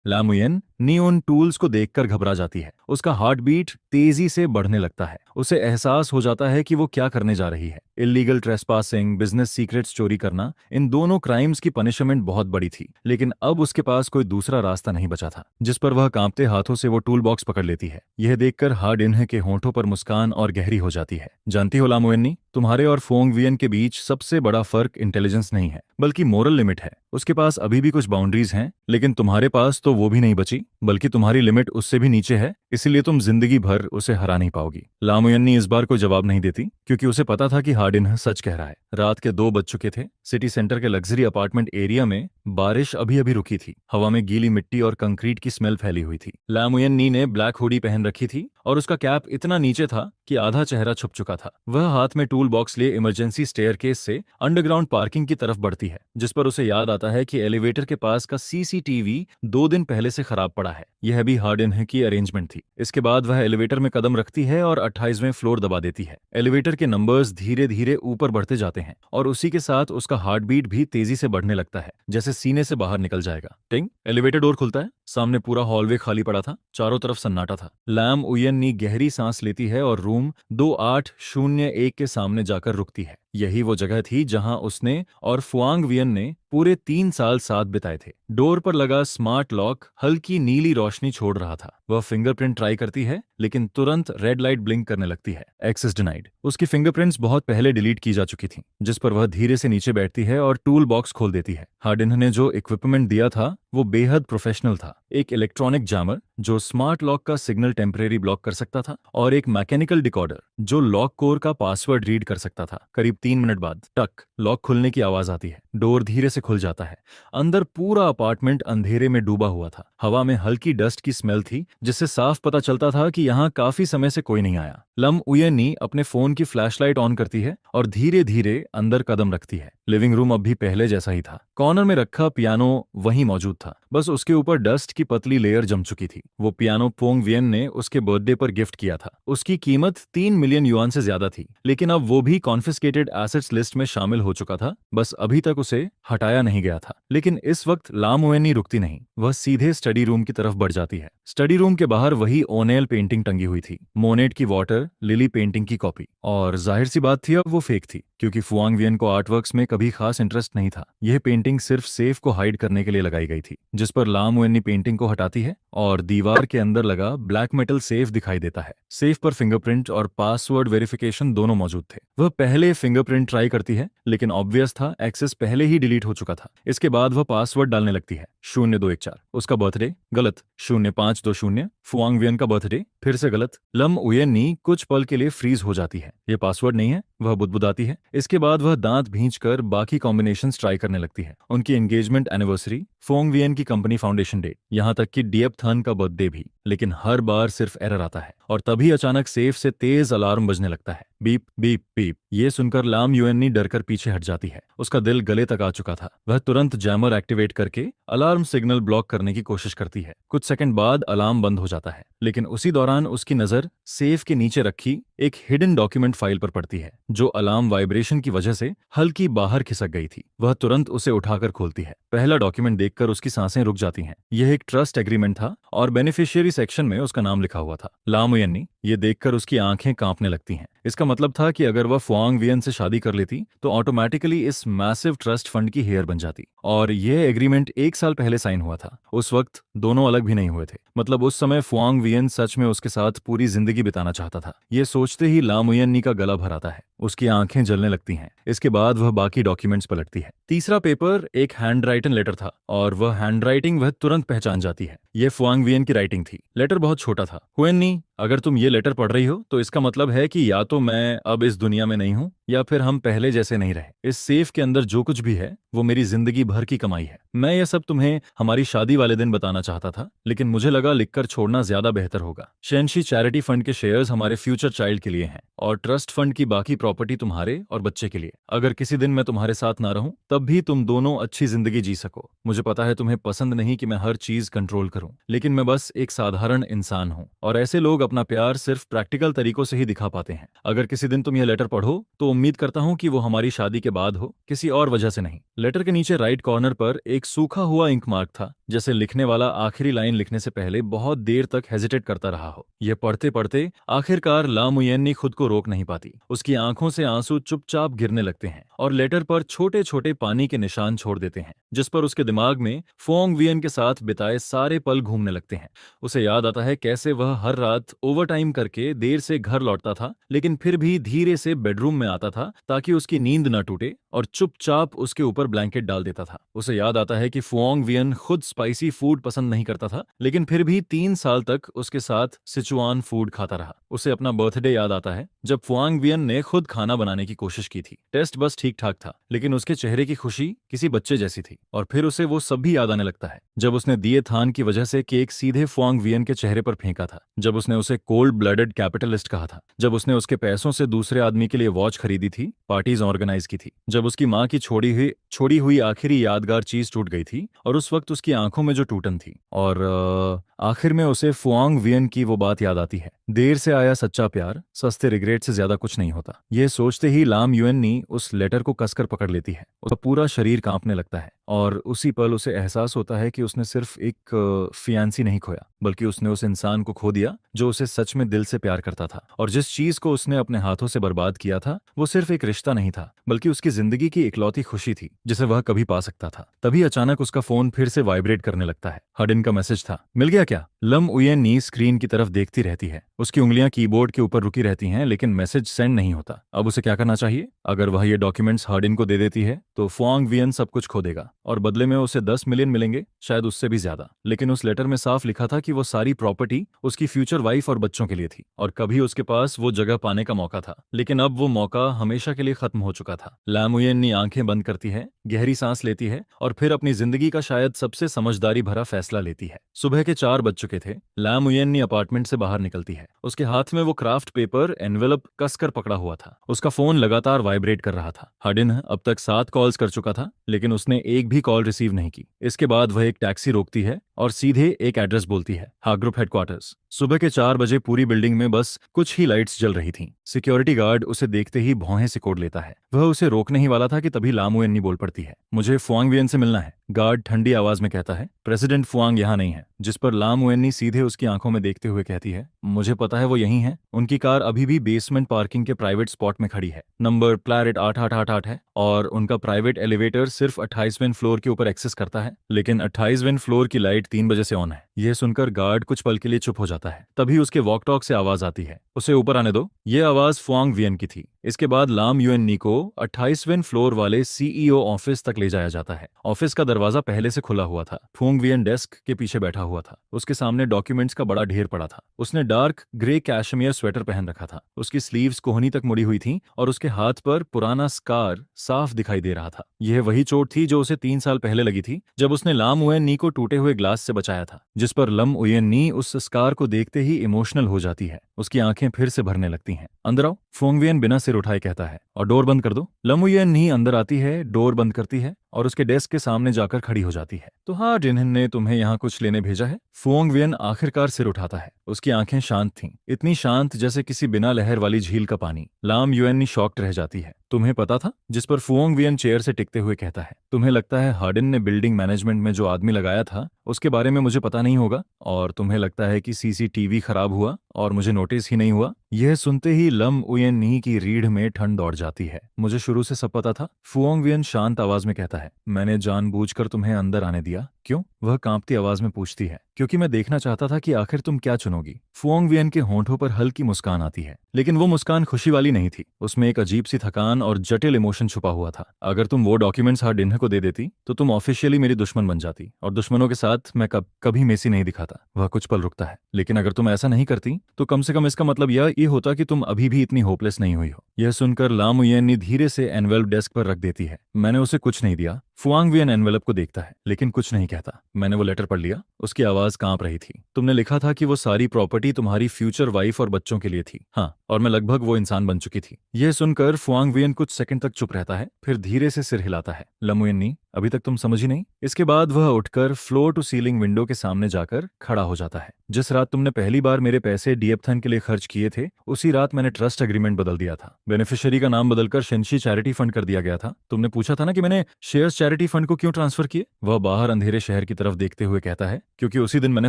लामुयन नी उन टूल्स को देखकर घबरा जाती है। उसका हार्ट बीट तेजी से बढ़ने लगता है। उसे एहसास हो जाता है कि वो क्या करने जा रही है। इल्लीगल ट्रेसपासिंग, बिजनेस सीक्रेट्स चोरी करना, इन दोनों क्राइम्स की पनिशमेंट बहुत बड़ी थी, लेकिन अब उसके पास कोई दूसरा रास्ता नहीं बचा था। जिस पर वह कांपते हाथों से वो टूल बॉक्स पकड़ लेती है। यह देखकर हार्डिन के होंठों पर मुस्कान और गहरी हो जाती है। जानती हो लामुयन, तुम्हारे और फोंग वियन के बीच सबसे बड़ा फर्क इंटेलिजेंस नहीं है, बल्कि मोरल लिमिट है। उसके पास अभी भी कुछ बाउंड्रीज हैं, लेकिन तुम्हारे पास तो वो भी नहीं बची, बल्कि तुम्हारी लिमिट उससे भी नीचे है। इसीलिए तुम जिंदगी भर उसे हरा नहीं पाओगी। लामुयन इस बार कोई जवाब नहीं देती, क्योंकि उसे पता था कि हार्डिन सच कह रहा है। रात के 2 बज चुके थे। सिटी सेंटर के लग्जरी अपार्टमेंट एरिया में बारिश अभी अभी रुकी थी। हवा में गीली मिट्टी और कंक्रीट की स्मेल फैली हुई थी। लामुयन ने ब्लैक हुडी पहन रखी थी और उसका कैप इतना नीचे था कि आधा चेहरा छुप चुका था। वह हाथ में टूल टूल बॉक्स लिए इमरजेंसी स्टेयरकेस से अंडरग्राउंड पार्किंग की तरफ बढ़ती है, जिस पर उसे याद आता है कि एलिवेटर के पास का सीसीटीवी 2 दिन पहले से खराब पड़ा है। यह भी हार्ड इन की अरेंजमेंट थी। इसके बाद वह एलिवेटर में कदम रखती है और 28वें फ्लोर दबा देती है। एलिवेटर के नंबर्स धीरे धीरे ऊपर बढ़ते जाते हैं और उसी के साथ उसका हार्ट बीट भी तेजी से बढ़ने लगता है, जैसे सीने से बाहर निकल जाएगा। टिंग, एलिवेटर डोर खुलता है। सामने पूरा हॉलवे खाली पड़ा था, चारों तरफ सन्नाटा था। लैम उयन नी गहरी सांस लेती है और रूम 2801 के सामने जाकर रुकती है। यही वो जगह थी जहां उसने और फुआंग वियन ने पूरे 3 साल साथ बिताए थे। डोर पर लगा स्मार्ट लॉक हल्की नीली रोशनी छोड़ रहा था। वह फिंगरप्रिंट ट्राई करती है, लेकिन तुरंत रेड लाइट ब्लिंक करने लगती है। Access denied. उसकी फिंगरप्रिंट्स बहुत पहले डिलीट की जा चुकी थीं, जिस पर वह धीरे से नीचे बैठती है और टूल बॉक्स खोल देती है। हार्डिन ने जो इक्विपमेंट दिया था वो बेहद प्रोफेशनल था। एक इलेक्ट्रॉनिक जैमर जो स्मार्ट लॉक का सिग्नल टेम्परेरी ब्लॉक कर सकता था और एक मैकेनिकल डिकोडर जो लॉक कोर का पासवर्ड रीड कर सकता था। करीब 3 मिनट बाद टक, लॉक खुलने की आवाज आती है। डोर धीरे से खुल जाता है। अंदर पूरा अपार्टमेंट अंधेरे में डूबा हुआ था। हवा में हल्की डस्ट की स्मेल थी, जिससे साफ पता चलता था कि यहाँ काफी समय से कोई नहीं आया। लम उयनी अपने फोन की फ्लैशलाइट ऑन करती है और धीरे धीरे अंदर कदम रखती है। लिविंग रूम अब भी पहले जैसा ही था। कॉर्नर में रखा पियानो वहीं मौजूद था, बस उसके ऊपर डस्ट की पतली लेयर जम चुकी थी। वो पियानो पोंग वियन ने उसके बर्थडे पर गिफ्ट किया था। उसकी कीमत 3 मिलियन युआन से ज्यादा थी, लेकिन अब वो भी कॉन्फिस्केटेड एसेट्स लिस्ट में शामिल हो चुका था। बस अभी तक उसे हटाया नहीं गया था। लेकिन इस वक्त लाम उयनी रुकती नहीं। वह सीधे स्टडी रूम की तरफ बढ़ जाती है। स्टडी रूम के बाहर वही ओनेल पेंटिंग टंगी हुई थी, मोनेट की वाटर लिली पेंटिंग की कॉपी। और जाहिर सी बात थी, अब वो फेक थी, क्योंकि फुआंग वियन को आर्टवर्क्स में कभी खास इंटरेस्ट नहीं था। यह पेंटिंग सिर्फ सेफ को हाइड करने के लिए लगाई गई थी, जिस पर लाम उयनी पेंटिंग को हटाती है और दीवार के अंदर लगा ब्लैक मेटल सेफ दिखाई देता है। सेफ पर फिंगरप्रिंट और पासवर्ड वेरिफिकेशन दोनों मौजूद थे। वह पहले फिंगरप्रिंट ट्राई करती है, लेकिन ऑब्वियस था एक्सेस पहले ही डिलीट हो चुका था। इसके बाद वह पासवर्ड डालने लगती है, 0214। उसका बर्थडे गलत, 0520। फुआंग वियन का बर्थडे फिर से गलत। लम उयनी कुछ पल के लिए फ्रीज हो जाती है। यह पासवर्ड नहीं है, वह बुदबुदाती है। इसके बाद वह दांत भींचकर बाकी कॉम्बिनेशंस ट्राई करने लगती है। उनकी एंगेजमेंट एनिवर्सरी, फोंग वियन की कंपनी फाउंडेशन डे, यहाँ तक कि डिएप थन का बर्थडे भी। लेकिन हर बार सिर्फ एरर आता है और तभी अचानक सेफ से तेज अलार्म बजने लगता है। Beep beep beep. ये सुनकर लाम युएनी डरकर पीछे हट जाती है। उसका दिल गले तक आ चुका था। वह तुरंत जैमर एक्टिवेट करके अलार्म सिग्नल ब्लॉक करने की कोशिश करती है। कुछ सेकंड बाद अलार्म बंद हो जाता है, लेकिन उसी दौरान उसकी नजर सेफ के नीचे रखी एक हिडन डॉक्यूमेंट फाइल पर पड़ती है, जो अलार्म वाइब्रेशन की वजह से हल्की बाहर खिसक गई थी। वह तुरंत उसे उठाकर खोलती है। पहला डॉक्यूमेंट देखकर उसकी सांसें रुक जाती हैं। यह एक ट्रस्ट एग्रीमेंट था और बेनिफिशियरी सेक्शन में उसका नाम लिखा हुआ था, लाम उयनी। ये देखकर उसकी आंखें कांपने लगती हैं। इसका मतलब था कि अगर वह फुआंग वियन से शादी कर लेती तो ऑटोमेटिकली इस मैसिव ट्रस्ट फंड की हेयर बन जाती। और यह एग्रीमेंट 1 साल पहले साइन हुआ था। उस वक्त दोनों अलग भी नहीं हुए थे। मतलब उस समय फुआंग वियन सच में उसके साथ पूरी जिंदगी बिताना चाहता था। ये सोचते ही लाम उयनी का गला भर आता है। उसकी आंखें जलने लगती हैं। इसके बाद वह बाकी डॉक्यूमेंट्स पलटती है। तीसरा पेपर एक हैंड राइटन लेटर था और वह हैंड राइटिंग वह तुरंत पहचान जाती है। यह फुआंग वियन की राइटिंग थी। लेटर बहुत छोटा था। हुएनी, अगर तुम ये लेटर पढ़ रही हो तो इसका मतलब है कि या तो मैं अब इस दुनिया में नहीं हूं या फिर हम पहले जैसे नहीं रहे। इस सेफ के अंदर जो कुछ भी है वो मेरी जिंदगी भर की कमाई है। मैं यह सब तुम्हें हमारी शादी वाले दिन बताना चाहता था, लेकिन मुझे लगा लिखकर छोड़ना ज्यादा बेहतर होगा। शेंशी चैरिटी फंड के शेयर्स हमारे फ्यूचर चाइल्ड के लिए हैं और ट्रस्ट फंड की बाकी प्रॉपर्टी तुम्हारे और बच्चे के लिए। अगर किसी दिन मैं तुम्हारे साथ ना रहूं तब भी तुम दोनों अच्छी जिंदगी जी सको। मुझे पता है तुम्हें पसंद नहीं कि मैं हर चीज कंट्रोल करूं, लेकिन मैं बस एक साधारण इंसान हूं और ऐसे लोग अपना प्यार सिर्फ प्रैक्टिकल तरीकों से ही दिखा पाते हैं। अगर किसी दिन तुम यह लेटर पढ़ो तो उम्मीद करता हूं कि वो हमारी शादी के बाद हो, किसी और वजह से नहीं। लेटर के नीचे राइट कॉर्नर पर एक सूखा हुआ इंक मार्क था, जैसे लिखने वाला आखिरी लाइन लिखने से पहले बहुत देर तक हेजिटेट करता रहा हो। यह पढ़ते पढ़ते आखिरकार लाम उयनी खुद को रोक नहीं पाती। उसकी आंखों से आंसू चुपचाप गिरने लगते हैं और लेटर पर छोटे छोटे पानी के निशान छोड़ देते हैं, जिस पर उसके दिमाग में फोंग वियन के साथ बिताए सारे पल घूमने लगते हैं। उसे याद आता है कैसे वह हर रात ओवरटाइम करके देर से घर लौटता था, लेकिन फिर भी धीरे से बेडरूम में आता था ताकि उसकी नींद न टूटे और चुपचाप उसके ऊपर ब्लैंकेट डाल देता था। उसे याद आता है कि फुआंग वियन खुद स्पाइसी फूड पसंद नहीं करता था, लेकिन फिर भी 3 साल तक उसके साथ सिचुआन फूड खाता रहा। उसे अपना बर्थडे याद आता है, जब फुआंग वियन ने खुद खाना बनाने की कोशिश की थी। टेस्ट बस ठीक ठाक था, लेकिन उसके चेहरे की खुशी किसी बच्चे जैसी थी। और फिर उसे वो सब भी याद आने लगता है जब उसने दिए थान की वजह से केक सीधे फुआंग वियन के चेहरे पर फेंका था, जब उसने उसे कोल्ड ब्लडेड कैपिटलिस्ट कहा था, जब उसने उसके पैसों से दूसरे आदमी के लिए वॉच खरीदी थी, पार्टीज ऑर्गेनाइज की थी, जब उसकी माँ की छोड़ी हुई आखिरी यादगार चीज टूट गई थी और उस वक्त उसकी आंखों में जो टूटन थी। और आखिर में उसे फुआंग वियन की वो बात याद आती है, देर से आया सच्चा प्यार सस्ते रिग्रेट से ज्यादा कुछ नहीं होता। यह सोचते ही लाम युएनी उस लेटर को कसकर पकड़ लेती है। उसका पूरा शरीर कांपने लगता है और उसी पल उसे एहसास होता है कि उसने सिर्फ एक फियांसी नहीं खोया, बल्कि उसने उस इंसान को खो दिया जो उसे सच में दिल से प्यार करता था। और जिस चीज को उसने अपने हाथों से बर्बाद किया था वो सिर्फ एक रिश्ता नहीं था, बल्कि उसकी जिंदगी की इकलौती खुशी थी जिसे वह कभी पा सकता था। तभी अचानक उसका फोन फिर से वाइब्रेट करने लगता है। हडिन का मैसेज था। मिल गया क्या? लम उयेनी स्क्रीन की तरफ देखती रहती है। उसकी उंगलियां कीबोर्ड के ऊपर रुकी रहती हैं, लेकिन मैसेज सेंड नहीं होता। अब उसे क्या करना चाहिए? अगर वह ये डॉक्यूमेंट्स हर्डिन को दे देती है तो फुआंग वियन सब कुछ खो देगा और बदले में उसे 10 मिलियन मिलेंगे, शायद उससे भी ज्यादा। लेकिन उस लेटर में साफ लिखा था कि वो सारी प्रॉपर्टी उसकी फ्यूचर वाइफ और बच्चों के लिए थी और कभी उसके पास वो जगह पाने का मौका था। लेकिन अब वो मौका हमेशा के लिए खत्म हो चुका था। लामुयन ने आंखें बंद करती है, गहरी सांस लेती है और फिर अपनी जिंदगी का शायद सबसे समझदारी भरा फैसला लेती है। सुबह के 4 बज चुके थे। लामुयन ने अपार्टमेंट से बाहर निकलती है। उसके हाथ में वो क्राफ्ट पेपर एनवेलप कसकर पकड़ा हुआ था। उसका फोन लगातार वाइब्रेट कर रहा था। हडिन अब तक 7 कॉल्स कर चुका था, लेकिन उसने एक भी कॉल रिसीव नहीं की। इसके बाद वह एक टैक्सी रोकती है और सीधे एक एड्रेस बोलती है, हाग्रुप हेडक्वार्टर्स। सुबह के 4 बजे पूरी बिल्डिंग में बस कुछ ही लाइट्स जल रही थीं। सिक्योरिटी गार्ड उसे देखते ही भौहें सिकोड़ लेता है। वह उसे रोकने ही वाला था कि तभी लामुएन्नी बोल पड़ती है, मुझे फुआंग वियन से मिलना है। गार्ड ठंडी आवाज में कहता है, प्रेसिडेंट फुआंग यहाँ नहीं है। जिस पर लामुएन्नी सीधे उसकी आंखों में देखते हुए कहती है, मुझे पता है वो यहीं है। उनकी कार अभी भी बेसमेंट पार्किंग के प्राइवेट स्पॉट में खड़ी है। नंबर प्लेट 8888 है और उनका प्राइवेट एलिवेटर सिर्फ 28वें फ्लोर के ऊपर एक्सेस करता है, लेकिन 28वें फ्लोर की लाइट 3 बजे से ऑन है। यह सुनकर गार्ड कुछ पल के लिए चुप हो जाता है। तभी उसके वॉक टॉक से आवाज आती है, उसे ऊपर आने दो। यह आवाज फुआंग वियन की थी। इसके बाद लाम युएन्नी को 28वें फ्लोर वाले सीईओ ऑफिस तक ले जाया जाता है। ऑफिस का दरवाजा पहले से खुला हुआ था। फुआंग वियन डेस्क के पीछे बैठा हुआ था। उसके सामने डॉक्यूमेंट्स का बड़ा ढेर पड़ा था। उसने डार्क ग्रे कैशमियर स्वेटर पहन रखा था। उसकी स्लीव्स कोहनी तक मुड़ी हुई थी और उसके हाथ पर पुराना स्कार साफ दिखाई दे रहा था। यह वही चोट थी जो उसे 3 साल पहले लगी थी जब उसने लाम उयेन्नी को टूटे हुए ग्लास से बचाया था। जिस पर लम उयेन्नी उस स्कार को देखते ही इमोशनल हो जाती है। उसकी आंखें फिर से भरने लगती हैं। अंदर आओ, फुआंग वियन बिना सिर उठाए कहता है, और डोर बंद कर दो। लम उयेन्नी अंदर आती है, डोर बंद करती है और उसके डेस्क के सामने जाकर खड़ी हो जाती है। तो हाँ, जिन्हन ने तुम्हें यहाँ कुछ लेने भेजा है? फुआंग वियन आखिरकार सिर उठाता है। उसकी आंखें शांत थीं, इतनी शांत जैसे किसी बिना लहर वाली झील का पानी। लाम युएन्नी शॉक्ड रह जाती है। तुम्हें पता था? जिस पर फुआंग वियन चेयर से टिकते हुए कहता है, तुम्हें लगता है हार्डिन ने बिल्डिंग मैनेजमेंट में जो आदमी लगाया था उसके बारे में मुझे पता नहीं होगा, और तुम्हें लगता है कि सीसीटीवी खराब हुआ और मुझे नोटिस ही नहीं हुआ। यह सुनते ही लम उयेन्नी की रीढ़ में ठंड दौड़ जाती है। मुझे शुरू से सब पता था, फुआंग वियन शांत आवाज में कहता है। मैंने जानबूझकर तुम्हें अंदर आने दिया। क्यों? वह कांपती आवाज में पूछती है। क्योंकि मैं देखना चाहता था कि आखिर तुम क्या चुनोगी। फुआंग वियन के होंठों पर हल्की मुस्कान आती है, लेकिन वो मुस्कान खुशी वाली नहीं थी। उसमें एक अजीब सी थकान और जटिल इमोशन छुपा हुआ था। अगर तुम वो डॉक्यूमेंट्स हार्डिन को दे देती तो तुम ऑफिशियली मेरी दुश्मन बन जाती, और दुश्मनों के साथ मैं कभी मेसी नहीं दिखाता। वह कुछ पल रुकता है। लेकिन अगर तुम ऐसा नहीं करती तो कम से कम इसका मतलब यह होता कि तुम अभी भी इतनी होपलेस नहीं हुई हो। यह सुनकर लाम उयेन्नी धीरे से एनवेल्प डेस्क पर रख देती है। मैंने उसे कुछ नहीं दिया। फुआंग वियन एनवेलप को देखता है, लेकिन कुछ नहीं कहता। मैंने वो लेटर पढ़ लिया। उसकी आवाज कांप रही थी। तुमने लिखा था कि वो सारी प्रॉपर्टी तुम्हारी फ्यूचर वाइफ और बच्चों के लिए थी। हाँ, और मैं लगभग वो इंसान बन चुकी थी। यह सुनकर फुआंग वियन कुछ सेकंड तक चुप रहता है, फिर धीरे से सिर हिलाता है। लमुयन्नी, अभी तक तुम समझी नहीं? इसके बाद वह उठकर फ्लोर टू सीलिंग विंडो के सामने जाकर खड़ा हो जाता है। जिस रात तुमने पहली बार मेरे पैसे डीएपथन के लिए खर्च किए थे, उसी रात मैंने ट्रस्ट एग्रीमेंट बदल दिया था। बेनिफिशियरी का नाम बदलकर शेंशी चैरिटी फंड कर दिया गया था। तुमने पूछा था ना कि मैंने शेयर्स चैरिटी फंड को क्यों ट्रांसफर किए? वह बाहर अंधेरे शहर की तरफ देखते हुए कहता है, क्योंकि उसी दिन मैंने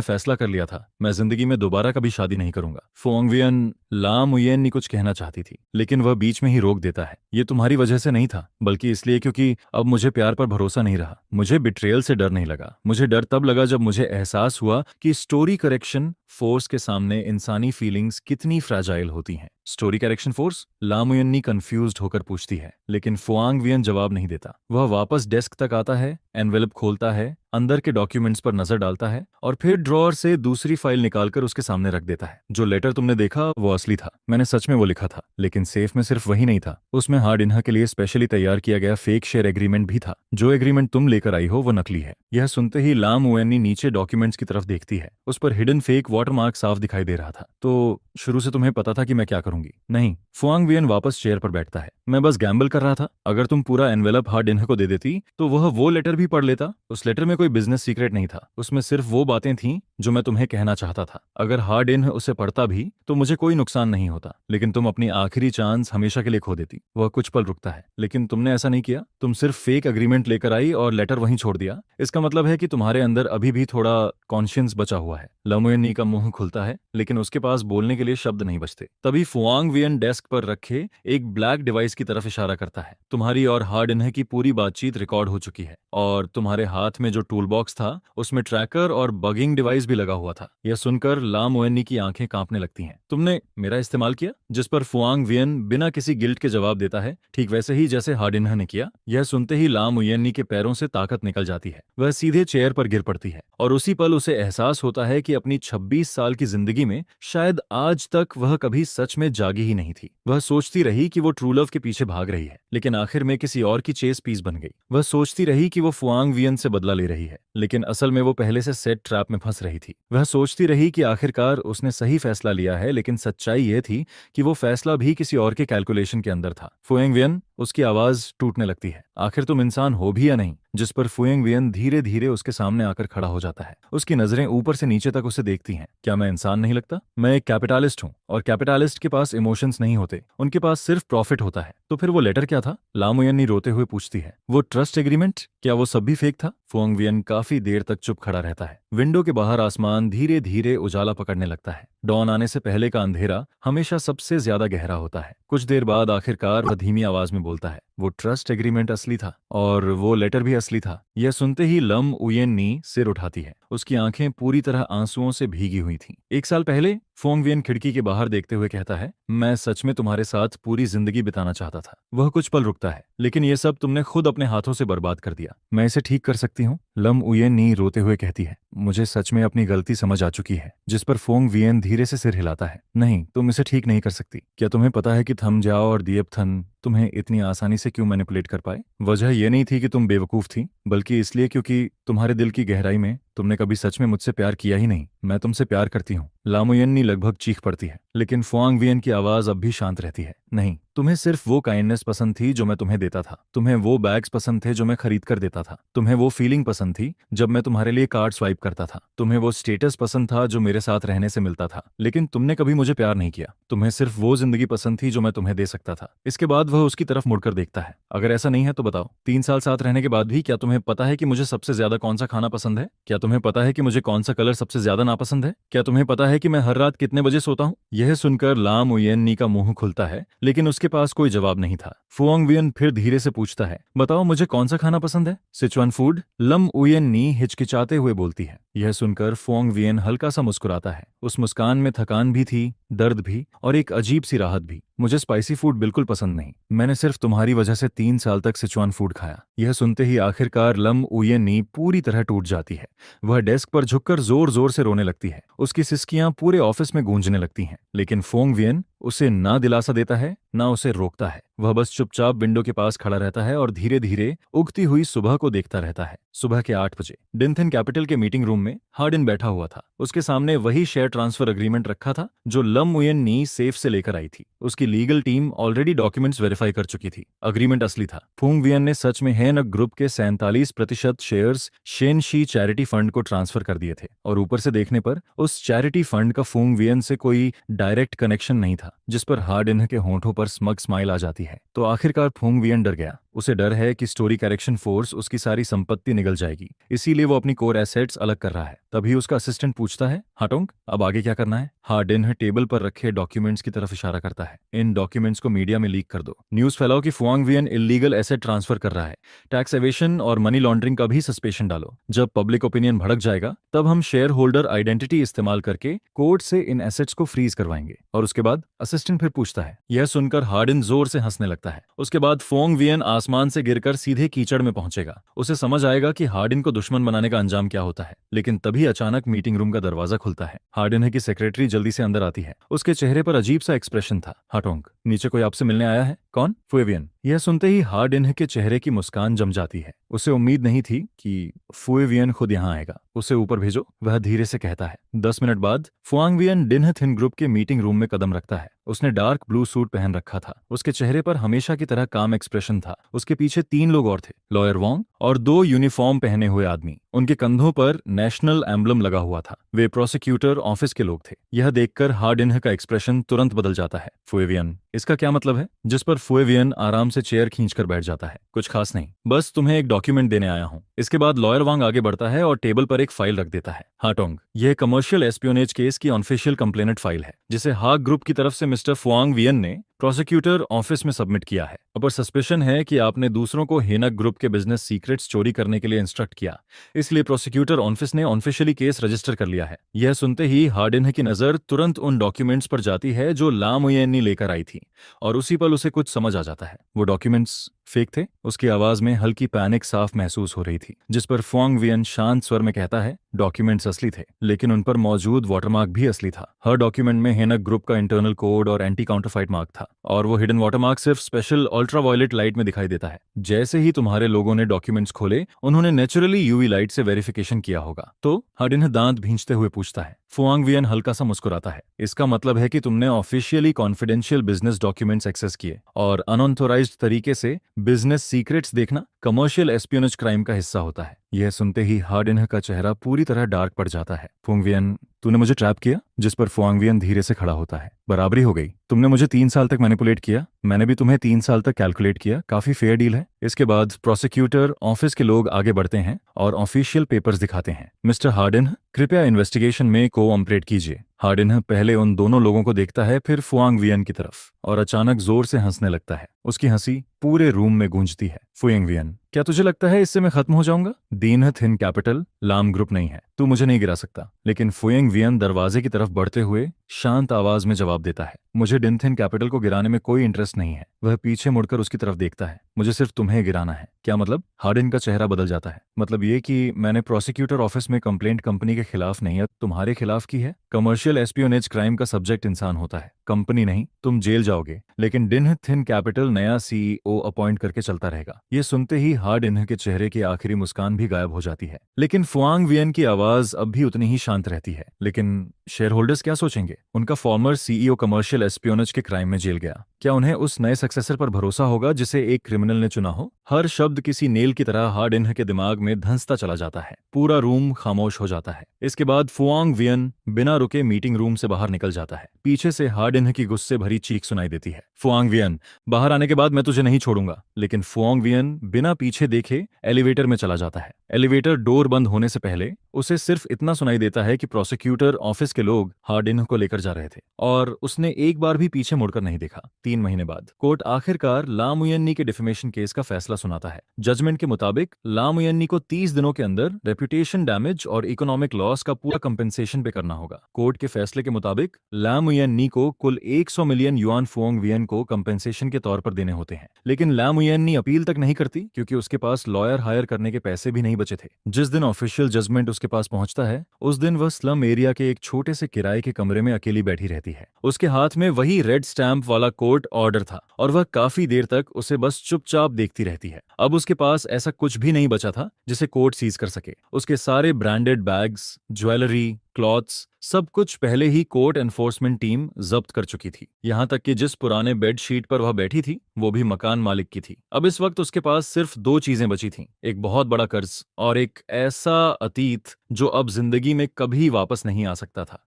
फैसला कर लिया था, मैं जिंदगी में दोबारा कभी शादी नहीं करूंगा। फुआंग वियन लाम उयेन्नी कुछ कहना चाहती थी, लेकिन वह बीच में ही रोक देता है। ये तुम्हारी वजह से नहीं था, बल्कि इसलिए क्योंकि अब मुझे प्यार पर भरोसा नहीं रहा। मुझे बिट्रेयल से डर नहीं लगा। मुझे डर तब लगा जब मुझे एहसास हुआ कि स्टोरी करेक्शन फोर्स के सामने इंसानी फीलिंग्स कितनी फ्रैजाइल होती हैं। Story correction force? लामुयन्नी कंफ्यूज्ड होकर पूछती है, लेकिन फुआंग वियन जवाब नहीं देता। वह वापस डेस्क तक आता है, एनवेलप खोलता है, अंदर के डॉक्यूमेंट्स पर नजर डालता है और फिर ड्रॉअर से दूसरी फाइल निकालकर उसके सामने रख देता है। जो लेटर तुमने देखा वो असली था, मैंने सच में वो लिखा था, लेकिन सेफ में सिर्फ वही नहीं था, उसमें हार्ड इन्हा के लिए स्पेशली तैयार किया गया फेक शेयर एग्रीमेंट भी था। जो एग्रीमेंट तुम लेकर आई हो वो नकली है। यह सुनते ही लाम ओएनी नीचे डॉक्यूमेंट्स की तरफ देखती है। उस पर हिडन फेक वाटरमार्क साफ दिखाई दे रहा था। तो शुरू से तुम्हें पता था कि मैं क्या करूंगी? नहीं। फुआंग वियन वापस चेयर पर बैठता है। मैं बस गैम्बल कर रहा था। अगर तुम पूरा एनवेलप हार्ड इन्हा को दे देती तो वह वो लेटर भी पढ़ लेता। उस लेटर में कोई बिजनेस सीक्रेट नहीं था, उसमें सिर्फ वो बातें थीं जो मैं तुम्हें कहना चाहता था। अगर हार्ड इन्ह उसे पढ़ता भी तो मुझे कोई नुकसान नहीं होता, लेकिन तुम अपनी आखिरी चांस हमेशा के लिए खो देती। वह कुछ पल रुकता है। लेकिन तुमने ऐसा नहीं किया, तुम सिर्फ फेक अग्रीमेंट लेकर आई और लेटर वहीं छोड़ दिया। इसका मतलब है कि तुम्हारे अंदर अभी भी थोड़ा कॉन्शियंस बचा हुआ है। लमुएनी का मुंह खुलता है, लेकिन उसके पास बोलने के लिए शब्द नहीं बचते। तभी फुआंग वियन डेस्क पर रखे एक ब्लैक डिवाइस की तरफ इशारा करता है। तुम्हारी और हार्ड इन्ह की पूरी बातचीत रिकॉर्ड हो चुकी है और तुम्हारे हाथ में जो टूल बॉक्स था उसमें ट्रैकर और बगिंग डिवाइस भी लगा हुआ था। यह सुनकर ला मोएनी की आंखें कांपने लगती हैं। तुमने मेरा इस्तेमाल किया? जिस पर फुआंग वियन बिना किसी गिल्ट के जवाब देता है, ठीक वैसे ही जैसे हार्ड इन्ह ने किया। यह सुनते ही ला मोएनी के पैरों से ताकत निकल जाती है। वह सीधे चेयर पर गिर पड़ती है और उसी पल उसे एहसास होता है कि अपनी 26 साल की जिंदगी में शायद आज तक वह कभी सच में जागी ही नहीं थी। वह सोचती रही कि वो ट्रू लव के पीछे भाग रही है, लेकिन आखिर में किसी और की चेस पीस बन गई। वह सोचती रही कि वो फुआंग वियन से बदला ले रही है, लेकिन असल में वो पहले से सेट ट्रैप में फंस रही थी। वह सोचती रही कि आखिरकार उसने सही फैसला लिया है, लेकिन सच्चाई यह थी कि वो फैसला भी किसी और के कैलकुलेशन के अंदर था। फुएंग वियन, उसकी आवाज टूटने लगती है। आखिर तुम इंसान हो भी या नहीं? जिस पर फुएंग वियन धीरे धीरे उसके सामने आकर खड़ा हो जाता है। उसकी नजरें ऊपर से नीचे तक उसे देखती हैं। क्या मैं इंसान नहीं लगता? मैं एक कैपिटलिस्ट हूँ और कैपिटलिस्ट के पास इमोशंस नहीं होते, उनके पास सिर्फ प्रॉफिट होता है। तो फिर वो लेटर क्या था? लामुयनी रोते हुए पूछती है। वो ट्रस्ट एग्रीमेंट, क्या वो सब भी फेक था? फुआंग वियन काफी देर तक चुप खड़ा रहता है। विंडो के बाहर आसमान धीरे धीरे उजाला पकड़ने लगता है। डॉन आने से पहले का अंधेरा हमेशा सबसे ज्यादा गहरा होता है। कुछ देर बाद आखिरकार वह धीमी आवाज में बोलता है, वो ट्रस्ट एग्रीमेंट असली था और वो लेटर भी असली था। यह सुनते ही लम उयेनी सिर उठाती है। उसकी आंखें पूरी तरह आंसुओं से भीगी हुई थीं। 1 साल पहले फुआंग वियन खिड़की के बाहर देखते हुए कहता है, मैं सच में तुम्हारे साथ पूरी जिंदगी बिताना चाहता था। वह कुछ पल रुकता है, लेकिन यह सब तुमने खुद अपने हाथों से बर्बाद कर दिया। मैं इसे ठीक कर सकती हूँ? लम उयेनी रोते हुए कहती है, मुझे सच में अपनी गलती समझ आ चुकी है। जिस पर फुआंग वियन धीरे से सिर हिलाता है। नहीं, तुम इसे ठीक नहीं कर सकती। क्या तुम्हें पता है कि थम जाओ और दिएपथन तुम्हें इतनी आसानी से क्यों मैनिपुलेट कर पाए? वजह यह नहीं थी कि तुम बेवकूफ थी, बल्कि इसलिए क्योंकि तुम्हारे दिल की गहराई में तुमने कभी सच में मुझसे प्यार किया ही नहीं। मैं तुमसे प्यार करती हूँ। लामुयन्नी लगभग चीख पड़ती है, लेकिन फुआंग वियन की आवाज अब भी शांत रहती है। नहीं, तुम्हें सिर्फ वो काइंडनेस पसंद थी जो मैं तुम्हें देता था। तुम्हें वो बैग्स पसंद थे जो मैं खरीद कर देता था। तुम्हें वो फीलिंग पसंद थी जब मैं तुम्हारे लिए कार्ड स्वाइप करता था। तुम्हें वो स्टेटस पसंद था जो मेरे साथ रहने से मिलता था। लेकिन तुमने कभी मुझे प्यार नहीं किया। तुम्हें सिर्फ वो जिंदगी पसंद थी जो मैं तुम्हें दे सकता था। इसके बाद वह उसकी तरफ मुड़कर देखता है। अगर ऐसा नहीं है तो बताओ, 3 साल साथ रहने के बाद भी क्या तुम्हें पता है कि मुझे सबसे ज्यादा कौन सा खाना पसंद है? क्या तुम्हें पता है कि मुझे कौन सा कलर सबसे ज्यादा नापसंद है? क्या तुम्हें पता है कि मैं हर रात कितने बजे सोता हूँ? यह सुनकर लाम उयेन्नी का मुंह खुलता है, लेकिन उसके पास कोई जवाब नहीं था। फुआंग वियन फिर धीरे से पूछता है, बताओ मुझे कौन सा खाना पसंद है? Sichuan food? लम उयेन्नी हिचकिचाते हुए बोलती है। यह सुनकर फुआंग वियन हल्का सा मुस्कुराता है। उस मुस्कान में थकान भी थी, दर्द भी और एक अजीब सी राहत भी। मुझे स्पाइसी फूड बिल्कुल पसंद नहीं। मैंने सिर्फ तुम्हारी वजह से 3 साल तक सिचुआन फूड खाया। यह सुनते ही आखिरकार लम उयेन्नी पूरी तरह टूट जाती है। वह डेस्क पर झुककर जोर जोर से रोने लगती है। उसकी सिसकियां पूरे ऑफिस में गूंजने लगती हैं, लेकिन फुआंग वियन उसे ना दिलासा देता है ना उसे रोकता है। वह बस चुपचाप विंडो के पास खड़ा रहता है और धीरे धीरे उगती हुई सुबह को देखता रहता है। सुबह के 8 बजे डिंथन कैपिटल के मीटिंग रूम में हार्डिन बैठा हुआ था। उसके सामने वही शेयर ट्रांसफर एग्रीमेंट रखा था जो लम उयेन्नी सेफ से लेकर आई थी। उसकी legal team already documents verify कर चुकी थी। एग्रीमेंट असली था। फुआंग वियन ने सच में हेनक ग्रुप के 47% शेयर्स शेनशी चैरिटी फंड को ट्रांसफर कर दिए थे और ऊपर से देखने पर उस चैरिटी फंड का फुआंग वियन से कोई डायरेक्ट कनेक्शन नहीं था, जिस पर हार्डिन के होंठों पर स्मग स्माइल आ जाती है। तो आखिरकार फुआंग वियन डर गया। उसे डर है कि स्टोरी करेक्शन फोर्स उसकी सारी संपत्ति निगल जाएगी, इसीलिए वो अपनी कोर एसेट्स अलग कर रहा है। तभी उसका असिस्टेंट पूछता है, हाटोंग, अब आगे क्या करना है? हार्डिन टेबल पर रखे डॉक्यूमेंट्स की तरफ इशारा करता है। इन डॉक्यूमेंट्स को मीडिया में लीक कर दो। न्यूज फैलाओ कि फुआंग वियन इल्लीगल एसेट ट्रांसफर कर रहा है। टैक्स एवेशन और मनी लॉन्ड्रिंग का भी सस्पेशन डालो। जब पब्लिक ओपिनियन भड़क जाएगा तब हम शेयर होल्डर आइडेंटिटी इस्तेमाल करके कोर्ट से इन एसेट्स को फ्रीज करवाएंगे। और उसके बाद? असिस्टेंट फिर पूछता है। यह सुनकर हार्डिन जोर से हंसने लगता है। उसके बाद फुआंग वियन आसमान से गिरकर सीधे कीचड़ में पहुंचेगा। उसे समझ आएगा कि हार्डिन को दुश्मन बनाने का अंजाम क्या होता है। लेकिन तभी अचानक मीटिंग रूम का दरवाजा खुलता है। हार्डिन की सेक्रेटरी जल्दी से अंदर आती है। उसके चेहरे पर अजीब सा एक्सप्रेशन था। हाटोंग, नीचे कोई आपसे मिलने आया है। कौन? फुएवियन। यह सुनते ही हार्डिन के चेहरे की मुस्कान जम जाती है। उसे उम्मीद नहीं थी कि फुएवियन खुद यहाँ आएगा। उसे ऊपर भेजो, वह धीरे से कहता है। 10 मिनट बाद फुआंगवियन डिन्ह थिन ग्रुप के मीटिंग रूम में कदम रखता है। उसने डार्क ब्लू सूट पहन रखा था। उसके चेहरे पर हमेशा की तरह काम एक्सप्रेशन था। उसके पीछे 3 लोग और थे, लॉयर वोंग और 2 यूनिफॉर्म पहने हुए आदमी। उनके कंधों पर नेशनल एम्बलम लगा हुआ था। वे प्रोसिक्यूटर ऑफिस के लोग थे। यह देखकर हार्डिन का एक्सप्रेशन तुरंत बदल जाता है। फुएवियन, इसका क्या मतलब है? जिस पर फुएवियन आराम से चेयर खींचकर बैठ जाता है। कुछ खास नहीं, बस तुम्हें एक डॉक्यूमेंट देने आया हूँ। इसके बाद लॉयर वांग आगे बढ़ता है और टेबल पर एक फाइल रख देता है। हाटोंग, यह कमर्शियल एस्पियोनेज केस की ऑफिशियल कंप्लेनेंट फाइल है, जिसे हाग ग्रुप की तरफ से मिस्टर फुआंगवियन ने प्रोसिक्यूटर ऑफिस में सबमिट किया है। अब सस्पेशन है कि आपने दूसरों को हेनक ग्रुप के बिजनेस सीक्रेट्स चोरी करने के लिए इंस्ट्रक्ट किया, इसलिए प्रोसिक्यूटर ऑफिस ने ऑफिशियली केस रजिस्टर कर लिया है। यह सुनते ही हार्डिन की नजर तुरंत उन डॉक्यूमेंट्स पर जाती है जो ला मुयेनी लेकर आई थी, और उसी पल उसे कुछ समझ आ जाता है। वो डॉक्यूमेंट्स फेक थे। उसकी आवाज में हल्की पैनिक साफ महसूस हो रही थी। जिस पर फुआंगवियन शांत स्वर में कहता है, डॉक्यूमेंट्स असली थे, लेकिन उन पर मौजूद वाटरमार्क भी असली था। हर डॉक्यूमेंट में हेनक ग्रुप का इंटरनल कोड और एंटी काउंटरफाइट मार्क था, और वो हिडन वाटरमार्क सिर्फ स्पेशल अल्ट्रावायलेट लाइट में दिखाई देता है। जैसे ही तुम्हारे लोगों ने डॉक्यूमेंट्स खोले, उन्होंने नेचुरली यूवी लाइट से वेरिफिकेशन किया होगा। तो हार्डिन दांत भींचते हुए पूछता है। फुआंगवियन हल्का सा मुस्कुराता है। इसका मतलब है कि तुमने officially confidential business documents access किए, और अनऑथोराइज्ड तरीके से बिजनेस सीक्रेट्स देखना कमर्शियल एस्पियोनेज क्राइम का हिस्सा होता है। यह सुनते ही हार्डिन का चेहरा पूरी तरह डार्क पड़ जाता है। फुआंगवियन, तूने मुझे ट्रैप किया? जिस पर फुआंगवियन धीरे से खड़ा होता है। बराबरी हो गई। तुमने मुझे 3 साल तक मैनिपुलेट किया, मैंने भी तुम्हें 3 साल तक कैलकुलेट किया। काफी फेयर डील है। इसके बाद प्रोसिक्यूटर ऑफिस के लोग आगे बढ़ते हैं और ऑफिशियल पेपर्स दिखाते हैं। मिस्टर हार्डिन, कृपया इन्वेस्टिगेशन में कोऑपरेट कीजिए। हार्डिन पहले उन दोनों लोगों को देखता है, फिर फुआंगवियन की तरफ, और अचानक जोर से हंसने लगता है। उसकी हंसी पूरे रूम में गूंजती है। फुआंगवियन, क्या तुझे लगता है इससे मैं खत्म हो जाऊंगा? दीन थिन कैपिटल लाम ग्रुप नहीं है, तू मुझे नहीं गिरा सकता। लेकिन फुआंगवियन दरवाजे की तरफ बढ़ते हुए शांत आवाज में जवाब देता है, मुझे डिनथिन कैपिटल को गिराने में कोई इंटरेस्ट नहीं है। वह पीछे मुड़कर उसकी तरफ देखता है। मुझे सिर्फ तुम्हें गिराना है। क्या मतलब? हार्डिन का चेहरा बदल जाता है। मतलब ये कि मैंने प्रोसिक्यूटर ऑफिस में कंप्लेंट कंपनी के खिलाफ नहीं है, तुम्हारे खिलाफ की है। कमर्शियल एस्पियोनेज क्राइम का सब्जेक्ट इंसान होता है, कंपनी नहीं। तुम जेल जाओगे, लेकिन डिन थिन कैपिटल नया सीईओ अपॉइंट करके चलता रहेगा। ये सुनते ही हार्डिन के चेहरे की आखिरी मुस्कान भी गायब हो जाती है। लेकिन फुआंगवियन की आवाज अब भी उतनी ही शांत रहती है। लेकिन शेयर होल्डर्स क्या सोचेंगे? उनका फॉर्मर सीईओ कमर्शियल एस्पियोनेज के क्राइम में जेल गया। क्या उन्हें उस नए सक्सेसर पर भरोसा होगा जिसे एक क्रिमिनल ने चुना हो? हर शब्द किसी नेल की तरह हार्डिन के दिमाग में धंसता चला जाता है। पूरा रूम खामोश हो जाता है। इसके बाद फुआंगवियन बिना रुके मीटिंग रूम से बाहर निकल जाता है। पीछे से हार्डिन की गुस्से भरी चीख सुनाई देती है। फुआंगवियन, बाहर आने के बाद मैं तुझे नहीं छोड़ूंगा। लेकिन फुआंगवियन बिना पीछे देखे एलिवेटर में चला जाता है। एलिवेटर डोर बंद होने से पहले उसे सिर्फ इतना सुनाई देता है कि प्रोसिक्यूटर ऑफिस के लोग हार्डिन को लेकर जा रहे थे, और उसने एक बार भी पीछे मुड़कर नहीं देखा। 3 महीने बाद कोर्ट आखिरकार ला मुयन्नी के डिफेमेशन केस का फैसला सुनाता है। जजमेंट के मुताबिक ला मुयन्नी को 30 दिनों के अंदर रेपुटेशन डैमेज और इकोनॉमिक लॉस का पूरा कंपेंसेशन पे करना होगा। कोर्ट के फैसले के मुताबिक ला मुयन्नी को कुल 100 मिलियन युआन फुआंगवियन को कंपेंसेशन के तौर पर देने होते हैं। लेकिन ला मुयन्नी अपील तक नहीं करती, क्योंकि उसके पास लॉयर हायर करने के पैसे भी नहीं बचे थे। जिस दिन ऑफिशियल जजमेंट उसके पास पहुंचता है, उस दिन वह स्लम एरिया के एक छोटे से किराए के कमरे में अकेली बैठी रहती है। उसके हाथ में वही रेड स्टैंप वाला कोर्ट ऑर्डर था, और वह काफी देर तक उसे बस चुपचाप देखती रहती है। अब उसके पास ऐसा कुछ भी नहीं बचा था जिसे कोर्ट सीज कर सके। उसके सारे ब्रांडेड बैग्स, ज्वेलरी, क्लॉथ्स, सब कुछ पहले ही कोर्ट एनफोर्समेंट टीम जब्त कर चुकी थी। यहाँ तक कि जिस पुराने बेडशीट पर वह बैठी थी, वो भी मकान मालिक की थी। अब इस वक्त उसके पास सिर्फ 2 चीजें बची थीं, एक बहुत बड़ा कर्ज और एक ऐसा अतीत जो अब जिंदगी में कभी वापस नहीं आ सकता था।